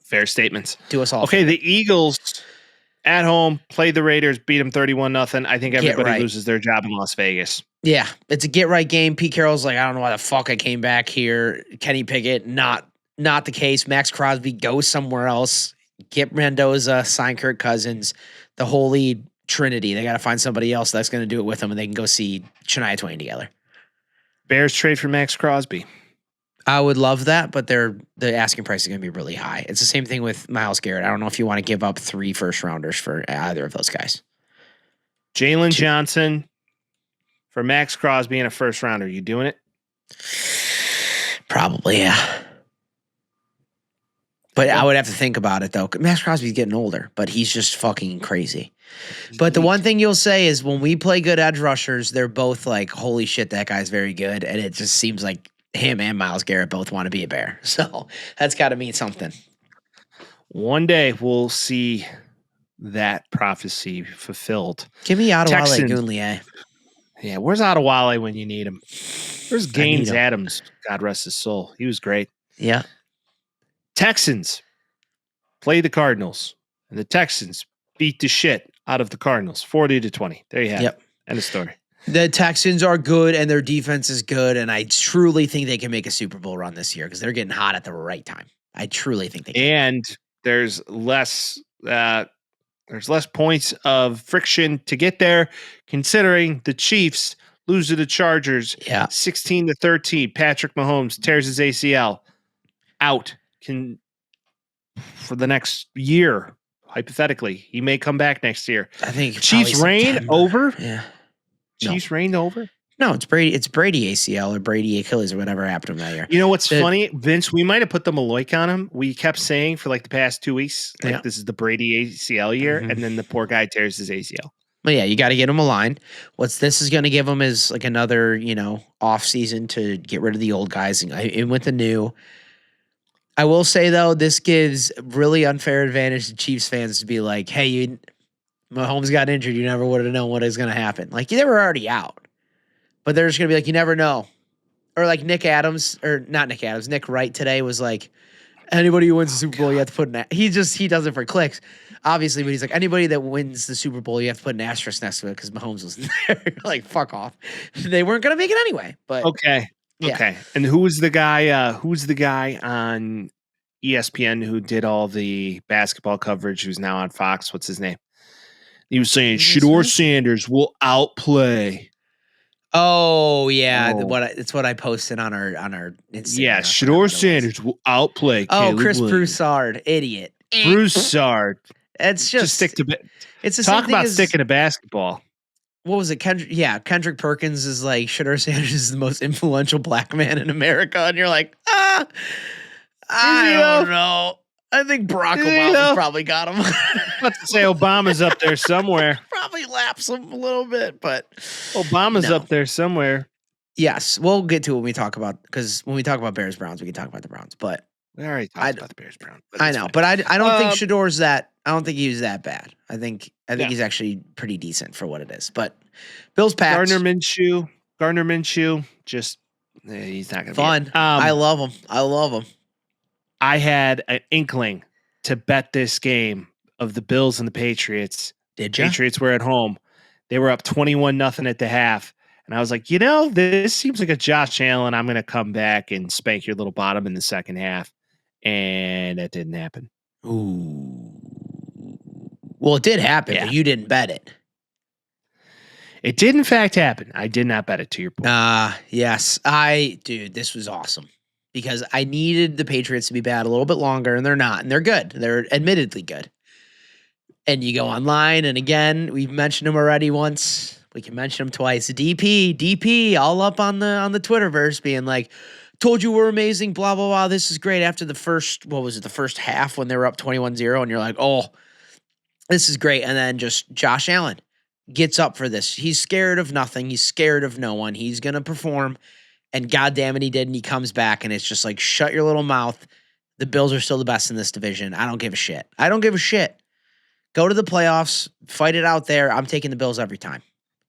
Fair statements. Do us all. Okay, the Eagles at home played the Raiders, beat them 31-0. I think everybody loses their job in Las Vegas. Yeah, it's a get-right game. Pete Carroll's like, I don't know why the fuck I came back here. Kenny Pickett, not the case. Max Crosby goes somewhere else. Get Mendoza, sign Kirk Cousins. The holy trinity. They got to find somebody else that's going to do it with them, and they can go see Shania Twain together. Bears trade for Max Crosby. I would love that, but the asking price is going to be really high. It's the same thing with Myles Garrett. I don't know if you want to give up 3 first-rounders for either of those guys. Jalen Johnson for Max Crosby and a first-rounder. You doing it? Probably, yeah. But I would have to think about it, though. Max Crosby's getting older, but he's just fucking crazy. But the one thing you'll say is when we play good edge rushers, they're both like, holy shit, that guy's very good. And it just seems like him and Myles Garrett both want to be a Bear. So that's got to mean something. One day we'll see that prophecy fulfilled. Give me Adewale Ogunleye. Yeah, where's Adewale when you need him? Where's Gaines Adams? God rest his soul. He was great. Yeah. Texans play the Cardinals, and the Texans beat the shit out of the Cardinals, 40-20. There you have it. End of story. The Texans are good, and their defense is good, and I truly think they can make a Super Bowl run this year because they're getting hot at the right time. I truly think they can. And there's less points of friction to get there, considering the Chiefs lose to the Chargers, 16-13. Patrick Mahomes tears his ACL, out for the next year. Hypothetically, he may come back next year. I think Chiefs reign over. Yeah. Chiefs reigned over? No, it's Brady. It's Brady ACL or Brady Achilles or whatever happened to him that year. You know what's funny, Vince? We might have put the Maloik on him. We kept saying for like the past 2 weeks, like this is the Brady ACL year, and then the poor guy tears his ACL. Well, yeah, you got to get him aligned. What this is going to give him is like another, off season to get rid of the old guys and with the new. I will say though, this gives really unfair advantage to Chiefs fans to be like, hey, Mahomes got injured. You never would have known what is going to happen. Like they were already out. But they're just going to be like, you never know. Or like Nick Wright today was like, anybody who wins the Super Bowl, you have to put an he does it for clicks, obviously, but he's like, anybody that wins the Super Bowl, you have to put an asterisk next to it because Mahomes was there. Like, fuck off. They weren't going to make it anyway. But okay. And who's the guy on ESPN who did all the basketball coverage who's now on Fox? What's his name? He was saying Shedeur Sanders will outplay. Oh yeah, it's what I posted on our Instagram. Yeah, Shedeur Sanders will outplay. Chris Broussard, idiot. Broussard. It's just stick to. It's the talk same about thing sticking to basketball. What was it? Kendrick Perkins is like Shedeur Sanders is the most influential black man in America, and you're like, I don't know. I think Barack Obama probably got him. Let's say Obama's up there somewhere. Probably laps him a little bit, but Obama's up there somewhere. Yes, we'll get to it when we talk about because when we talk about Bears Browns, we can talk about the Browns. But we already talked about the Bears Browns. I know, but I don't think Shedeur's that. I don't think he was that bad. I think he's actually pretty decent for what it is. But Bills Pats. Gardner Minshew, just he's not going to be fun. I love him. I had an inkling to bet this game of the Bills and the Patriots. Did you? Patriots were at home. They were up 21-0 at the half. And I was like, this seems like a Josh Allen. I'm going to come back and spank your little bottom in the second half. And that didn't happen. Ooh. Well, it did happen, but you didn't bet it. It did, in fact, happen. I did not bet it, to your point. Yes. Dude, this was awesome. Because I needed the Patriots to be bad a little bit longer, and they're not. And they're good. They're admittedly good. And you go online, and again, we've mentioned them already once. We can mention them twice. DP, all up on the Twitterverse being like, told you we're amazing, blah, blah, blah. This is great. After the first, what was it, the first half when they were up 21-0, and you're like, oh, this is great. And then just Josh Allen gets up for this. He's scared of nothing. He's scared of no one. He's going to perform. And goddamn it, he did. And he comes back, and it's just like, shut your little mouth. The Bills are still the best in this division. I don't give a shit. I don't give a shit. Go to the playoffs. Fight it out there. I'm taking the Bills every time.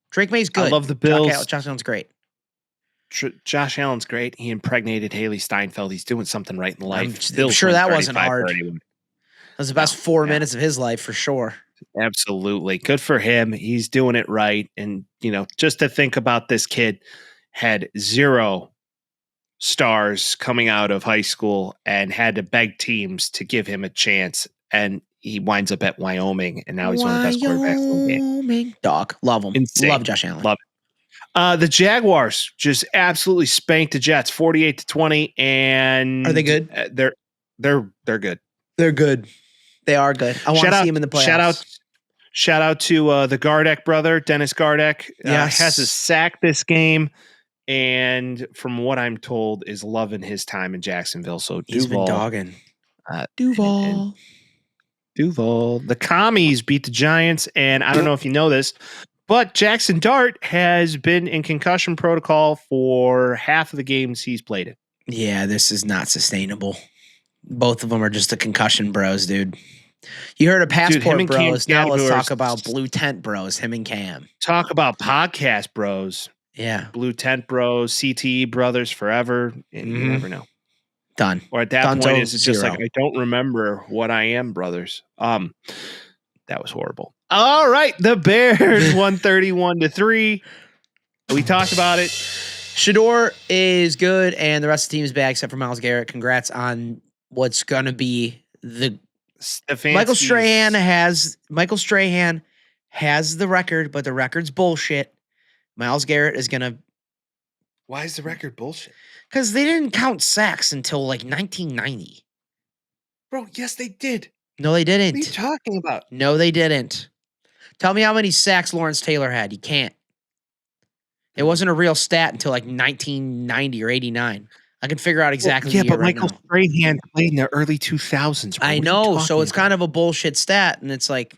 Drake May's good. I love the Bills. Josh Allen's great. Josh Allen's great. He impregnated Haley Steinfeld. He's doing something right in life. I'm sure that wasn't hard. That was the best 4 minutes of his life for sure. Absolutely. Good for him. He's doing it right. And, just to think about this kid had 0 stars coming out of high school and had to beg teams to give him a chance. And he winds up at Wyoming. And now he's one of the best quarterbacks in the game. Wyoming. Dog. Love him. Insane. Love Josh Allen. Love it. The Jaguars just absolutely spanked the Jets 48-20, and are they good? They're good. They're good. They are good. I want to see him in the playoffs. Shout out to the Gardeck brother, Dennis Gardeck. Yes. Has a sack this game, and from what I'm told, is loving his time in Jacksonville. So he's Duval, been dogging. Duval. The Commies beat the Giants, and I don't know if you know this, but Jackson Dart has been in concussion protocol for half of the games he's played in. Yeah, this is not sustainable. Both of them are just the concussion bros, dude. You heard of passport bros. Now let's talk about blue tent bros, him and Cam. Talk about podcast bros. Yeah. Blue tent bros, CTE brothers forever. And you never know. Done. Or at that point, it's just like, I don't remember what I am, brothers. That was horrible. All right, the Bears 131-3. We talked about it. Shador is good, and the rest of the team is bad except for Myles Garrett. Congrats on what's going to be the Michael Strahan has the record, but the record's bullshit. Myles Garrett is going to. Why is the record bullshit? Because they didn't count sacks until like 1990. Bro, yes, they did. No, they didn't. What are you talking about? No, they didn't. Tell me how many sacks Lawrence Taylor had. You can't. It wasn't a real stat until like 1990 or 89. I can figure out exactly. Yeah, but Michael Strahan played in the early 2000s. I know, so it's kind of a bullshit stat, and it's like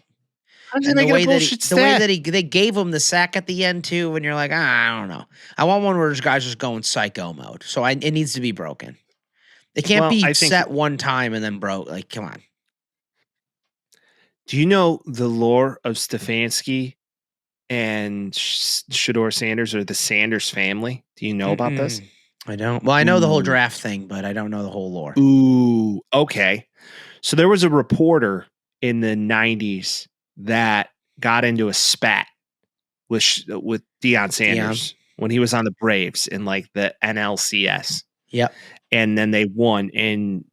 the way that they gave him the sack at the end too, and you're like, I don't know. I want one where this guy's just going psycho mode. So it needs to be broken. It can't be set one time and then broke. Like, come on. Do you know the lore of Stefanski and Shador Sanders or the Sanders family? Do you know about this? I don't. Well, I know the whole draft thing, but I don't know the whole lore. Ooh, okay. So there was a reporter in the 90s that got into a spat with Deion Sanders when he was on the Braves in like the NLCS. Yep. And then they won, and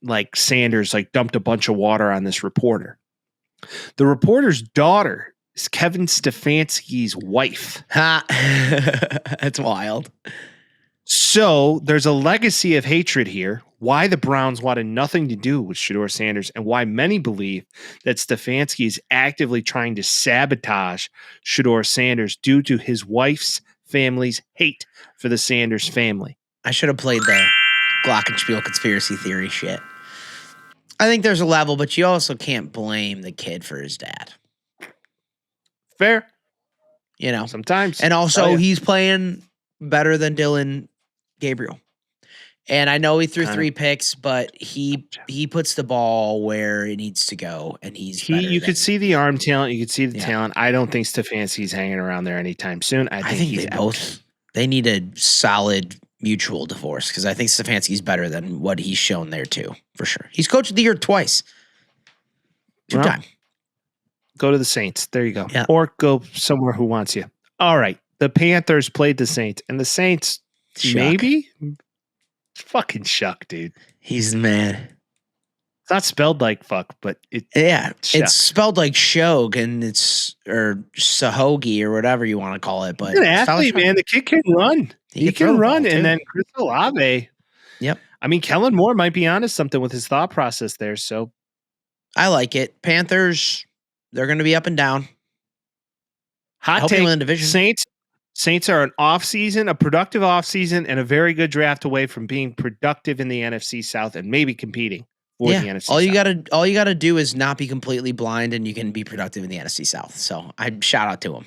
like Sanders like dumped a bunch of water on this reporter. The reporter's daughter is Kevin Stefanski's wife. Ha! That's wild. So there's a legacy of hatred here. Why the Browns wanted nothing to do with Shador Sanders, and why many believe that Stefanski is actively trying to sabotage Shador Sanders due to his wife's family's hate for the Sanders family. I should have played the Glockenspiel conspiracy theory shit. I think there's a level, but you also can't blame the kid for his dad. Fair. You know, sometimes. And also, he's playing better than Dylan Gabriel. And I know he threw 3 picks, but he puts the ball where it needs to go, and you could see the arm talent, you could see the talent. I don't think Stefanski's hanging around there anytime soon. I think he's out. They need a solid mutual divorce, because I think Stefanski's better than what he's shown there too, for sure. He's coach of the year twice. 2 times. Go to the Saints. There you go. Yeah. Or go somewhere who wants you. All right. The Panthers played the Saints, and the Saints maybe fucking shuck, dude. He's the man. It's not spelled like fuck, but it's spelled like Shog, and or Sahogi or whatever you want to call it. But he's an athlete, man. The kid can run. He can run, and then Chris Olave. Yep. I mean, Kellen Moore might be onto something with his thought process there. So I like it. Panthers, they're going to be up and down. Hot take. In the division. Saints are a productive offseason, and a very good draft away from being productive in the NFC South and maybe competing for the NFC South. All you gotta do is not be completely blind, and you can be productive in the NFC South. So I shout out to them.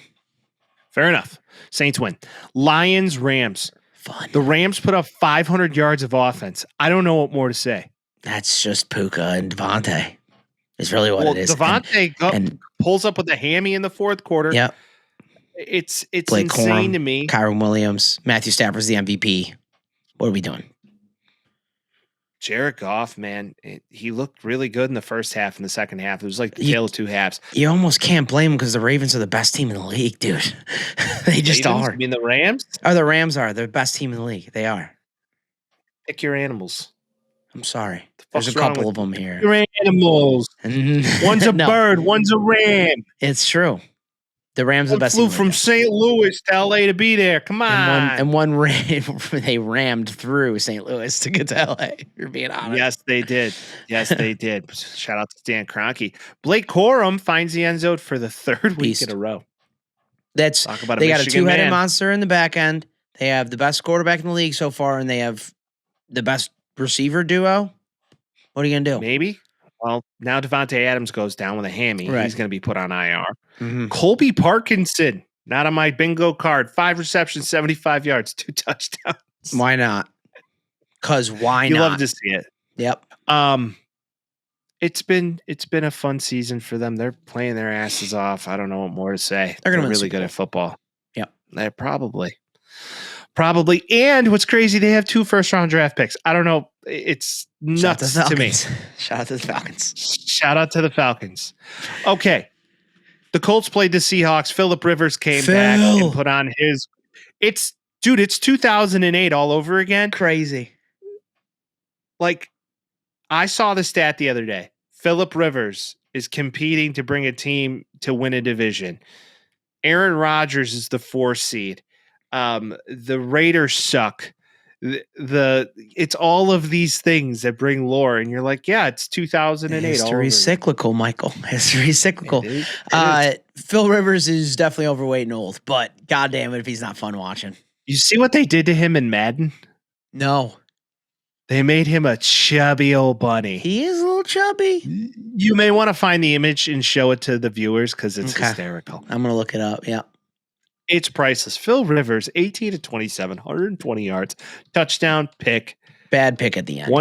Fair enough. Saints win. Lions, Rams. Fun. The Rams put up 500 yards of offense. I don't know what more to say. That's just Puka and Devontae. Is really what it is. Devontae pulls up with a hammy in the fourth quarter. Yep. It's Blake insane Corum, to me. Kyron Williams, Matthew Stafford's the MVP. What are we doing? Jared Goff, man, he looked really good in the first half and the second half. It was like the tale of two halves. You almost can't blame him because the Ravens are the best team in the league, dude. They just are. You mean the Rams? Oh, the Rams are. They're the best team in the league. They are. Pick your animals. I'm sorry. There's a couple of them here. Your animals. One's a bird. One's a ram. It's true. The Rams are the best. Flew from St. Louis to LA to be there. Come on. And one they rammed through St. Louis to get to LA. You're being honest. Yes, they did. Yes, they did. Shout out to Stan Kroenke. Blake Corum finds the end zone for the third week in a row. They got a two-headed monster in the back end. They have the best quarterback in the league so far, and they have the best receiver duo. What are you gonna do? Maybe. Well, now Devontae Adams goes down with a hammy. Right. He's going to be put on IR. Mm-hmm. Colby Parkinson, not on my bingo card. 5 receptions, 75 yards, 2 touchdowns. Why not? Because why not? You love to see it. Yep. It's been a fun season for them. They're playing their asses off. I don't know what more to say. They're really good at football. Yep. They're probably. And what's crazy, they have 2 first-round draft picks. I don't know. It's nuts to me. Shout out to the Falcons. Shout out to the Falcons. Okay. The Colts played the Seahawks. Phillip Rivers came back and put on his. It's 2008 all over again. Crazy. Like, I saw the stat the other day. Phillip Rivers is competing to bring a team to win a division. Aaron Rodgers is the 4th seed. The Raiders suck. It's all of these things that bring lore, and you're like, yeah, it's 2008. History's cyclical, Michael. History's cyclical. It is. Phil Rivers is definitely overweight and old, but goddamn it if he's not fun watching. You see what they did to him in Madden? No. They made him a chubby old bunny. He is a little chubby. You may want to find the image and show it to the viewers because it's hysterical. I'm going to look it up. Yeah. It's priceless. Phil Rivers, 18 to 27, 120 yards, touchdown, pick. Bad pick at the end.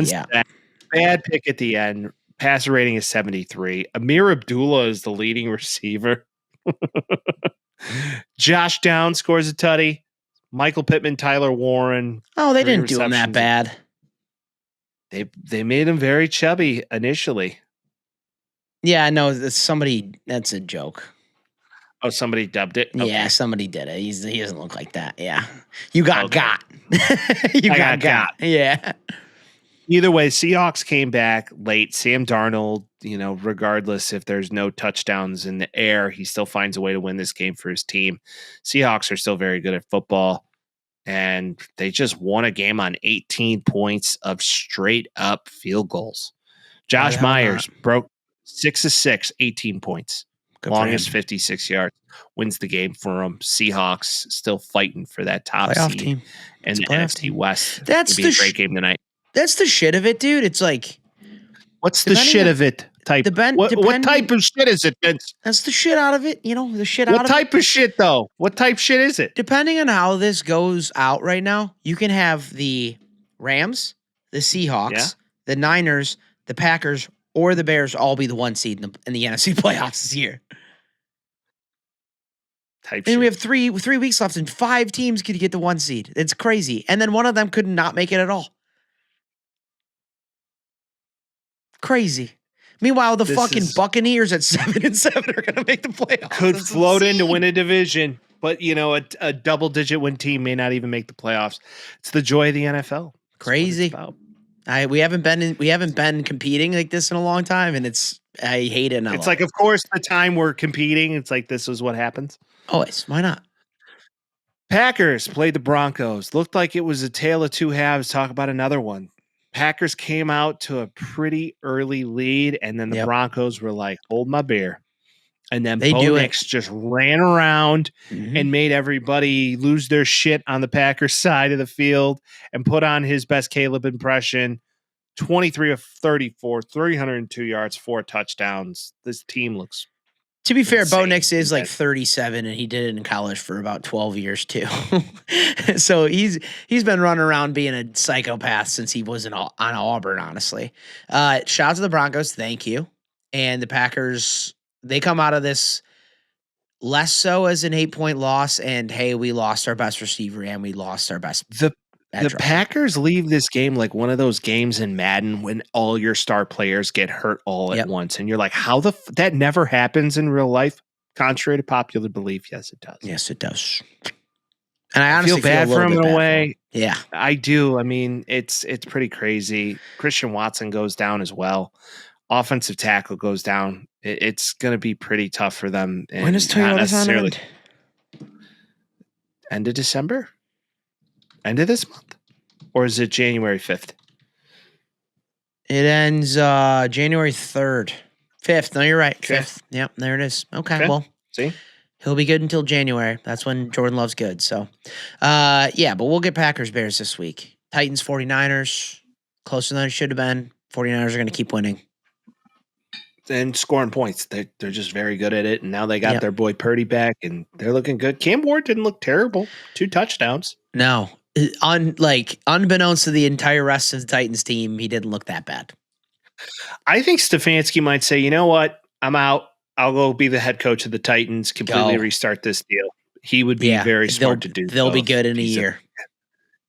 Bad pick at the end. Passer rating is 73. Amir Abdullah is the leading receiver. Josh Downs scores a tutty. Michael Pittman, Tyler Warren. Oh, they didn't do him that bad. They made him very chubby initially. Yeah, I know. That's a joke. Oh, somebody dubbed it? Okay. Yeah, somebody did it. He doesn't look like that. Yeah. You got. You got. Yeah. Either way, Seahawks came back late. Sam Darnold, regardless if there's no touchdowns in the air, he still finds a way to win this game for his team. Seahawks are still very good at football, and they just won a game on 18 points of straight up field goals. Josh Myers broke 6 of 6, 18 points. Good longest 56 yards, wins the game for them. Seahawks still fighting for that top playoff seed team. And the NFC West. That's the great game tonight. That's the shit of it, dude. It's like, what's the shit of it type? What type of shit is it, Vince? That's the shit out of it. The shit out of it. What type of shit, though? What type shit is it? Depending on how this goes out right now, you can have the Rams, the Seahawks, the Niners, the Packers, or the Bears all be the 1 seed in the NFC playoffs this year. We have three weeks left, and 5 teams could get the 1 seed. It's crazy. And then one of them could not make it at all. Crazy. Meanwhile, the fucking Buccaneers at 7-7 are going to make the playoffs. Could float in to win a division, but a double-digit win team may not even make the playoffs. It's the joy of the NFL. Crazy. We haven't been competing like this in a long time, and I hate it. It's like, of course, the time we're competing, it's like this is what happens. Always. Why not? Packers played the Broncos. Looked like it was a tale of 2 halves. Talk about another one. Packers came out to a pretty early lead, and then the Broncos were like, hold my beer. And then They Bo do it. Nix just ran around and made everybody lose their shit on the Packers side of the field and put on his best Caleb impression. 23 of 34, 302 yards, 4 touchdowns. This team looks To be fair, Bo insane. Nix is like 37, and he did it in college for about 12 years too. So he's been running around being a psychopath since he was on Auburn, honestly. Shout out to the Broncos. Thank you. And the Packers, they come out of this less so as an 8-point loss, and hey, we lost our best receiver and we lost our best. The Packers leave this game like one of those games in Madden when all your star players get hurt all at once. And you're like, how that never happens in real life, contrary to popular belief. Yes, it does. Yes, it does. And I honestly feel bad for him in a way. Yeah, I do. I mean, it's pretty crazy. Christian Watson goes down as well. Offensive tackle goes down. It's going to be pretty tough for them. When is Toyota's on end? End of December? End of this month? Or is it January 5th? It ends January 3rd. 5th. No, you're right. Okay. 5th. Yep, there it is. Okay. Well, see? He'll be good until January. That's when Jordan Love's good. So, yeah, but we'll get Packers Bears this week. Titans 49ers. Closer than it should have been. 49ers are going to keep winning. And scoring points. They're just very good at it. And now they got their boy Purdy back, and they're looking good. Cam Ward didn't look terrible. 2 touchdowns. No. Unbeknownst to the entire rest of the Titans team, he didn't look that bad. I think Stefanski might say, you know what? I'm out. I'll go be the head coach of the Titans, completely restart this deal. He would be very smart to do. They'll be good in a year.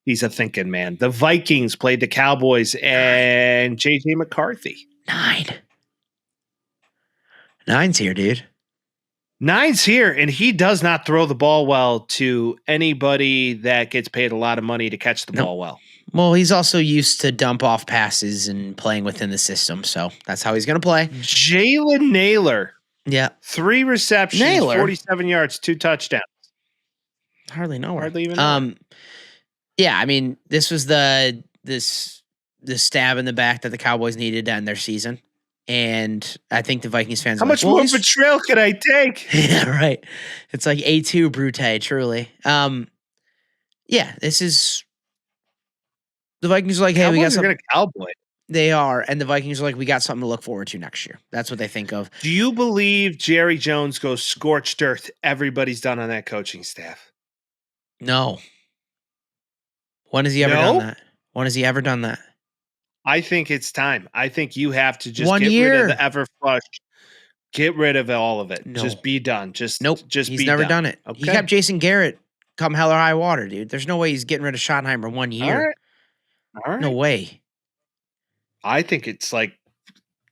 He's a thinking man. The Vikings played the Cowboys and J.J. McCarthy. 9's here, dude. 9's here, and he does not throw the ball well to anybody that gets paid a lot of money to catch the ball well. Well, he's also used to dump off passes and playing within the system, so that's how he's going to play. Jalen Naylor. Yeah. 3 receptions, 47 yards, 2 touchdowns. Hardly know her. Hardly even know her. Yeah, I mean, this was the stab in the back that the Cowboys needed to end their season. And I think the Vikings fans How much more betrayal could I take? Yeah, right. It's like A2 Brute, truly. Yeah, this is the Vikings are like, hey, Cowboys we got something. Cowboy. They are, and the Vikings are like, we got something to look forward to next year. That's what they think of. Do you believe Jerry Jones goes scorched earth? Everybody's done on that coaching staff. No. When has he ever done that? When has he ever done that? I think it's time. I think you have to just get rid of the Everflush. Get rid of all of it. No. Just be done. Just He's never done it. Okay. He kept Jason Garrett come hell or high water, dude. There's no way he's getting rid of Schottenheimer 1 year. All right. No way. I think it's like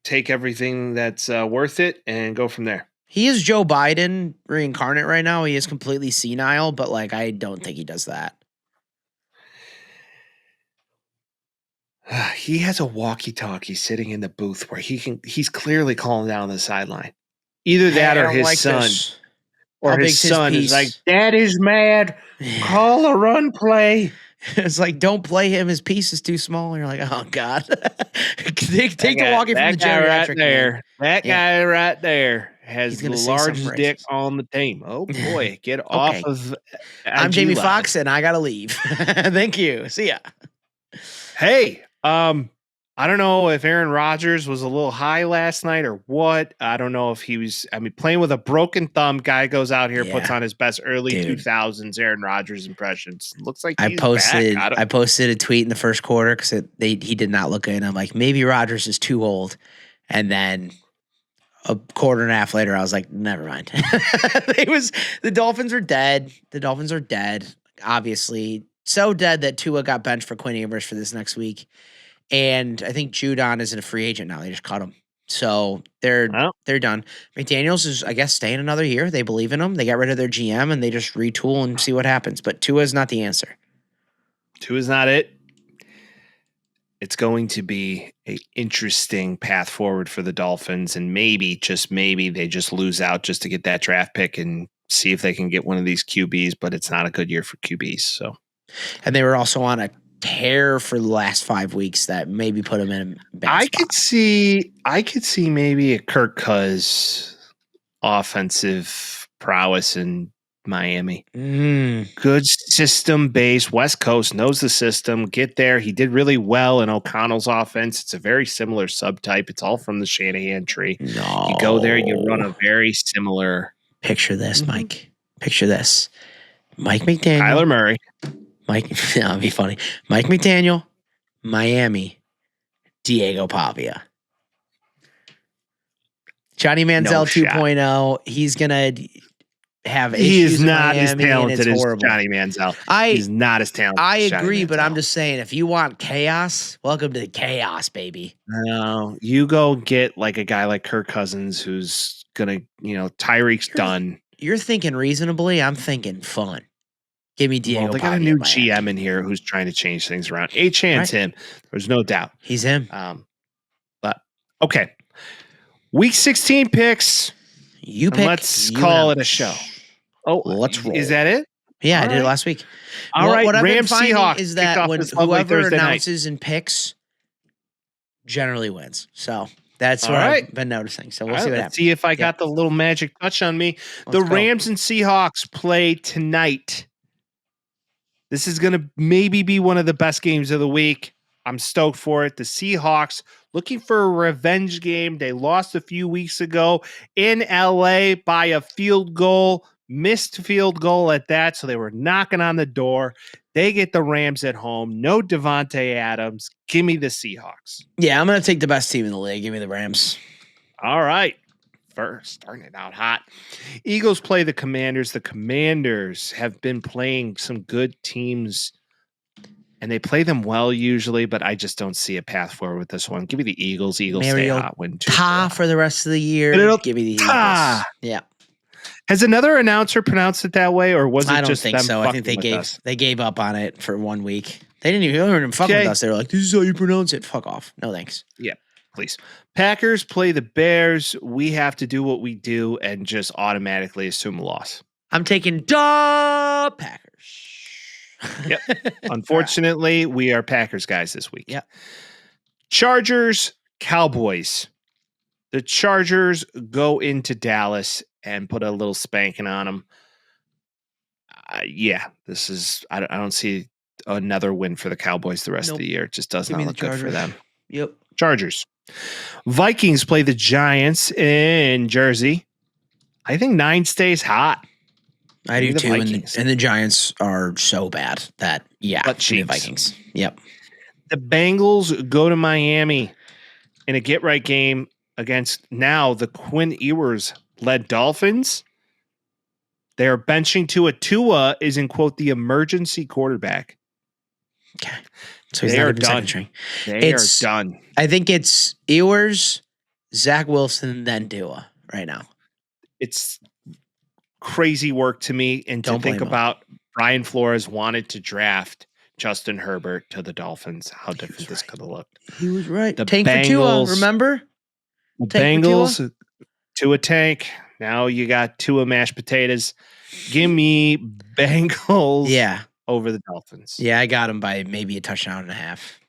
take everything that's worth it and go from there. He is Joe Biden reincarnate right now. He is completely senile, but like I don't think he does that. He has a walkie-talkie sitting in the booth where he's clearly calling down the sideline. Either that or his son. This. Or his son is like, Dad is mad. Call a run play. It's like, don't play him. His piece is too small. And you're like, oh, God. take the walkie from the geriatric. That guy right there has the largest dick on the team. Oh, boy. Get off of I'm Jamie Foxx, and I got to leave. Thank you. See ya. Hey, I don't know if Aaron Rodgers was a little high last night or what. I don't know if he was. I memean, playing with a broken thumb, guy goes out here, puts on his best early 2000s Aaron Rodgers impressions. Looks like he's back. I posted a tweet in the first quarter because he did not look good. And I'm like, maybe Rodgers is too old. And then a quarter and a half later, I was like, never mind. The Dolphins are dead. The Dolphins are dead. Obviously, so dead that Tua got benched for Quinn Ewers for this next week. And I think Judon is a free agent now. They just cut him. So they're done. McDaniels is, I guess, staying another year. They believe in him. They got rid of their GM, and they just retool and see what happens. But Tua is not the answer. Tua is not it. It's going to be an interesting path forward for the Dolphins, and maybe, just maybe, they just lose out just to get that draft pick and see if they can get one of these QBs, but it's not a good year for QBs. So, and they were also on a tear for the last 5 weeks that maybe put him in a bad spot. I could see maybe a Kirk Cousins offensive prowess in Miami. Mm. Good system base. West Coast knows the system. Get there. He did really well in O'Connell's offense. It's a very similar subtype. It's all from the Shanahan tree. No. You go there, you run a very similar. Picture this, Mike. Picture this. Mike McDaniel. Kyler Murray. That'd be funny. Mike McDaniel, Miami, Diego Pavia. Johnny Manziel No 2.0. He's going to have issues. He is in not as Miami, and talented it's as horrible. Johnny Manziel. He's not as talented I as Johnny agree, but I'm Manziel. just saying, if you want chaos, welcome to the chaos, baby. No, you go get like a guy like Kirk Cousins who's going to, Tyreek's done. You're thinking reasonably. I'm thinking fun. Give me Diego. Well, they got a new GM in here who's trying to change things around. Chan's him. There's no doubt. He's him. But okay. Week 16 picks. You pick. Let's call it a show. Oh, let's roll. Is that it? Yeah, I did it last week. All right. What I've been Rams finding Seahawks is that when whoever Thursday announces and picks generally wins. So that's what I've been noticing. So we'll see what happens. See if I got the little magic touch on me. The Rams and Seahawks play tonight. This is going to maybe be one of the best games of the week. I'm stoked for it. The Seahawks looking for a revenge game. They lost a few weeks ago in LA by a field goal, missed field goal at that. So they were knocking on the door. They get the Rams at home. No Devontae Adams. Give me the Seahawks. Yeah, I'm going to take the best team in the league. Give me the Rams. All right. First, starting it out hot. Eagles play the Commanders. The Commanders have been playing some good teams, and they play them well usually, but I just don't see a path forward with this one. Give me the Eagles. Eagles stay hot. Win 2. For the rest of the year. Give me the Eagles. Yeah. Has another announcer pronounced it that way, or was it just them? I don't think so. I think they gave up on it for 1 week. They didn't even fuck with us. They were like, "This is how you pronounce it." Fuck off. No thanks. Yeah. Please. Packers play the Bears. We have to do what we do and just automatically assume a loss. I'm taking the Packers. Yep. Unfortunately, we are Packers guys this week. Yep. Chargers, Cowboys. The Chargers go into Dallas and put a little spanking on them. This is. I don't see another win for the Cowboys the rest of the year. It just does not look good for them. Yep. Chargers. Vikings play the Giants in Jersey. I think 9 stays hot. I do too. And the Giants are so bad that, but the Vikings. Yep. The Bengals go to Miami in a get-right game against now the Quinn Ewers-led Dolphins. They are benching Tua. Tua is in, quote, the emergency quarterback. Okay. So he's they not are even done. string. They are done. I think it's Ewers, Zach Wilson, then Tua right now. It's crazy work to me. And to think about Brian Flores wanted to draft Justin Herbert to the Dolphins. How different this could have looked. He was right. The tank Bengals, for Tua, remember? The Bengals to a tank. Now you got Tua mashed potatoes. Give me Bengals. Yeah. Over the Dolphins. Yeah, I got him by maybe a touchdown and a half.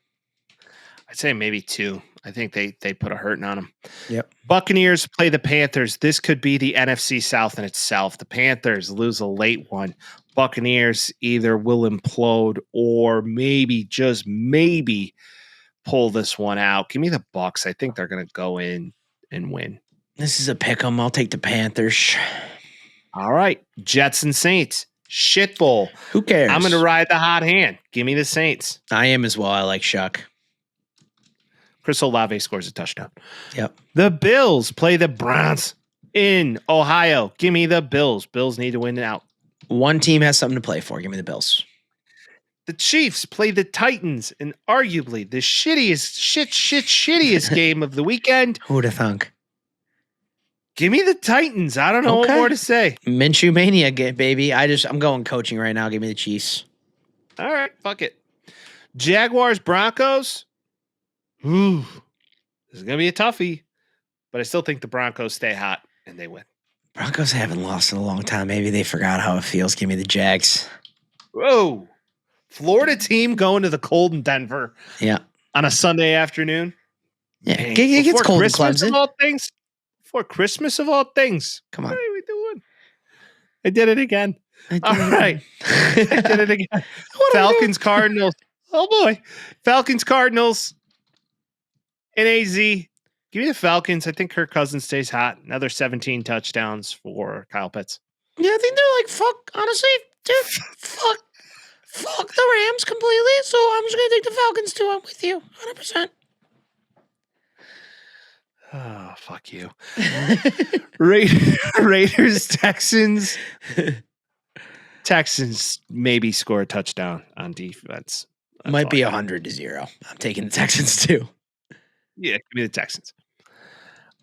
I'd say maybe 2. I think they put a hurting on them. Yep. Buccaneers play the Panthers. This could be the NFC South in itself. The Panthers lose a late one. Buccaneers either will implode or maybe, just maybe, pull this one out. Give me the Bucs. I think they're going to go in and win. This is a pick 'em. I'll take the Panthers. All right. Jets and Saints. Shit bowl. Who cares? I'm going to ride the hot hand. Give me the Saints. I am as well. I like Shuck. Chris Olave scores a touchdown. Yep. The Bills play the Browns in Ohio. Give me the Bills. Bills need to win out. One team has something to play for. Give me the Bills. The Chiefs play the Titans in arguably the shittiest game of the weekend. Who'd have thunk? Give me the Titans. I don't know what more to say. Minshew mania, baby. I'm going coaching right now. Give me the Chiefs. All right, fuck it. Jaguars, Broncos. Ooh, this is gonna be a toughie, but I still think the Broncos stay hot and they win. Broncos haven't lost in a long time. Maybe they forgot how it feels. Give me the Jags. Whoa, Florida team going to the cold in Denver. Yeah, on a Sunday afternoon. Yeah, it gets cold in Clemson. Of all things. For Christmas of all things. Come on. What are we doing? I did it again. All right. I did it again. Falcons, Cardinals. Oh, boy. Falcons, Cardinals. NAZ. Give me the Falcons. I think Kirk Cousins stays hot. Another 17 touchdowns for Kyle Pitts. Yeah, I think they're like, fuck, honestly, dude, fuck the Rams completely. So I'm just going to take the Falcons too. I'm with you 100%. Oh, fuck you. Raiders, Texans. Texans maybe score a touchdown on defense. That's Might all be I got. 100-0. I'm taking the Texans too. Yeah, give me the Texans.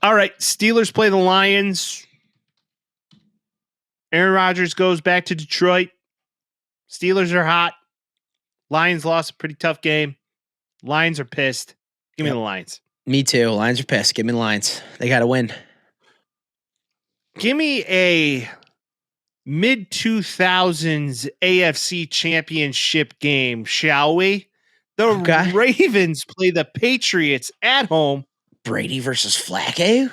All right, Steelers play the Lions. Aaron Rodgers goes back to Detroit. Steelers are hot. Lions lost a pretty tough game. Lions are pissed. Give me the Lions. Me too. Lions are pissed. Give me the Lions. They got to win. Give me a mid-2000s AFC Championship game, shall we? The Ravens play the Patriots at home. Brady versus Flacco?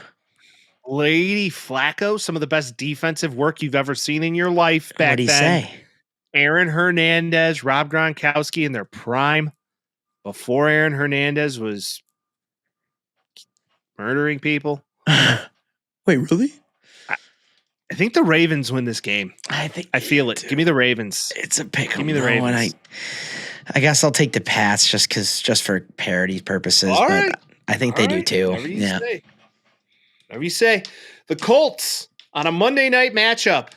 Lady Flacco, some of the best defensive work you've ever seen in your life back then. What'd he say? Aaron Hernandez, Rob Gronkowski in their prime. Before Aaron Hernandez was murdering people. Wait, really? I think the Ravens win this game. I feel it. Give me the Ravens. It's a pick. Give me the Ravens. I guess I'll take the Pats just for parody purposes. All but right. I think they do too. Whatever you say. The Colts on a Monday night matchup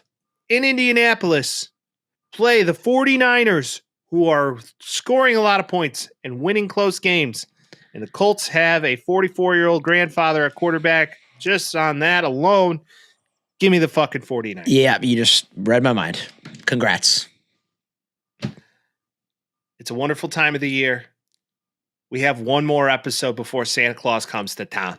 in Indianapolis play the 49ers, who are scoring a lot of points and winning close games. And the Colts have a 44-year-old grandfather at quarterback. Just on that alone, give me the fucking 49ers. Yeah, you just read my mind. Congrats. It's a wonderful time of the year. We have one more episode before Santa Claus comes to town.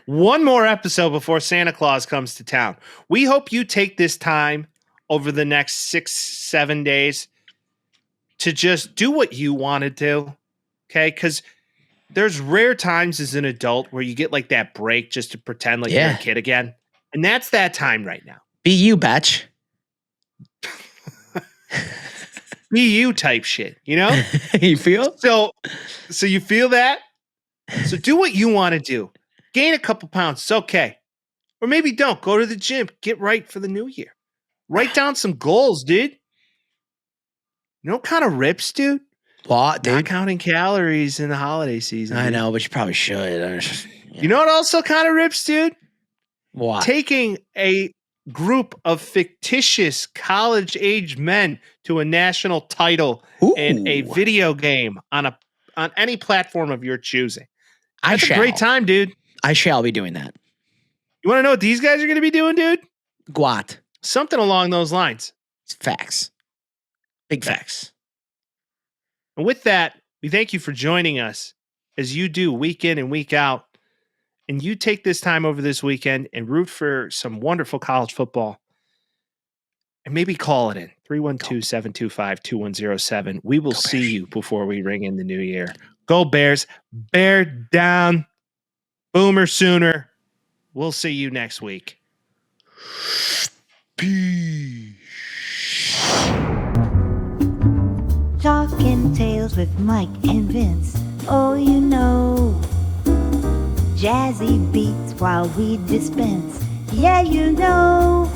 One more episode before Santa Claus comes to town. We hope you take this time over the next 6-7 days to just do what you want to do. Okay? Because there's rare times as an adult where you get like that break just to pretend like you're a kid again. And that's that time right now. Be you, batch. Be you type shit, you know? You feel? So you feel that? So do what you want to do. Gain a couple pounds. It's okay. Or maybe don't. Go to the gym. Get right for the new year. Write down some goals, dude. You know what kind of rips, dude? What, dude? Not counting calories in the holiday season. I know, but you probably should. You know what also kind of rips, dude? What? Taking a group of fictitious college-age men to a national title in a video game on any platform of your choosing. That's a great time, dude. I shall be doing that. You want to know what these guys are going to be doing, dude? What? Something along those lines. It's facts. Big facts. And with that, we thank you for joining us as you do week in and week out. And you take this time over this weekend and root for some wonderful college football. And maybe call it in. 312-725-2107. We will see you before we ring in the new year. Go Bears. Bear down. Boomer sooner. We'll see you next week. Peace. Talking Tales with Mike and Vince. Oh, you know. Jazzy beats while we dispense. Yeah, you know.